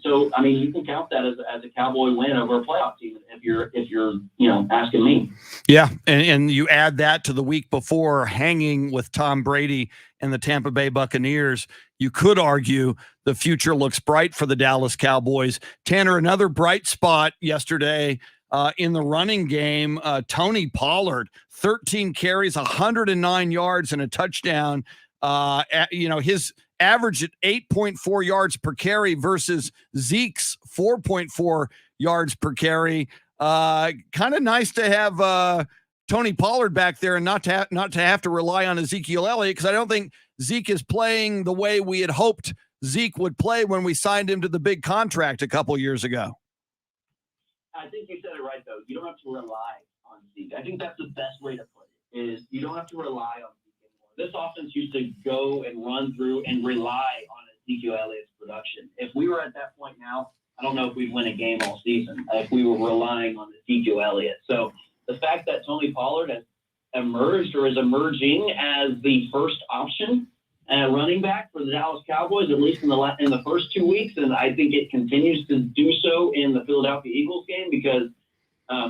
So I mean, you can count that as a Cowboy win over a playoff team if you're asking me. Yeah, and you add that to the week before hanging with Tom Brady and the Tampa Bay Buccaneers, you could argue the future looks bright for the Dallas Cowboys. Tanner, another bright spot yesterday in the running game, Tony Pollard, 13 carries, 109 yards, and a touchdown. His average at 8.4 yards per carry versus Zeke's 4.4 yards per carry. Kind of nice to have Tony Pollard back there and not to have to rely on Ezekiel Elliott, because I don't think Zeke is playing the way we had hoped Zeke would play when we signed him to the big contract a couple years ago. I think you said it right, though. You don't have to rely on Zeke. I think that's the best way to put it, is you don't have to rely on Zeke anymore. This offense used to go and run through and rely on Ezekiel Elliott's production. If we were at that point now, I don't know if we'd win a game all season if we were relying on Ezekiel Elliott. So the fact that Tony Pollard has emerged or is emerging as the first option running back for the Dallas Cowboys, at least in the first 2 weeks, and I think it continues to do so in the Philadelphia Eagles game, because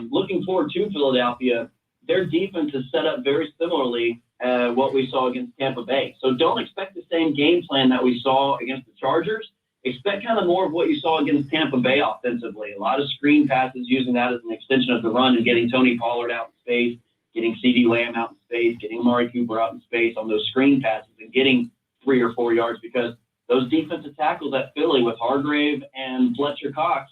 looking forward to Philadelphia, their defense is set up very similarly what we saw against Tampa Bay. So don't expect the same game plan that we saw against the Chargers. Expect kind of more of what you saw against Tampa Bay offensively. A lot of screen passes, using that as an extension of the run and getting Tony Pollard out in space, getting CeeDee Lamb out in space, getting Amari Cooper out in space on those screen passes and getting 3 or 4 yards, because those defensive tackles at Philly with Hargrave and Fletcher Cox,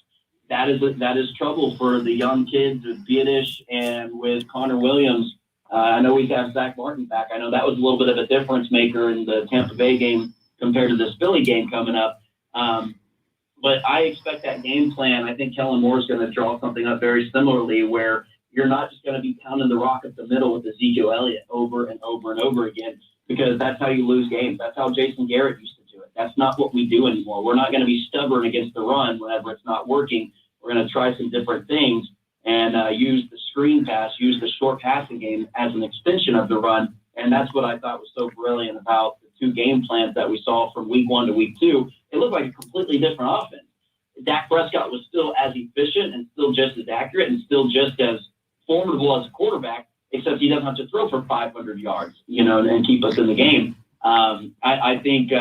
that is trouble for the young kids with Biadish and with Connor Williams. I know we got Zach Martin back. I know that was a little bit of a difference maker in the Tampa Bay game compared to this Philly game coming up. But I expect that game plan. I think Kellen Moore is going to draw something up very similarly, where you're not just going to be pounding the rock up the middle with Ezekiel Elliott over and over and over again, because that's how you lose games. That's how Jason Garrett used to do it. That's not what we do anymore. We're not going to be stubborn against the run whenever it's not working. We're going to try some different things and use the screen pass, use the short passing game as an extension of the run. And that's what I thought was so brilliant about the 2 game plans that we saw from week 1 to week 2. It looked like a completely different offense. Dak Prescott was still as efficient and still just as accurate and still just as formidable as a quarterback, except he doesn't have to throw for 500 yards, and keep us in the game. I think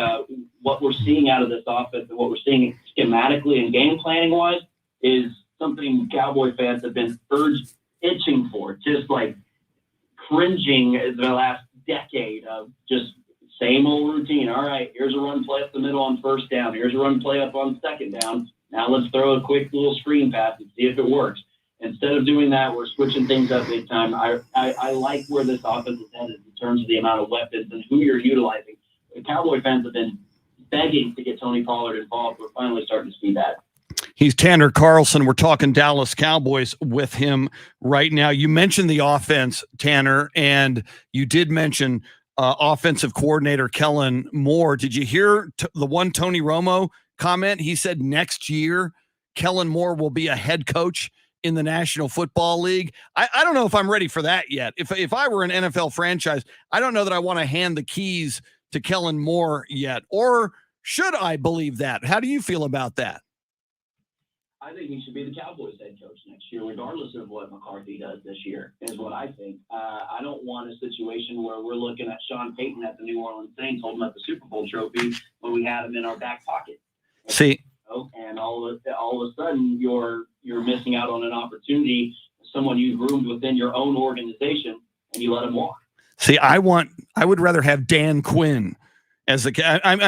what we're seeing out of this offense and what we're seeing schematically and game planning wise is something Cowboy fans have been itching for. Just like cringing as the last decade of just same old routine. All right, here's a run play up the middle on first down. Here's a run play up on second down. Now let's throw a quick little screen pass and see if it works. Instead of doing that, we're switching things up big time. I like where this offense is headed in terms of the amount of weapons and who you're utilizing. The Cowboy fans have been begging to get Tony Pollard involved. We're finally starting to see that. He's Tanner Carlson. We're talking Dallas Cowboys with him right now. You mentioned the offense, Tanner, and you did mention offensive coordinator Kellen Moore. Did you hear the one Tony Romo comment? He said next year Kellen Moore will be a head coach in the National Football League. I don't know if I'm ready for that yet. If I were an NFL franchise, I don't know that I want to hand the keys to Kellen Moore yet. Or should I believe that? How do you feel about that? I think he should be the Cowboys head coach next year, regardless of what McCarthy does this year, is what I think. I don't want a situation where we're looking at Sean Payton at the New Orleans Saints holding up the Super Bowl trophy when we had him in our back pocket. See, and all of a sudden you're missing out on an opportunity, someone you groomed within your own organization, and you let him walk. See, I would rather have Dan Quinn as the.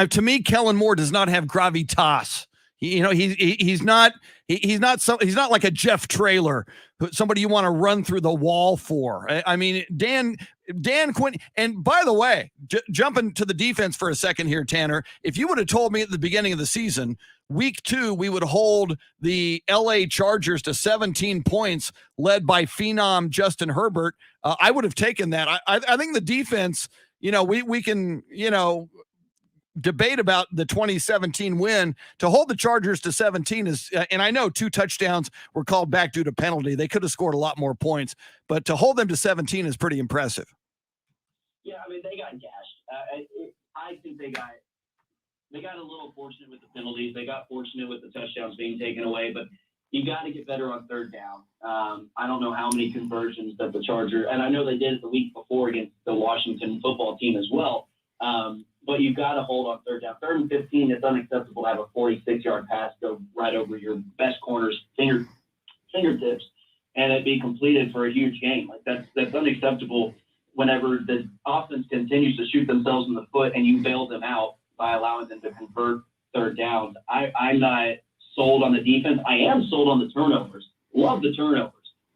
To me, Kellen Moore does not have gravitas. He's not like a Jeff Traylor, somebody you want to run through the wall for. I mean, Dan Quinn. And by the way, jumping to the defense for a second here, Tanner, if you would have told me at the beginning of the season, week 2, we would hold the LA Chargers to 17 points led by phenom Justin Herbert, I would have taken that. I think the defense, we can, debate about the 2017 win. To hold the Chargers to 17 is, and I know 2 touchdowns were called back due to penalty. They could have scored a lot more points, but to hold them to 17 is pretty impressive. Yeah, I mean, they got gashed. I think they got a little fortunate with the penalties. They got fortunate with the touchdowns being taken away, but you got to get better on third down. I don't know how many conversions that the Chargers, and I know they did it the week before against the Washington football team as well. But you've got to hold on third down. 3rd and 15, it's unacceptable to have a 46-yard pass go right over your best corner's fingertips and it be completed for a huge gain. Like that's unacceptable whenever the offense continues to shoot themselves in the foot and you bail them out by allowing them to convert third downs. I'm not sold on the defense. I am sold on the turnovers. Love the turnovers.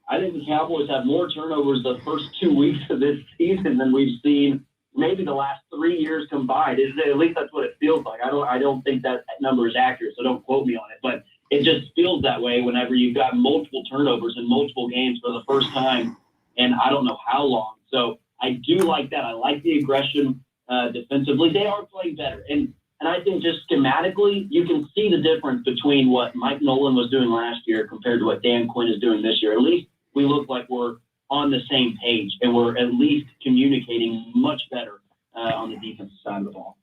I think the Cowboys have more turnovers the first 2 weeks of this season than we've seen maybe the last 3 years combined. At least that's what it feels like. I don't think that number is accurate, so don't quote me on it. But it just feels that way whenever you've got multiple turnovers in multiple games for the first time in I don't know how long. So I do like that. I like the aggression defensively. They are playing better. And I think just schematically, you can see the difference between what Mike Nolan was doing last year compared to what Dan Quinn is doing this year. At least we look like we're on the same page, and we're at least communicating much better on the defensive side of the ball.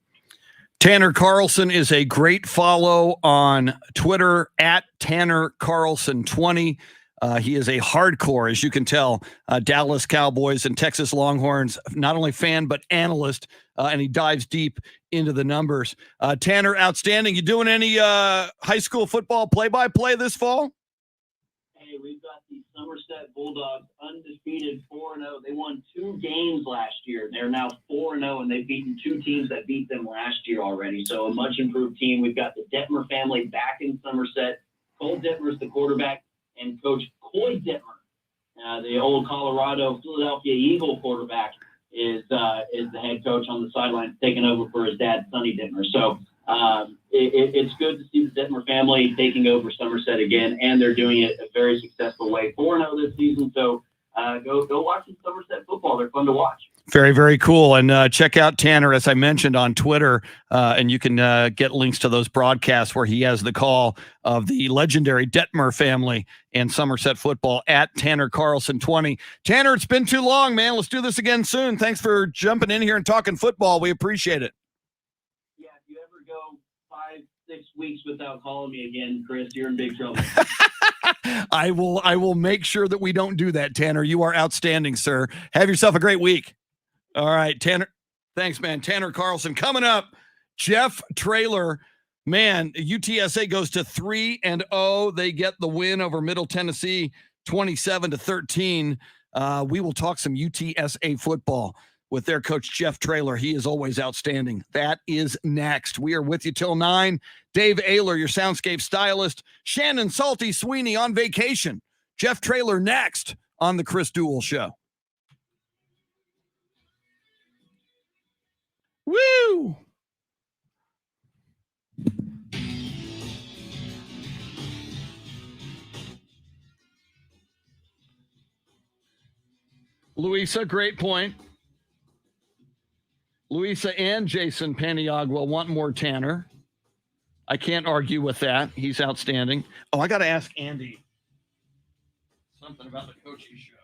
Tanner Carlson is a great follow on Twitter at Tanner Carlson 20. He is a hardcore, as you can tell, Dallas Cowboys and Texas Longhorns, not only fan, but analyst, and he dives deep into the numbers. Tanner, outstanding. You doing any high school football play-by-play this fall? Hey, we've got the Somerset Bulldogs undefeated 4-0. They won 2 games last year. They're now 4-0, and they've beaten 2 teams that beat them last year already. So a much improved team. We've got the Detmer family back in Somerset. Cole Detmer is the quarterback, and Coach Coy Detmer, the old Colorado Philadelphia Eagle quarterback, is the head coach on the sidelines, taking over for his dad, Sonny Detmer. So it's good to see the Detmer family taking over Somerset again, and they're doing it a very successful way. 4-0 this season, so go watch some Somerset football. They're fun to watch. Very, very cool. And check out Tanner, as I mentioned, on Twitter, and you can get links to those broadcasts where he has the call of the legendary Detmer family and Somerset football at Tanner Carlson 20. Tanner, it's been too long, man. Let's do this again soon. Thanks for jumping in here and talking football. We appreciate it. Yeah, if you ever go 5-6 weeks without calling me again, Chris, you're in big trouble. I will make sure that we don't do that, Tanner. You are outstanding, sir. Have yourself a great week. All right, Tanner. Thanks, man. Tanner Carlson coming up. Jeff Traylor, man, UTSA goes to 3-0. They get the win over Middle Tennessee, 27-13. We will talk some UTSA football with their coach, Jeff Traylor. He is always outstanding. That is next. We are with you till 9. Dave Ayler, your soundscape stylist. Shannon Salty Sweeney on vacation. Jeff Traylor next on the Chris Duel Show. Woo! Louisa, great point. Louisa and Jason Paniagua want more Tanner. I can't argue with that. He's outstanding. Oh, I got to ask Andy something about the coaching show.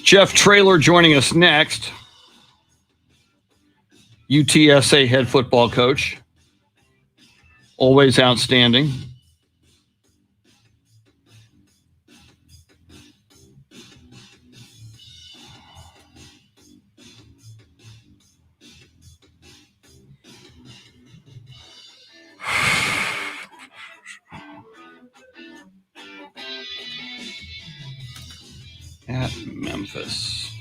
Jeff Traylor joining us next. UTSA head football coach. Always outstanding. At Memphis.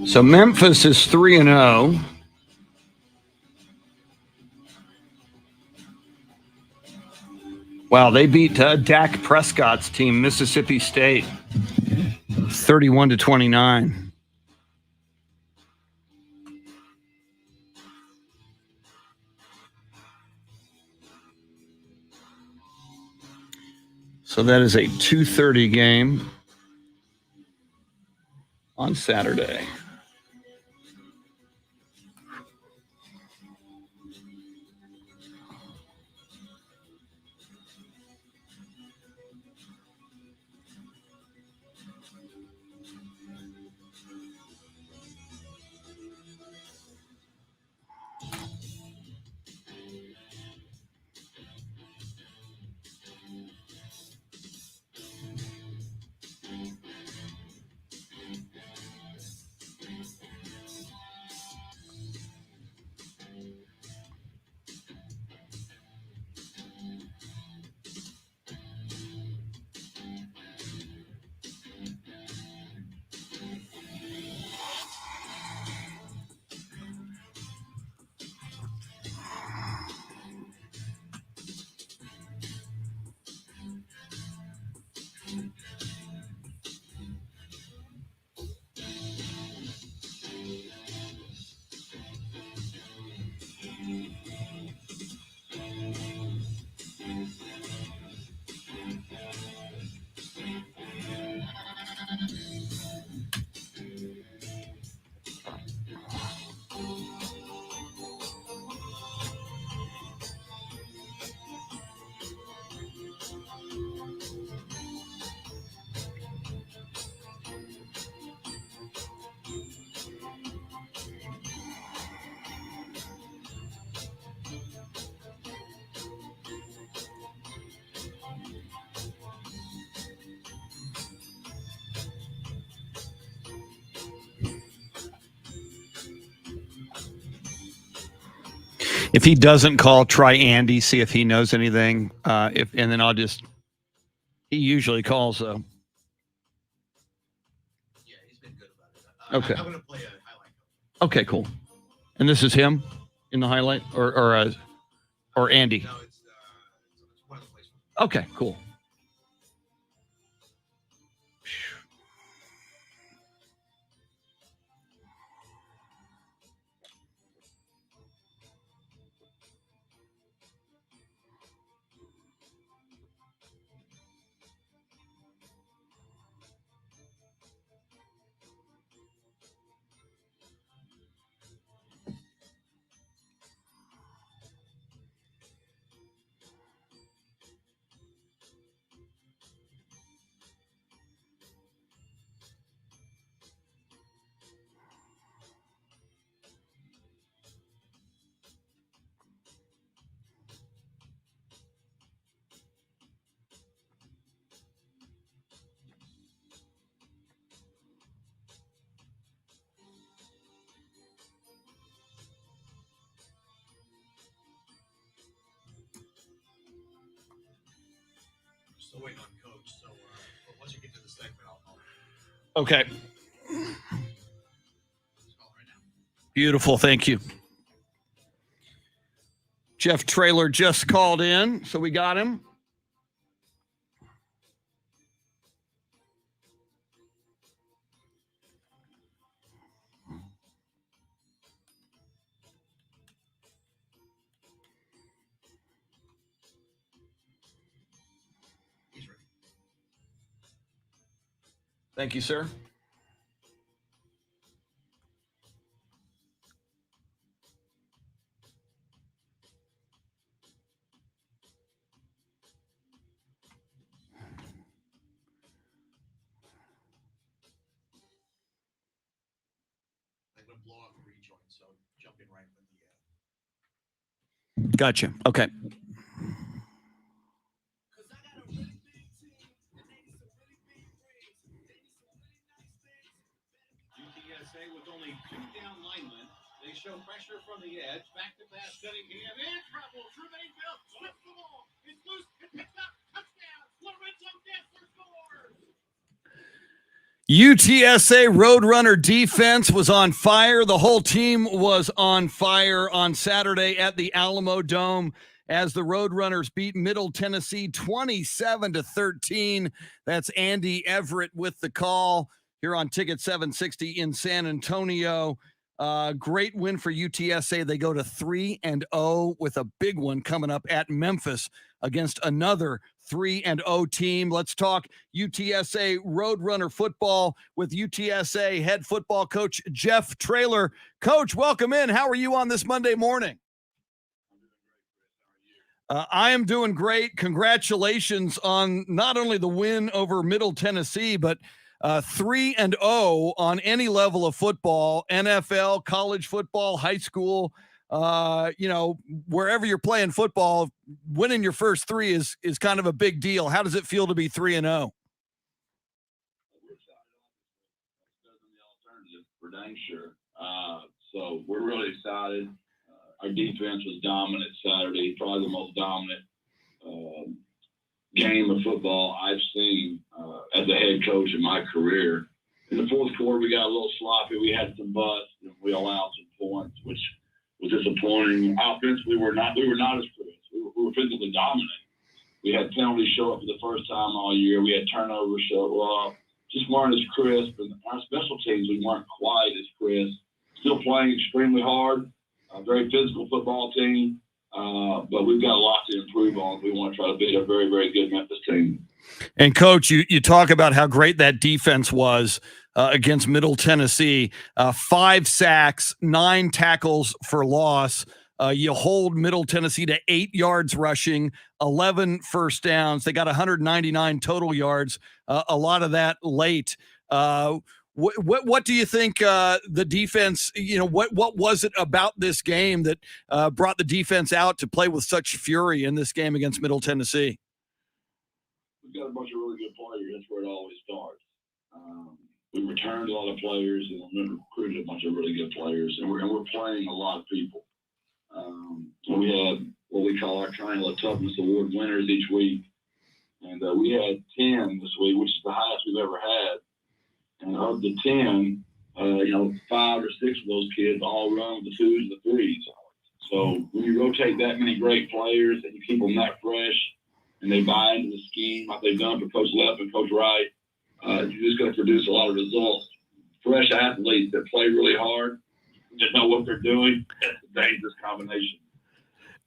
So Memphis is 3-0. Wow, they beat Dak Prescott's team, Mississippi State, 31-29. So that is a 2:30 game on Saturday. If he doesn't call, try Andy, see if he knows anything. And then I'll just. He usually calls though. Yeah, he's been good about it. Okay. I'm going to play a highlight. Okay, cool. And this is him in the highlight, or Andy. No, it's one of the places. Okay, cool. Still waiting on coach. So once you get to the segment, I'll Okay. call right now. Beautiful. Thank you. Jeff Traylor just called in, so we got him. He's ready. Thank you, sir. I'm going to blow off the rejoin, so jump in right when the. Gotcha. Okay. UTSA with only 2 down linemen. They show pressure from the edge. Back to pass Cunningham. In trouble. Tremaine slips the ball. It's loose. It's picked up. Touchdown. Lorenzo Kessler scores. UTSA Roadrunner defense was on fire. The whole team was on fire on Saturday at the Alamo Dome as the Roadrunners beat Middle Tennessee 27-13. That's Andy Everett with the call here on Ticket 760 in San Antonio. Great win for UTSA. They go to 3-0 with a big one coming up at Memphis against another 3-0 team. Let's talk UTSA Roadrunner football with UTSA head football coach Jeff Traylor. Coach, welcome in. How are you on this Monday morning? I am doing great. Congratulations on not only the win over Middle Tennessee, but 3-0 on any level of football, NFL, college football, high school, wherever you're playing football, winning your first three is kind of a big deal. How does it feel to be 3-0? For dang sure. So we're really excited. Our defense was dominant Saturday, probably the most dominant game of football I've seen as a head coach in my career. In the fourth quarter, we got a little sloppy. We had some busts, and we allowed some points, which was disappointing. Offense, we were not as crisp. We were physically dominant. We had penalties show up for the first time all year. We had turnovers show up. Just weren't as crisp. And our special teams, we weren't quite as crisp. Still playing extremely hard. A very physical football team. But we've got a lot to improve on. We want to try to beat a very, very good Memphis team. And, Coach, you talk about how great that defense was against Middle Tennessee. 5 sacks, 9 tackles for loss. You hold Middle Tennessee to 8 yards rushing, 11 first downs. They got 199 total yards, a lot of that late. What do you think the defense, what was it about this game that brought the defense out to play with such fury in this game against Middle Tennessee? We've got a bunch of really good players. That's where it always starts. We returned a lot of players and we recruited a bunch of really good players, and we're playing a lot of people. We have what we call our Triangle of Toughness Award winners each week, and we had 10 this week, which is the highest we've ever had. And of the 10, 5 or 6 of those kids all run with the 2s and the 3s. So when you rotate that many great players and you keep them that fresh and they buy into the scheme like they've done for Coach Left and Coach Wright, you're just going to produce a lot of results. Fresh athletes that play really hard, that know what they're doing, that's a dangerous combination.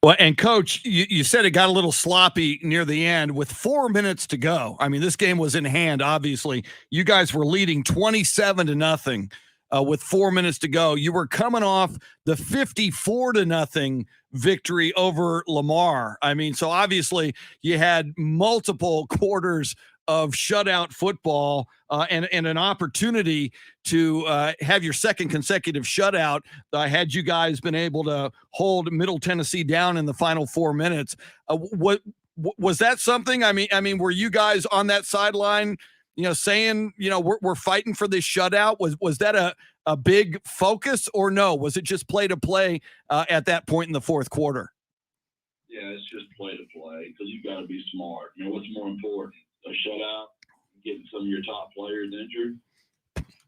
Well, and Coach, you said it got a little sloppy near the end with 4 minutes to go. I mean, this game was in hand, obviously. You guys were leading 27-0 with 4 minutes to go. You were coming off the 54-0 victory over Lamar. I mean, so obviously you had multiple quarters of shutout football and an opportunity to have your second consecutive shutout. Had you guys been able to hold Middle Tennessee down in the final 4 minutes, what was that something? I mean, were you guys on that sideline, saying, we're fighting for this shutout? Was that a big focus, or no? Was it just play to play at that point in the fourth quarter? Yeah, it's just play to play because you've got to be smart. What's more important? A shutout, getting some of your top players injured,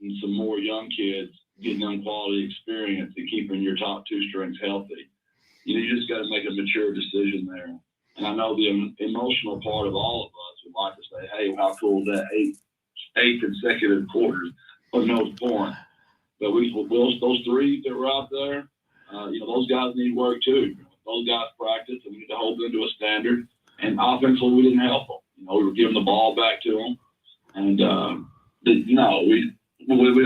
and some more young kids getting them quality experience and keeping your top 2 strings healthy. You just got to make a mature decision there. And I know the emotional part of all of us would like to say, hey, how cool is that? 8 consecutive quarters of no point. But those 3 that were out there, those guys need work too. Those guys practice, and we need to hold them to a standard. And offensively, we didn't help them. We were giving the ball back to them. And, we'd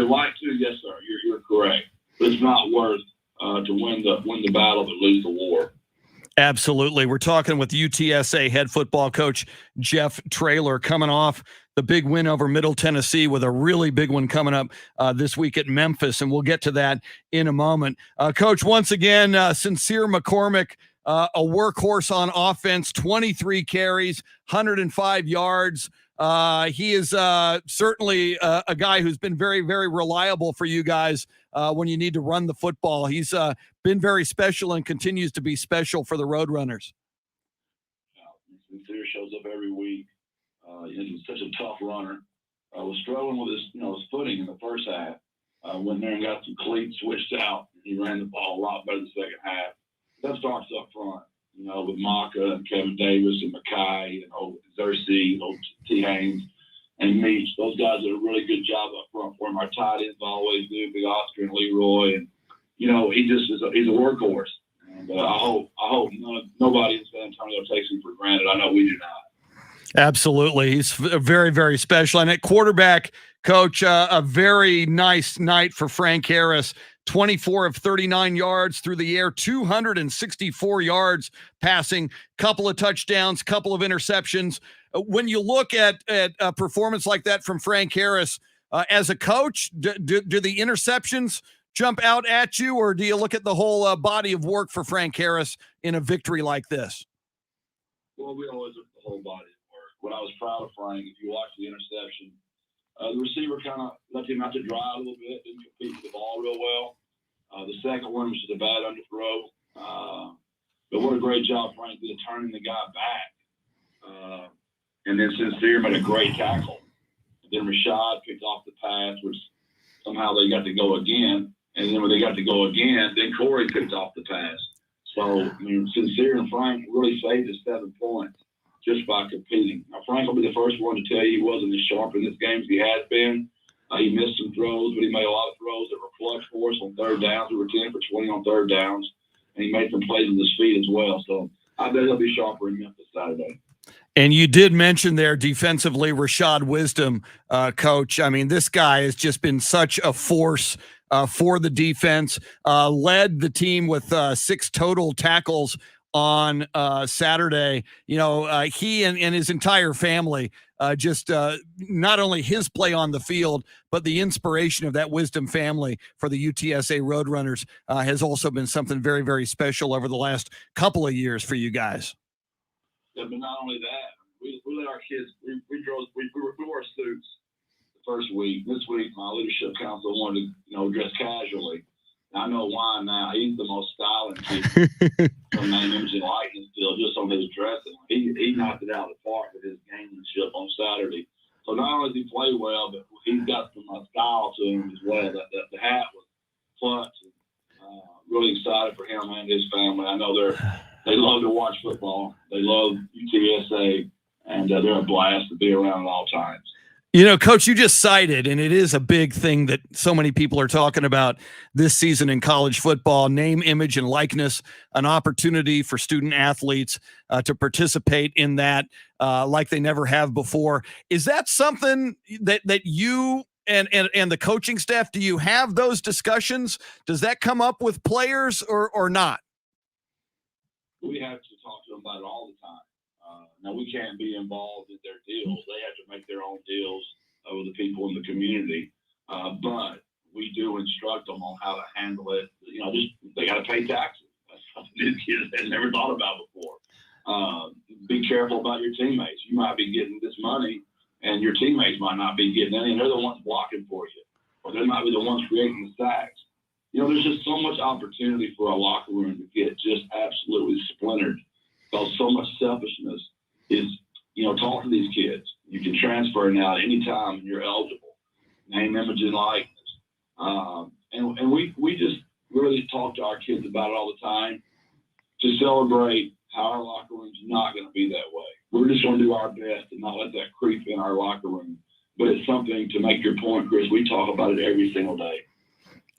like to, yes, sir, you're correct. But it's not worth to win the battle but lose the war. Absolutely. We're talking with UTSA head football coach Jeff Traylor, coming off the big win over Middle Tennessee with a really big one coming up this week at Memphis, and we'll get to that in a moment. Coach, once again, Sincere McCormick, a workhorse on offense, 23 carries, 105 yards. He is certainly a guy who's been very, very reliable for you guys when you need to run the football. He's been very special and continues to be special for the Roadrunners. Sincere shows up every week. He's such a tough runner. Was struggling with his footing in the first half. Went there and got some cleats switched out. He ran the ball a lot better the second half. That starts up front, with Maka and Kevin Davis and Mackay and Xerxes, T. Haynes, and Meach. Those guys did a really good job up front for him. Our tight ends always do, Big Oscar and Leroy and he just he's a workhorse. And I hope nobody in San Antonio takes him for granted. I know we do not. Absolutely. He's very, very special. And at quarterback, Coach, a very nice night for Frank Harris. 24 of 39 yards through the air, 264 yards passing, couple of touchdowns, couple of interceptions. When you look at a performance like that from Frank Harris, as a coach, do the interceptions jump out at you, or do you look at the whole body of work for Frank Harris in a victory like this? Well, we always look at the whole body of work. What I was proud of Frank, if you watch the interception, the receiver kind of let him out to dry a little bit, didn't compete with the ball real well. The second one was just a bad underthrow. But what a great job Frank did turning the guy back. And then Sincere made a great tackle. And then Rashad picked off the pass, which somehow they got to go again. And then when they got to go again, then Corey picked off the pass. So, Sincere and Frank really saved us 7 points just by competing. Now, Frank will be the first one to tell you he wasn't as sharp in this game as he has been. He missed some throws, but he made a lot of throws that were clutch for us on third downs. We were 10 for 20 on third downs, and he made some plays with his feet as well. So I bet he'll be sharper in Memphis Saturday. And you did mention there defensively Rashad Wisdom, Coach. I mean, this guy has just been such a force for the defense, led the team with 6 total tackles on Saturday. He and his entire family, just not only his play on the field, but the inspiration of that Wisdom family for the UTSA Roadrunners has also been something very, very special over the last couple of years for you guys. Yeah, but not only that, we let our kids, we wore suits the first week. This week, my leadership council wanted to, dress casually. I know why now. He's the most styling kid from name, image, and likeness still, just on his dressing. He knocked it out of the park with his gamemanship on Saturday. So not only does he play well, but he's got some style to him as well. The hat was clutch. Really excited for him and his family. I know they love to watch football. They love UTSA, and they're a blast to be around at all times. Coach, you just cited, and it is a big thing that so many people are talking about this season in college football, name, image, and likeness, an opportunity for student athletes to participate in that like they never have before. Is that something that you and the coaching staff, do you have those discussions? Does that come up with players or not? We have to talk to them about it all the time. Now, we can't be involved in their deals. They have to make their own deals with the people in the community. But we do instruct them on how to handle it. They got to pay taxes. That's something these kids had never thought about before. Be careful about your teammates. You might be getting this money, and your teammates might not be getting any, and they're the ones blocking for you. Or they might be the ones creating the sacks. There's just so much opportunity for a locker room to get just absolutely splintered. Because so much selfishness is, talk to these kids. You can transfer now at any time and you're eligible. Name, image, and likeness. And we just really talk to our kids about it all the time to celebrate how our locker room's not going to be that way. We're just going to do our best to not let that creep in our locker room. But it's something, to make your point, Chris, we talk about it every single day.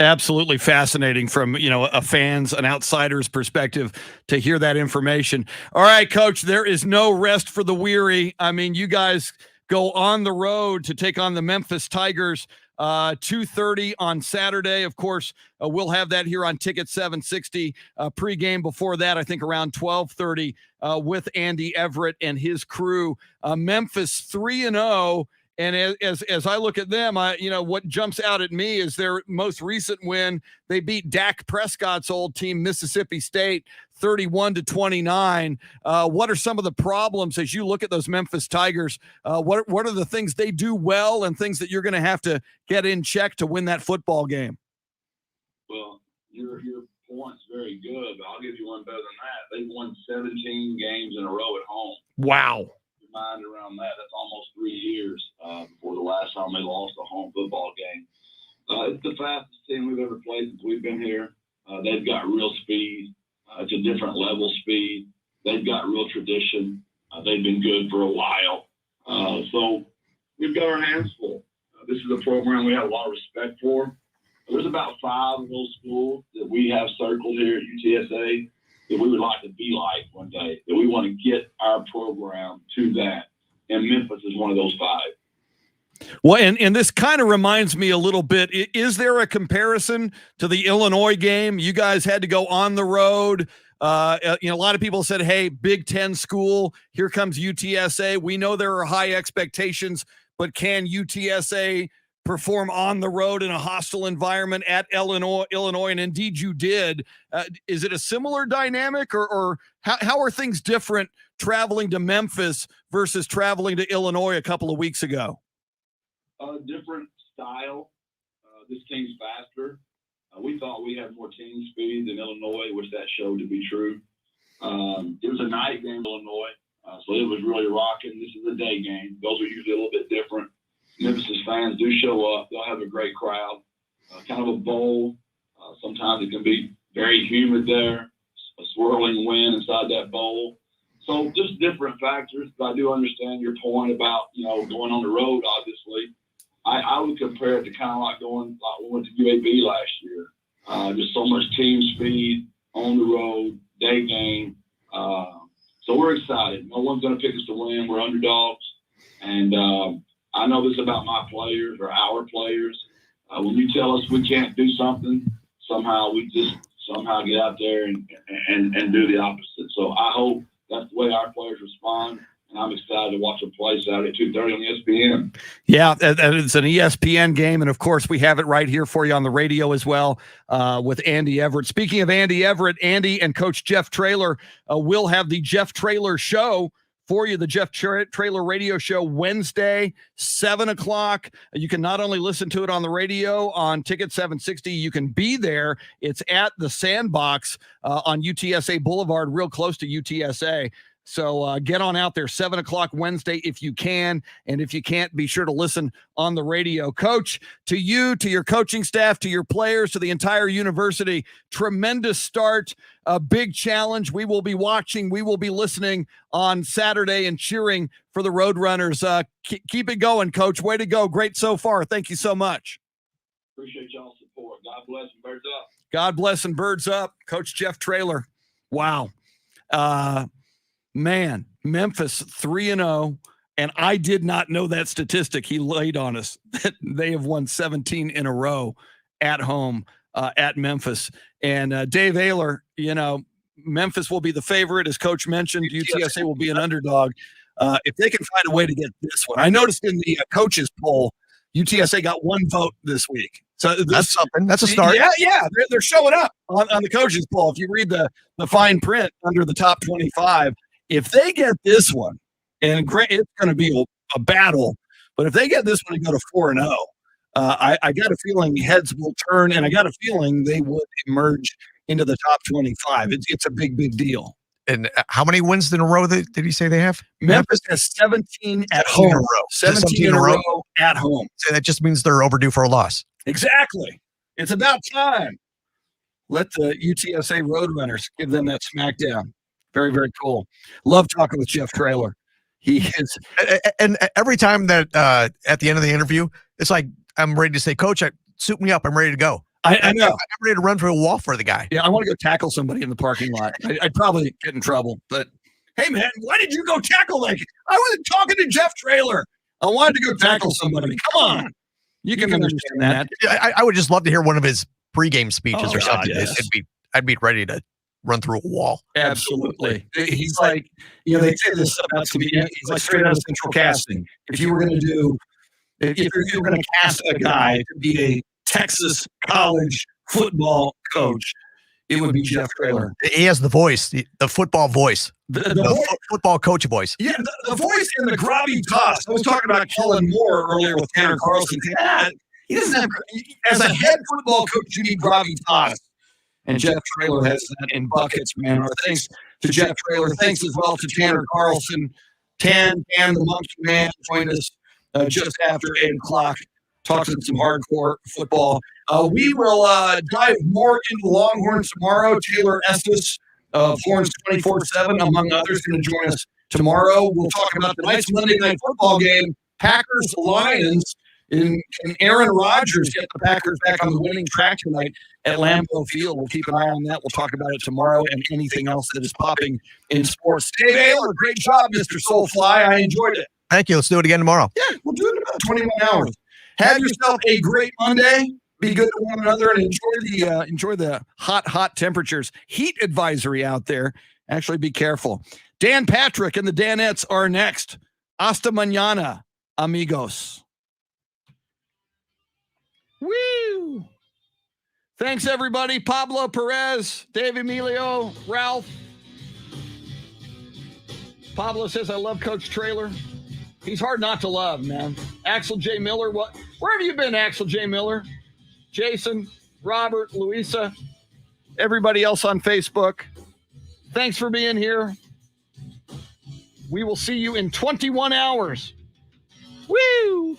Absolutely fascinating from, an outsider's perspective to hear that information. All right, Coach, there is no rest for the weary. I mean, you guys go on the road to take on the Memphis Tigers, 2:30 on Saturday. Of course, we'll have that here on Ticket 760 pregame before that, I think around 12:30 with Andy Everett and his crew. Memphis 3-0. And as I look at them, what jumps out at me is their most recent win. They beat Dak Prescott's old team, Mississippi State, 31-29. What are some of the problems as you look at those Memphis Tigers? What are the things they do well and things that you're going to have to get in check to win that football game? Well, your point's very good, but I'll give you one better than that. They've won 17 games in a row at home. Wow. Mind around that's almost 3 years before the last time they lost a home football game. It's the fastest team we've ever played since we've been here. They've got real speed. It's a different level speed. They've got real tradition. They've been good for a while. So we've got our hands full. This is a program we have a lot of respect for. There's about 5 of those schools that we have circled here at UTSA that we would like to be like one day, that we want to get our program to that. And Memphis is one of those 5. Well, and this kind of reminds me a little bit. Is there a comparison to the Illinois game? You guys had to go on the road. A lot of people said, hey, Big Ten school, here comes UTSA. We know there are high expectations, but can UTSA perform on the road in a hostile environment at Illinois? And indeed you did. Is it a similar dynamic, or how are things different traveling to Memphis versus traveling to Illinois a couple of weeks ago? Different style. This team's faster. We thought we had more team speed than Illinois, which that showed to be true. It was a night game in Illinois, so it was really rocking. This is a day game. Those are usually a little bit different. Memphis fans do show up. They'll have a great crowd. Kind of a bowl. Sometimes it can be very humid there, a swirling wind inside that bowl. So just different factors. But I do understand your point about, going on the road, obviously. I would compare it to kind of like we went to UAB last year. Just so much team speed on the road, day game. So we're excited. No one's going to pick us to win. We're underdogs. And I know this about my players or our players. When you tell us we can't do something, somehow we just get out there and do the opposite. So I hope that's the way our players respond. And I'm excited to watch them play Saturday at 2:30 on ESPN. Yeah, it's an ESPN game. And, of course, we have it right here for you on the radio as well with Andy Everett. Speaking of Andy Everett, Andy and Coach Jeff Traylor will have the Jeff Traylor Show for you, the Jeff Traylor Radio Show, Wednesday, 7 o'clock. You can not only listen to it on the radio on Ticket 760, you can be there. It's at the Sandbox on UTSA Boulevard, real close to UTSA. So get on out there, 7 o'clock Wednesday if you can. And if you can't, be sure to listen on the radio. Coach, to you, to your coaching staff, to your players, to the entire university, tremendous start, a big challenge. We will be watching. We will be listening on Saturday and cheering for the Roadrunners. Keep it going, Coach. Way to go. Great so far. Thank you so much. Appreciate y'all's support. God bless and birds up. God bless and birds up. Coach Jeff Traylor. Wow. Man, Memphis 3-0, and I did not know that statistic he laid on us, that they have won 17 in a row at home at Memphis. And Dave Ayler, Memphis will be the favorite, as Coach mentioned. UTSA will be an underdog. If they can find a way to get this one. I noticed in the coaches poll, UTSA got 1 vote this week. So that's something. That's a start. Yeah. They're showing up on the coaches poll. If you read the fine print under the top 25, if they get this one, and it's going to be a battle, but if they get this one and go to 4-0, I got a feeling heads will turn, and I got a feeling they would emerge into the top 25. It's a big, big deal. And how many wins in a row did he say they have? Memphis has 17 at home. In a row. 17 in a row at home. So that just means they're overdue for a loss. Exactly. It's about time. Let the UTSA Roadrunners give them that smackdown. Very, very cool. Love talking with Jeff Traylor. He is. And every time that at the end of the interview, it's like, I'm ready to say, Coach, suit me up. I'm ready to go. I know. I'm ready to run through a wall for the guy. Yeah, I want to go tackle somebody in the parking lot. I'd probably get in trouble. But, hey, man, why did you go tackle I was talking to Jeff Traylor. I wanted to go tackle somebody. Come on. You can understand that. I would just love to hear one of his pregame speeches or something. Yes. I'd be ready to run through a wall. Absolutely. He's like, they say this about to be, he's like straight out of Central Casting. If you were going to cast a guy to be a Texas college football coach, it would be Jeff Traylor. He has the voice, the football voice, the football coach voice. Yeah, the voice and the gravitas. I was talking about Kellen Moore earlier with Tanner Carlson. He doesn't have, as a head football coach, you need gravitas. And Jeff Traylor has that in buckets, man. Our thanks to Jeff Traylor. Thanks as well to Tanner Carlson. Tan, the Monkey Man, joined us just after 8 o'clock, talking some hardcore football. We will dive more into Longhorns tomorrow. Taylor Estes of Horns 24/7, among others, going to join us tomorrow. We'll talk about the night's Monday Night Football game, Packers-Lions. And can Aaron Rodgers get the Packers back on the winning track tonight at Lambeau Field? We'll keep an eye on that. We'll talk about it tomorrow and anything else that is popping in sports. Dave Ayler, great job, Mr. Soulfly. I enjoyed it. Thank you. Let's do it again tomorrow. Yeah, we'll do it in about 21 hours. Have yourself a great Monday. Be good to one another and enjoy the hot temperatures. Heat advisory out there. Actually, be careful. Dan Patrick and the Danettes are next. Hasta mañana, amigos. Woo! Thanks, everybody. Pablo Perez, Dave Emilio, Ralph. Pablo says, I love Coach Traylor. He's hard not to love, man. Axel J. Miller. Where have you been, Axel J. Miller? Jason, Robert, Louisa, everybody else on Facebook. Thanks for being here. We will see you in 21 hours. Woo!